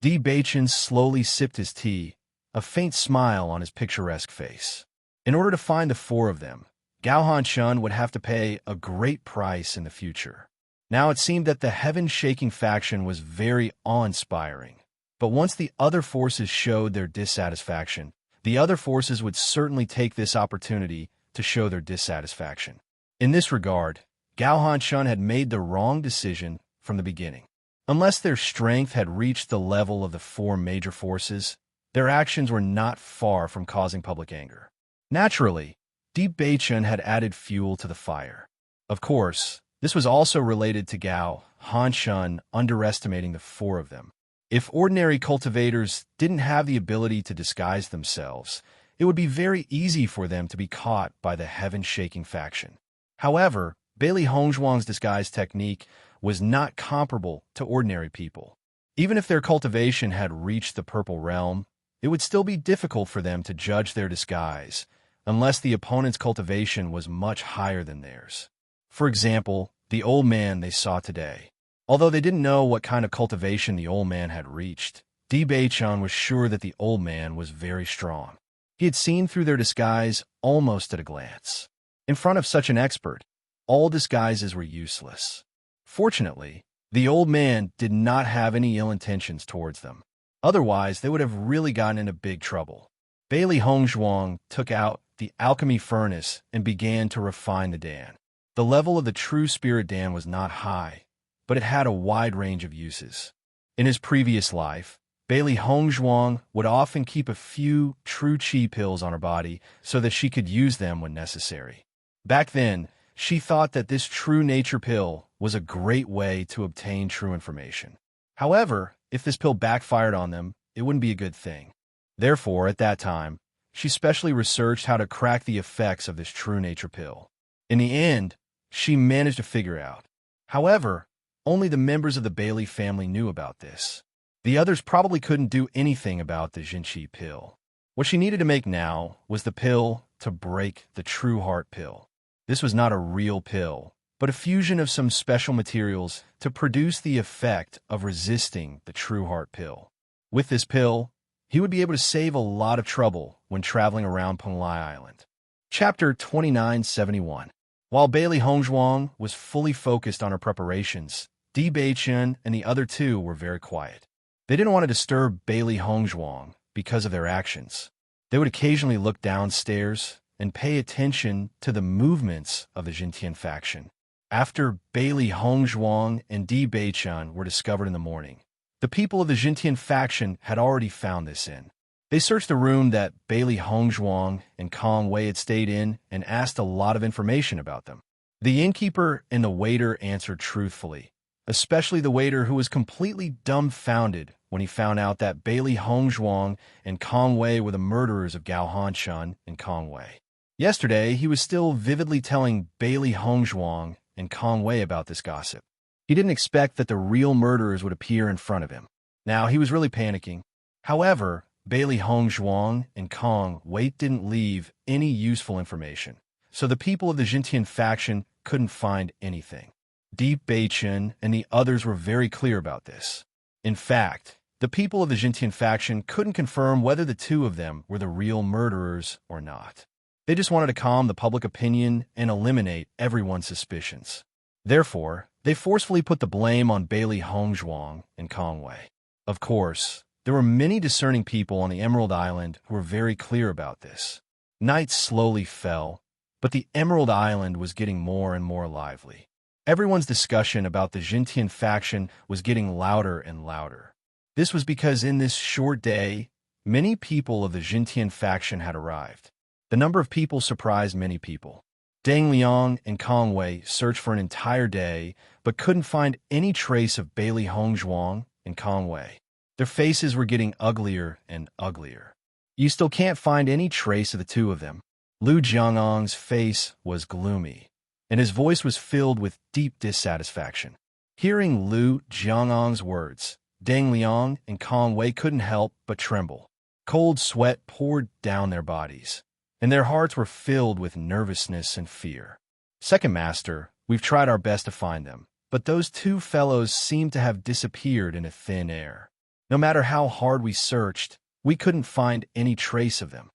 Di Beichen slowly sipped his tea, a faint smile on his picturesque face. In order to find the four of them, Gao Han-shun would have to pay a great price in the future. Now it seemed that the Heaven-Shaking faction was very awe-inspiring. But once the other forces showed their dissatisfaction, the other forces would certainly take this opportunity to show their dissatisfaction. In this regard, Gao Han-shun had made the wrong decision from the beginning. Unless their strength had reached the level of the four major forces, their actions were not far from causing public anger. Naturally, Di Beichen had added fuel to the fire. Of course, this was also related to Gao Han-shun underestimating the four of them. If ordinary cultivators didn't have the ability to disguise themselves, it would be very easy for them to be caught by the Heaven-Shaking faction. However, Bailey Hongzhuang's disguise technique was not comparable to ordinary people. Even if their cultivation had reached the Purple Realm, it would still be difficult for them to judge their disguise, unless the opponent's cultivation was much higher than theirs. For example, the old man they saw today. Although they didn't know what kind of cultivation the old man had reached, Di Beichen was sure that the old man was very strong. He had seen through their disguise almost at a glance. In front of such an expert, all disguises were useless. Fortunately, the old man did not have any ill intentions towards them. Otherwise, they would have really gotten into big trouble. Bailey Hongzhuang took out the alchemy furnace and began to refine the Dan. The level of the true spirit Dan was not high, but it had a wide range of uses. In his previous life, Bailey Hongzhuang would often keep a few true chi pills on her body so that she could use them when necessary. Back then, she thought that this true nature pill was a great way to obtain true information. However, if this pill backfired on them, it wouldn't be a good thing. Therefore, at that time, she specially researched how to crack the effects of this true nature pill. In the end, she managed to figure out. However, only the members of the Bailey family knew about this. The others probably couldn't do anything about the Jinqi pill. What she needed to make now was the pill to break the true heart pill. This was not a real pill, but a fusion of some special materials to produce the effect of resisting the true heart pill. With this pill, he would be able to save a lot of trouble when traveling around Penglai Island. Chapter 2971. While Bailey Hongzhuang was fully focused on her preparations, Di Beichen and the other two were very quiet. They didn't want to disturb Bailey Hongzhuang because of their actions. They would occasionally look downstairs and pay attention to the movements of the Jintian faction. After Bailey Hongzhuang and Di Beichen were discovered in the morning, the people of the Jintian faction had already found this inn. They searched the room that Bailey Hongzhuang and Kong Wei had stayed in and asked a lot of information about them. The innkeeper and the waiter answered truthfully, especially the waiter who was completely dumbfounded when he found out that Bailey Hongzhuang and Kong Wei were the murderers of Gao Hanshun and Kong Wei. Yesterday, he was still vividly telling Bailey Hongzhuang and Kong Wei about this gossip. He didn't expect that the real murderers would appear in front of him. Now, he was really panicking. However, Bailey Hongzhuang and Kong Wei didn't leave any useful information, so the people of the Jintian faction couldn't find anything. Deep Beichen and the others were very clear about this. In fact, the people of the Jintian faction couldn't confirm whether the two of them were the real murderers or not. They just wanted to calm the public opinion and eliminate everyone's suspicions. Therefore, they forcefully put the blame on Bailey Hongzhuang and Kong Wei. Of course, there were many discerning people on the Emerald Island who were very clear about this. Night slowly fell, but the Emerald Island was getting more and more lively. Everyone's discussion about the Jintian faction was getting louder and louder. This was because in this short day, many people of the Jintian faction had arrived. The number of people surprised many people. Deng Liang and Kong Wei searched for an entire day, but couldn't find any trace of Bailey Hongzhuang and Kong Wei. Their faces were getting uglier and uglier. You still can't find any trace of the two of them. Lu Jiangang's face was gloomy, and his voice was filled with deep dissatisfaction. Hearing Lu Jiangang's words, Deng Liang and Kong Wei couldn't help but tremble. Cold sweat poured down their bodies, and their hearts were filled with nervousness and fear. Second Master, we've tried our best to find them, but those two fellows seem to have disappeared into thin air. No matter how hard we searched, we couldn't find any trace of them.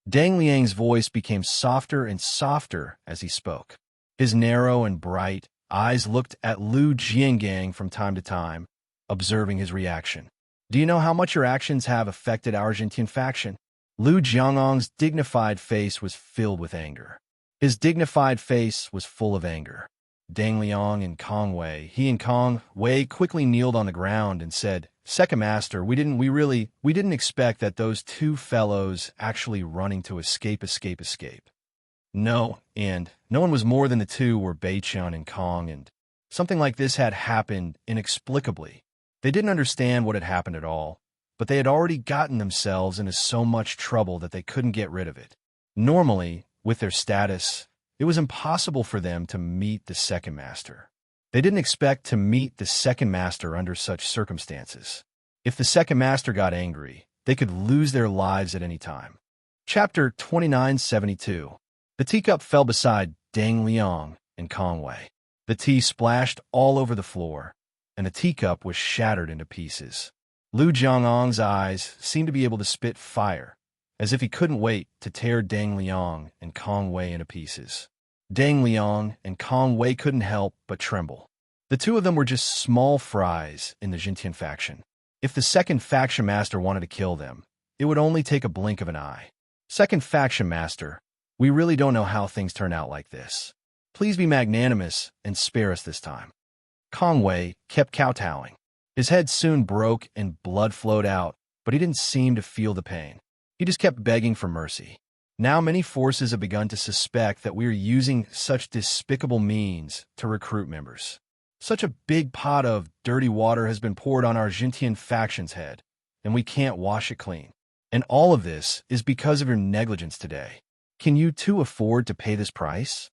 Deng Liang's voice became softer and softer as he spoke. His narrow and bright eyes looked at Lu Jiangang from time to time, observing his reaction. Do you know how much your actions have affected our Jintian faction? Lu Jiangang's dignified face was filled with anger. His dignified face was full of anger. Deng Liang and Kong Wei, he and Kong Wei quickly kneeled on the ground and said, Second Master, we didn't expect that those two fellows actually running to escape. No, and no one was more than the two were Beichun and Kong, and something like this had happened inexplicably. They didn't understand what had happened at all, but they had already gotten themselves into so much trouble that they couldn't get rid of it. Normally, with their status, it was impossible for them to meet the Second Master. They didn't expect to meet the Second Master under such circumstances. If the Second Master got angry, they could lose their lives at any time. Chapter 2972. The teacup fell beside Deng Liang and Kong Wei. The tea splashed all over the floor, and the teacup was shattered into pieces. Lu Jiangang's eyes seemed to be able to spit fire, as if he couldn't wait to tear Deng Liang and Kong Wei into pieces. Deng Liang and Kong Wei couldn't help but tremble. The two of them were just small fries in the Jintian faction. If the Second Faction Master wanted to kill them, it would only take a blink of an eye. Second Faction Master, we really don't know how things turn out like this. Please be magnanimous and spare us this time. Kong Wei kept kowtowing. His head soon broke and blood flowed out, but he didn't seem to feel the pain. He just kept begging for mercy. Now many forces have begun to suspect that we are using such despicable means to recruit members. Such a big pot of dirty water has been poured on our Jintian faction's head, and we can't wash it clean. And all of this is because of your negligence today. Can you two afford to pay this price?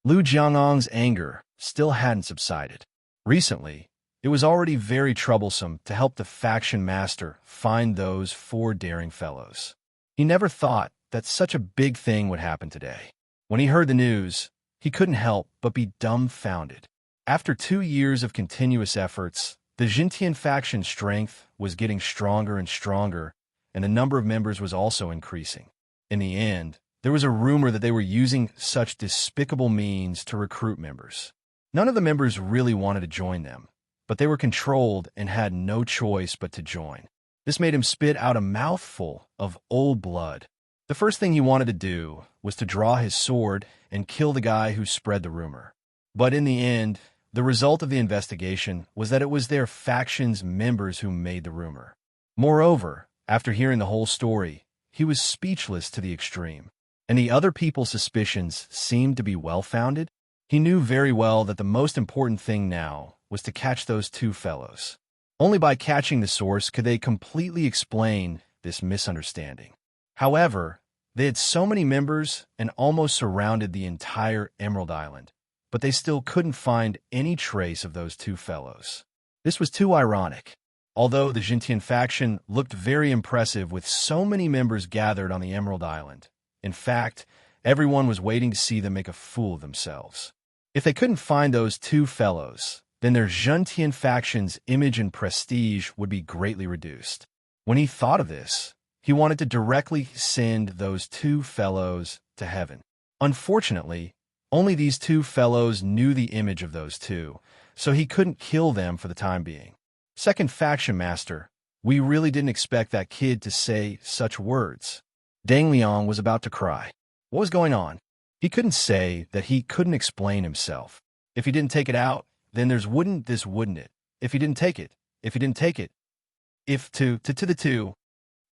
Lu Jiangang's anger still hadn't subsided. Recently, it was already very troublesome to help the faction master find those four daring fellows. He never thought that such a big thing would happen today. When he heard the news, he couldn't help but be dumbfounded. After 2 years of continuous efforts, the Jintian faction's strength was getting stronger and stronger, and the number of members was also increasing. In the end, there was a rumor that they were using such despicable means to recruit members. None of the members really wanted to join them, but they were controlled and had no choice but to join. This made him spit out a mouthful of old blood. The first thing he wanted to do was to draw his sword and kill the guy who spread the rumor. But in the end, the result of the investigation was that it was their faction's members who made the rumor. Moreover, after hearing the whole story, he was speechless to the extreme. And the other people's suspicions seemed to be well-founded. He knew very well that the most important thing now was to catch those two fellows. Only by catching the source could they completely explain this misunderstanding. However, they had so many members and almost surrounded the entire Emerald Island, but they still couldn't find any trace of those two fellows. This was too ironic. Although the Jintian faction looked very impressive with so many members gathered on the Emerald Island, in fact, everyone was waiting to see them make a fool of themselves. If they couldn't find those two fellows, then their Jintian faction's image and prestige would be greatly reduced. When he thought of this, he wanted to directly send those two fellows to heaven. Unfortunately, only these two fellows knew the image of those two, so he couldn't kill them for the time being. Second faction master, we really didn't expect that kid to say such words. Deng Liang was about to cry. What was going on? He couldn't say that he couldn't explain himself. If he didn't take it out, then there's wouldn't it? If he didn't take it. If the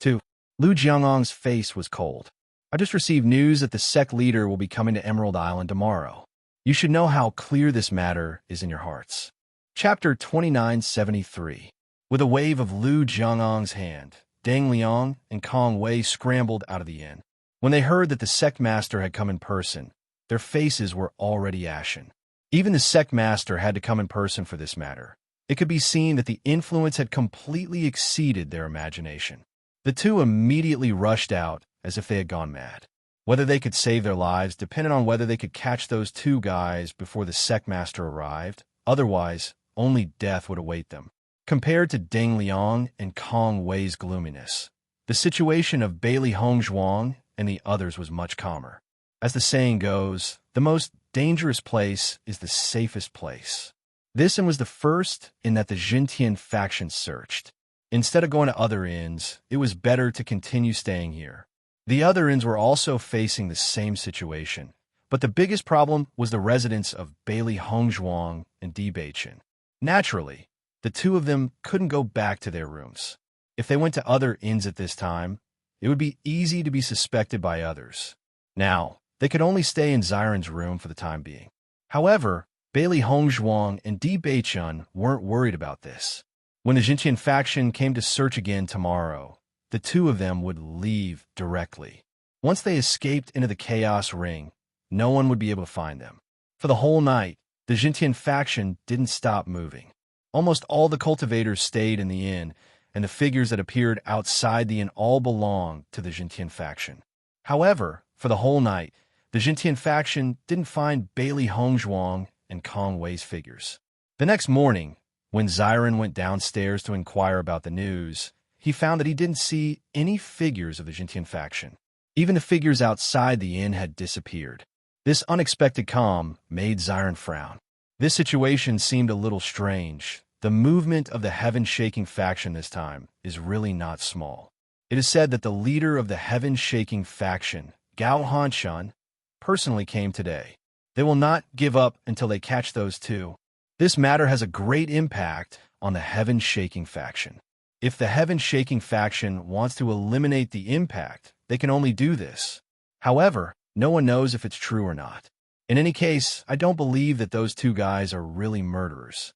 two. Lu Jiangong's face was cold. I just received news that the sect leader will be coming to Emerald Island tomorrow. You should know how clear this matter is in your hearts. Chapter 2973. With a wave of Lu Jiangong's hand, Deng Liang and Kong Wei scrambled out of the inn. When they heard that the sect master had come in person, their faces were already ashen. Even the sect master had to come in person for this matter. It could be seen that the influence had completely exceeded their imagination. The two immediately rushed out as if they had gone mad. Whether they could save their lives depended on whether they could catch those two guys before the sect master arrived. Otherwise, only death would await them. Compared to Deng Liang and Kong Wei's gloominess, the situation of Bailey Hongzhuang and the others was much calmer. As the saying goes, the most dangerous place is the safest place. This inn was the first in that the Jintian faction searched. Instead of going to other inns, it was better to continue staying here. The other inns were also facing the same situation, but the biggest problem was the residence of Bailey Hongzhuang and Di Beichen. Naturally, the two of them couldn't go back to their rooms. If they went to other inns at this time, it would be easy to be suspected by others. Now, they could only stay in Ziren's room for the time being. However, Bailey Hongzhuang and Di Beichen weren't worried about this. When the Jintian faction came to search again tomorrow, the two of them would leave directly. Once they escaped into the chaos ring, no one would be able to find them. For the whole night, the Jintian faction didn't stop moving. Almost all the cultivators stayed in the inn, and the figures that appeared outside the inn all belonged to the Jintian faction. However, for the whole night, the Jintian faction didn't find Bailey Hongzhuang and Kong Wei's figures. The next morning, when Ziren went downstairs to inquire about the news, he found that he didn't see any figures of the Jintian faction. Even the figures outside the inn had disappeared. This unexpected calm made Ziren frown. This situation seemed a little strange. The movement of the heaven-shaking faction this time is really not small. It is said that the leader of the heaven-shaking faction, Gao Hanshan, personally came today. They will not give up until they catch those two. This matter has a great impact on the heaven-shaking faction. If the heaven-shaking faction wants to eliminate the impact, they can only do this. However, no one knows if it's true or not. In any case, I don't believe that those two guys are really murderers.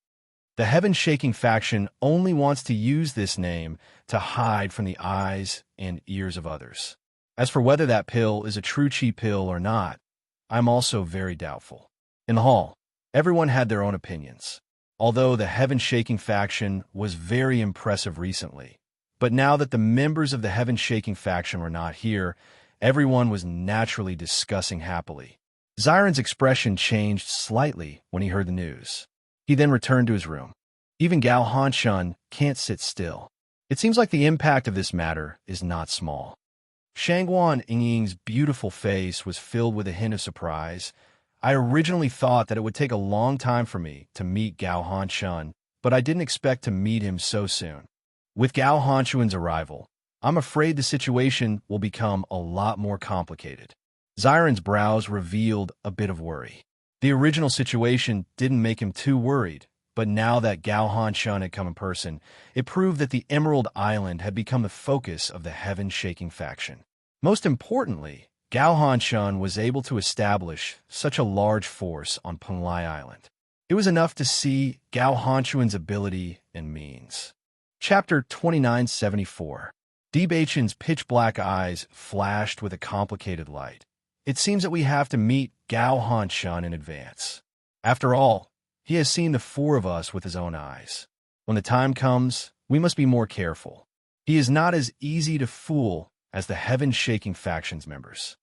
The heaven-shaking faction only wants to use this name to hide from the eyes and ears of others. As for whether that pill is a true chi pill or not, I'm also very doubtful. In the hall, everyone had their own opinions. Although the heaven-shaking faction was very impressive recently, but now that the members of the heaven-shaking faction were not here, everyone was naturally discussing happily. Ziren's expression changed slightly when he heard the news. He then returned to his room. Even Gao Hanshan can't sit still. It seems like the impact of this matter is not small. Shangguan Yingying's beautiful face was filled with a hint of surprise. I originally thought that it would take a long time for me to meet Gao Hanshan, but I didn't expect to meet him so soon. With Gao Hanshan's arrival, I'm afraid the situation will become a lot more complicated. Ziren's brows revealed a bit of worry. The original situation didn't make him too worried, but now that Gao Hanshan had come in person, it proved that the Emerald Island had become the focus of the heaven-shaking faction. Most importantly, Gao Hanshan was able to establish such a large force on Penglai Island. It was enough to see Gao Hanchuan's ability and means. Chapter 2974. Debachen's pitch-black eyes flashed with a complicated light. It seems that we have to meet Gao Hanchuan in advance. After all, he has seen the four of us with his own eyes. When the time comes, we must be more careful. He is not as easy to fool as the Heaven-Shaking Factions members.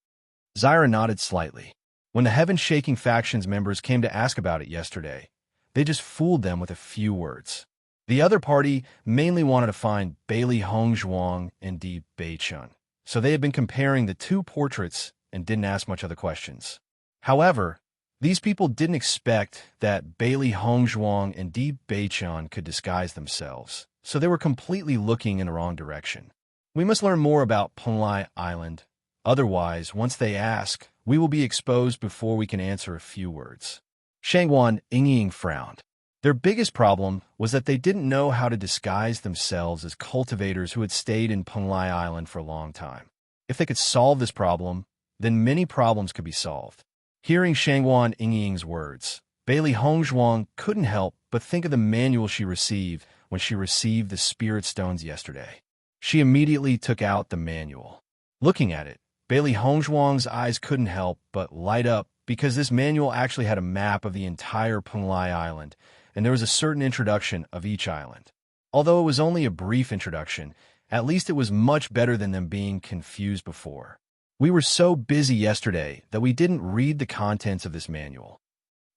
Zyra nodded slightly. When the Heaven-Shaking Factions members came to ask about it yesterday, they just fooled them with a few words. The other party mainly wanted to find Bailey Hongzhuang and Di Beichun, so they had been comparing the two portraits and didn't ask much other questions. However, these people didn't expect that Bailey Hongzhuang and Di Beichun could disguise themselves, so they were completely looking in the wrong direction. We must learn more about Penglai Island. Otherwise, once they ask, we will be exposed before we can answer a few words. Shangguan Yingying frowned. Their biggest problem was that they didn't know how to disguise themselves as cultivators who had stayed in Penglai Island for a long time. If they could solve this problem, then many problems could be solved. Hearing Shangguan Yingying's words, Bailey Hongzhuang couldn't help but think of the manual she received when she received the spirit stones yesterday. She immediately took out the manual. Looking at it, Bailey Hongzhuang's eyes couldn't help but light up because this manual actually had a map of the entire Penglai Island, and there was a certain introduction of each island. Although it was only a brief introduction, at least it was much better than them being confused before. We were so busy yesterday that we didn't read the contents of this manual.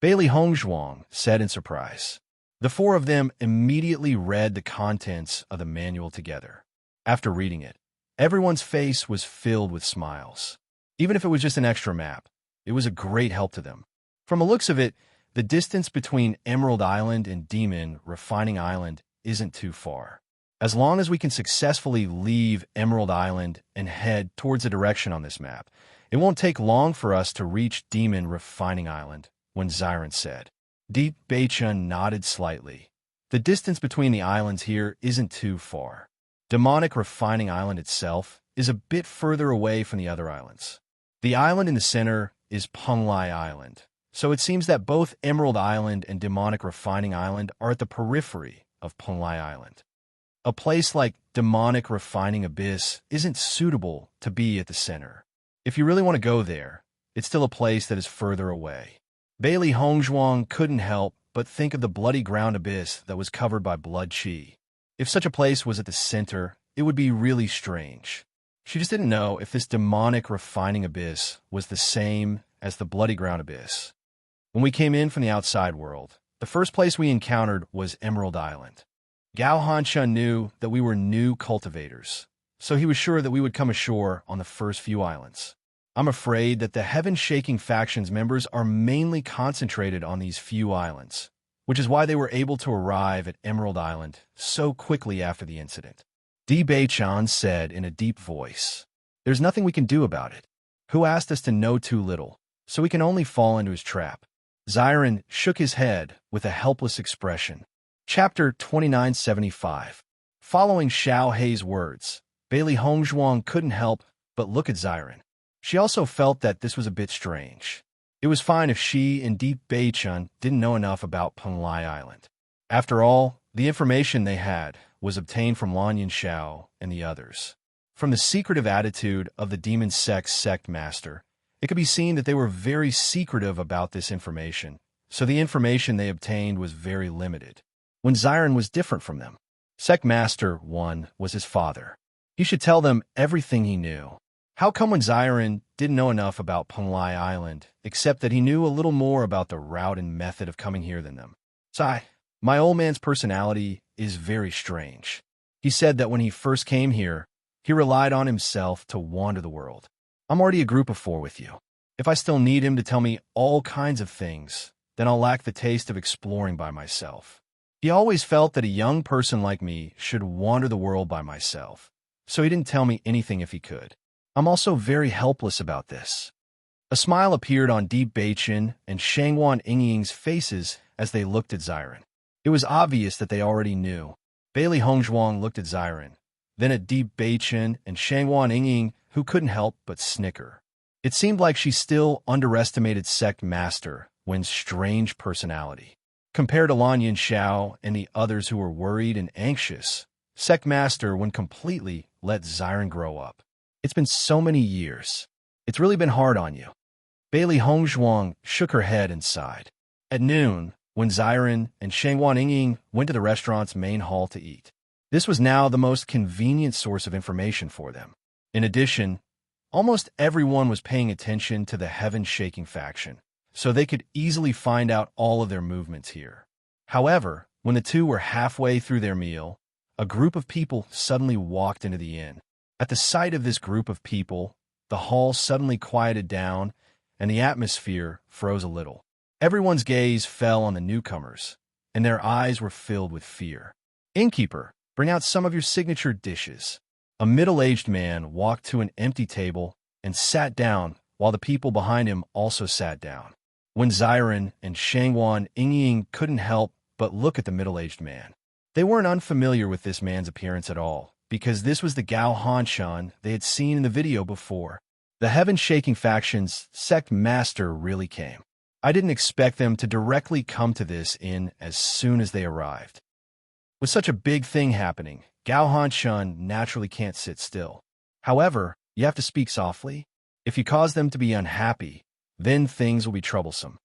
Bailey Hongzhuang said in surprise. The four of them immediately read the contents of the manual together. After reading it, everyone's face was filled with smiles. Even if it was just an extra map, it was a great help to them. From the looks of it, the distance between Emerald Island and Demon Refining Island isn't too far. As long as we can successfully leave Emerald Island and head towards a direction on this map, it won't take long for us to reach Demon Refining Island, when Zyron said. Di Beichun nodded slightly. The distance between the islands here isn't too far. Demonic Refining Island itself is a bit further away from the other islands. The island in the center is Penglai Island, so it seems that both Emerald Island and Demonic Refining Island are at the periphery of Penglai Island. A place like Demonic Refining Abyss isn't suitable to be at the center. If you really want to go there, it's still a place that is further away. Bailey Hongzhuang couldn't help but think of the bloody ground abyss that was covered by blood chi. If such a place was at the center, it would be really strange. She just didn't know if this Demonic Refining Abyss was the same as the bloody ground abyss. When we came in from the outside world, the first place we encountered was Emerald Island. Gao Hanchun knew that we were new cultivators, so he was sure that we would come ashore on the first few islands. I'm afraid that the Heaven-Shaking Factions members are mainly concentrated on these few islands, which is why they were able to arrive at Emerald Island so quickly after the incident. Di Beichun said in a deep voice, "There's nothing we can do about it. Who asked us to know too little, so we can only fall into his trap?" Zyron shook his head with a helpless expression. Chapter 2975. Following Xiao Hei's words, Bailey Hongzhuang couldn't help but look at Zyron. She also felt that this was a bit strange. It was fine if she and Di Beichun didn't know enough about Penglai Island. After all, the information they had was obtained from Lanyan Xiao and the others. From the secretive attitude of the Demon Sect Master, it could be seen that they were very secretive about this information, so the information they obtained was very limited. When Zyron was different from them, Sect Master 1 was his father. He should tell them everything he knew. How come when Zyron didn't know enough about Penglai Island, except that he knew a little more about the route and method of coming here than them? My old man's personality is very strange. He said that when he first came here, he relied on himself to wander the world. I'm already a group of four with you. If I still need him to tell me all kinds of things, then I'll lack the taste of exploring by myself. He always felt that a young person like me should wander the world by myself, so he didn't tell me anything if he could. I'm also very helpless about this. A smile appeared on Di Beichun and Shangguan Yingying's faces as they looked at Zyron. It was obvious that they already knew. Bailey Hongzhuang looked at Zyron, then at Di Beichun and Shangguan Yingying, who couldn't help but snicker. It seemed like she still underestimated Sect Master Wen's strange personality. Compared to Lan Yin Xiao and the others who were worried and anxious, Sect Master wouldn't completely let Xiren grow up. It's been so many years. It's really been hard on you. Bailey Hongzhuang shook her head and sighed. At noon, when Xiren and Shangwan Yingying went to the restaurant's main hall to eat, this was now the most convenient source of information for them. In addition, almost everyone was paying attention to the heaven-shaking faction, so they could easily find out all of their movements here. However, when the two were halfway through their meal, a group of people suddenly walked into the inn. At the sight of this group of people, the hall suddenly quieted down, and the atmosphere froze a little. Everyone's gaze fell on the newcomers, and their eyes were filled with fear. "Innkeeper, bring out some of your signature dishes." A middle-aged man walked to an empty table and sat down while the people behind him also sat down. When Xiren and Shangwan Yingying couldn't help but look at the middle-aged man. They weren't unfamiliar with this man's appearance at all, because this was the Gao Hanshan they had seen in the video before. The heaven-shaking faction's sect master really came. I didn't expect them to directly come to this inn as soon as they arrived. With such a big thing happening, Gao Hanshan naturally can't sit still. However, you have to speak softly. If you cause them to be unhappy, then things will be troublesome.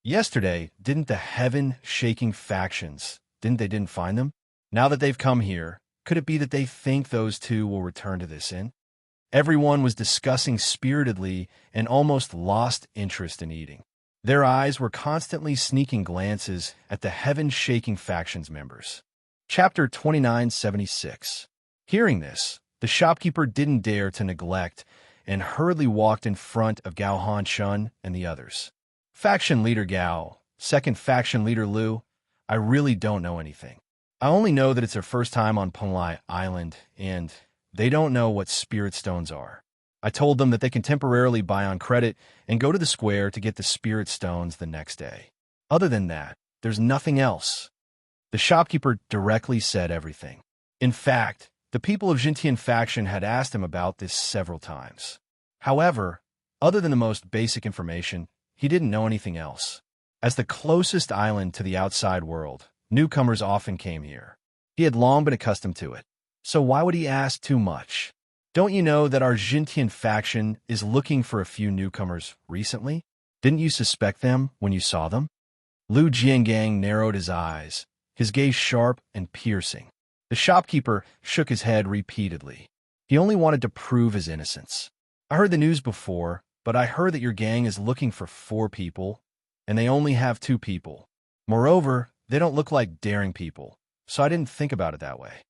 Yesterday, didn't the heaven-shaking factions, didn't find them? Now that they've come here, could it be that they think those two will return to this inn? Everyone was discussing spiritedly and almost lost interest in eating. Their eyes were constantly sneaking glances at the heaven-shaking factions members. Chapter 2976. Hearing this, the shopkeeper didn't dare to neglect and hurriedly walked in front of Gao Hanshan and the others. "Faction leader Gao, second faction leader Liu, I really don't know anything. I only know that it's their first time on Penglai Island, and they don't know what spirit stones are. I told them that they can temporarily buy on credit and go to the square to get the spirit stones the next day. Other than that, there's nothing else." The shopkeeper directly said everything. In fact, the people of Jintian faction had asked him about this several times. However, other than the most basic information, he didn't know anything else. As the closest island to the outside world, newcomers often came here. He had long been accustomed to it. So why would he ask too much? "Don't you know that our Jintian faction is looking for a few newcomers recently? Didn't you suspect them when you saw them?" Lu Jiangang narrowed his eyes, his gaze sharp and piercing. The shopkeeper shook his head repeatedly. He only wanted to prove his innocence. "I heard the news before, but I heard that your gang is looking for 4 people, and they only have 2 people. Moreover, they don't look like daring people, so I didn't think about it that way."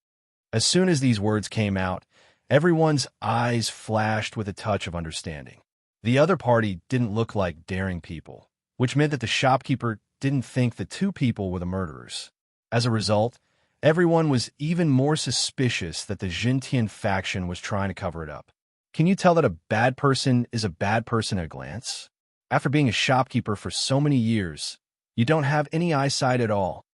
As soon as these words came out, everyone's eyes flashed with a touch of understanding. The other party didn't look like daring people, which meant that the shopkeeper didn't think the 2 people were the murderers. As a result, everyone was even more suspicious that the Jintian faction was trying to cover it up. Can you tell that a bad person is a bad person at a glance? After being a shopkeeper for so many years, you don't have any eyesight at all.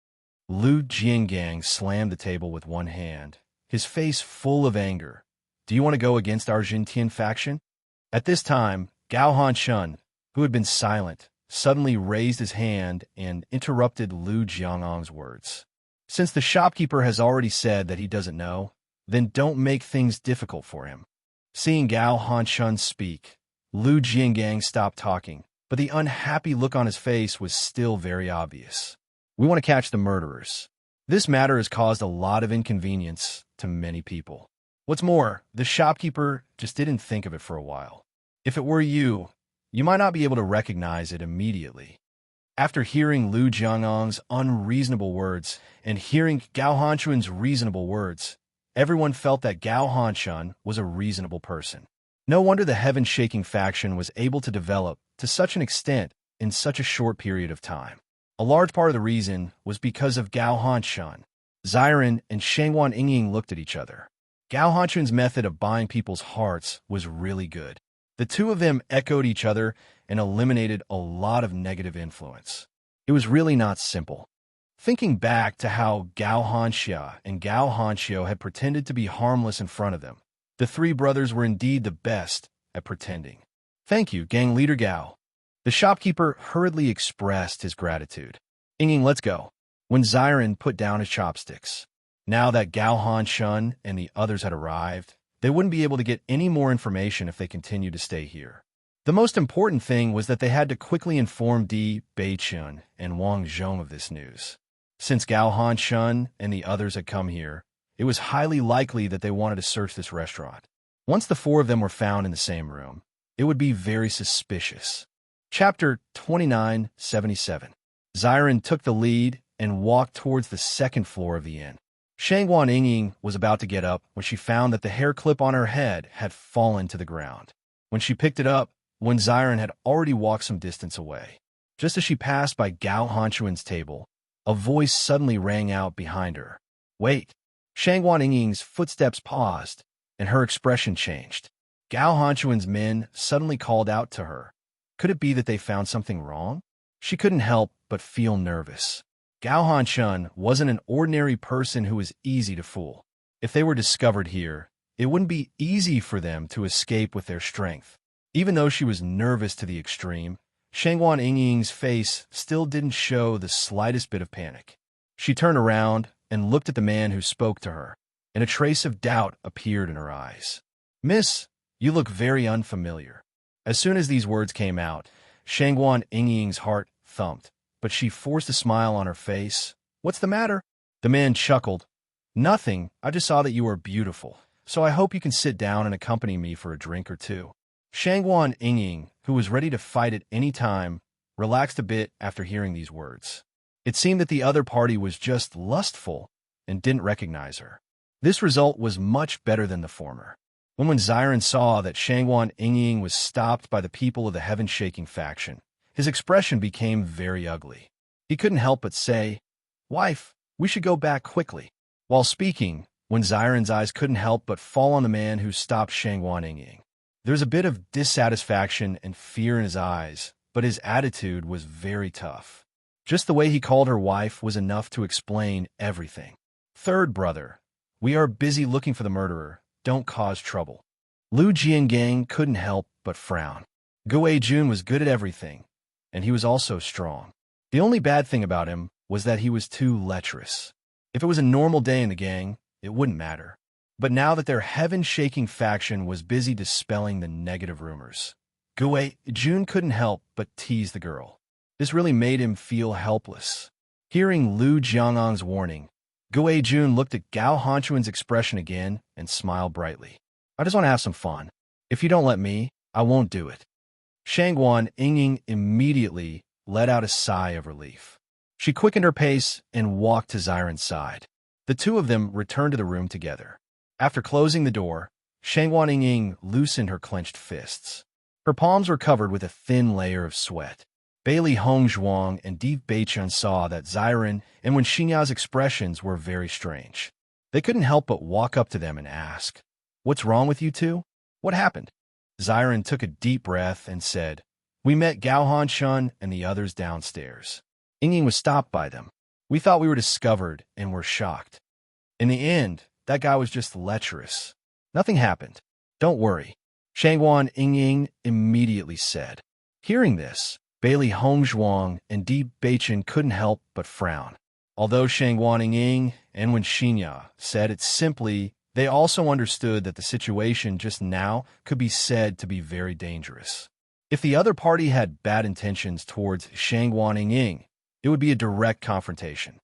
Lu Jiangang slammed the table with one hand, his face full of anger. "Do you want to go against our Jintian faction?" At this time, Gao Hanshun, who had been silent, suddenly raised his hand and interrupted Lu Jiangang's words. "Since the shopkeeper has already said that he doesn't know, then don't make things difficult for him." Seeing Gao Hanshun speak, Lu Jiangang stopped talking, but the unhappy look on his face was still very obvious. "We want to catch the murderers. This matter has caused a lot of inconvenience to many people. What's more, the shopkeeper just didn't think of it for a while. If it were you, you might not be able to recognize it immediately." After hearing Lu Jiangang's unreasonable words and hearing Gao Hanshun's reasonable words, everyone felt that Gao Hanshun was a reasonable person. No wonder the heaven-shaking faction was able to develop to such an extent in such a short period of time. A large part of the reason was because of Gao Hanshun. Xiren and Shangwan Yingying looked at each other. Gao Hanshun's method of buying people's hearts was really good. The two of them echoed each other and eliminated a lot of negative influence. It was really not simple. Thinking back to how Gao Hanxia and Gao Hanxiu had pretended to be harmless in front of them, the 3 brothers were indeed the best at pretending. "Thank you, gang leader Gao." The shopkeeper hurriedly expressed his gratitude. Ying, let's go. When Xiren put down his chopsticks. Now that Gao Han Shun and the others had arrived, they wouldn't be able to get any more information if they continued to stay here. The most important thing was that they had to quickly inform Di Beichun and Wang Zhong of this news. Since Gao Han Shun and the others had come here, it was highly likely that they wanted to search this restaurant. Once the four of them were found in the same room, it would be very suspicious. Chapter 2977. Xiren took the lead and walked towards the second floor of the inn. Shangguan Yingying was about to get up when she found that the hair clip on her head had fallen to the ground. When she picked it up, Xiren had already walked some distance away. Just as she passed by Gao Hanchuan's table, a voice suddenly rang out behind her. Wait! Shangguan Yingying's footsteps paused, and her expression changed. Gao Hanchuan's men suddenly called out to her. Could it be that they found something wrong? She couldn't help but feel nervous. Gao Hanchun wasn't an ordinary person who was easy to fool. If they were discovered here, it wouldn't be easy for them to escape with their strength. Even though she was nervous to the extreme, Shangguan Yingying's face still didn't show the slightest bit of panic. She turned around and looked at the man who spoke to her, and a trace of doubt appeared in her eyes. Miss, you look very unfamiliar. As soon as these words came out, Shangguan Yingying's heart thumped, but she forced a smile on her face. What's the matter? The man chuckled. Nothing, I just saw that you are beautiful, so I hope you can sit down and accompany me for a drink or two. Shangguan Yingying, who was ready to fight at any time, relaxed a bit after hearing these words. It seemed that the other party was just lustful and didn't recognize her. This result was much better than the former. When Xiren saw that Shangguan Yingying was stopped by the people of the heaven-shaking faction, his expression became very ugly. He couldn't help but say, Wife, we should go back quickly. While speaking, Xiren's eyes couldn't help but fall on the man who stopped Shangguan Yingying. There was a bit of dissatisfaction and fear in his eyes, but his attitude was very tough. Just the way he called her wife was enough to explain everything. Third brother, we are busy looking for the murderer. Don't cause trouble. Lu Jiangang couldn't help but frown. Guo Jun was good at everything, and he was also strong. The only bad thing about him was that he was too lecherous. If it was a normal day in the gang, it wouldn't matter. But now that their heaven-shaking faction was busy dispelling the negative rumors, Guo Jun couldn't help but tease the girl. This really made him feel helpless. Hearing Lu Jiangang's warning, Guo Jun looked at Gao Hanchuan's expression again and smiled brightly. I just want to have some fun. If you don't let me, I won't do it. Shangguan Yingying immediately let out a sigh of relief. She quickened her pace and walked to Xiren's side. The two of them returned to the room together. After closing the door, Shangguan Yingying loosened her clenched fists. Her palms were covered with a thin layer of sweat. Bailey Hongzhuang and Di Beichun saw that Xiren and Xinya's expressions were very strange. They couldn't help but walk up to them and ask, What's wrong with you two? What happened? Xiren took a deep breath and said, We met Gao Hanshun and the others downstairs. Yingying was stopped by them. We thought we were discovered and were shocked. In the end, that guy was just lecherous. Nothing happened. Don't worry. Shangguan Yingying immediately said. Hearing this, Bailey Hongzhuang and Di Beichun couldn't help but frown. Although Shangguan Yingying and Xinya said it simply, they also understood that the situation just now could be said to be very dangerous. If the other party had bad intentions towards Shangguan Yingying, it would be a direct confrontation.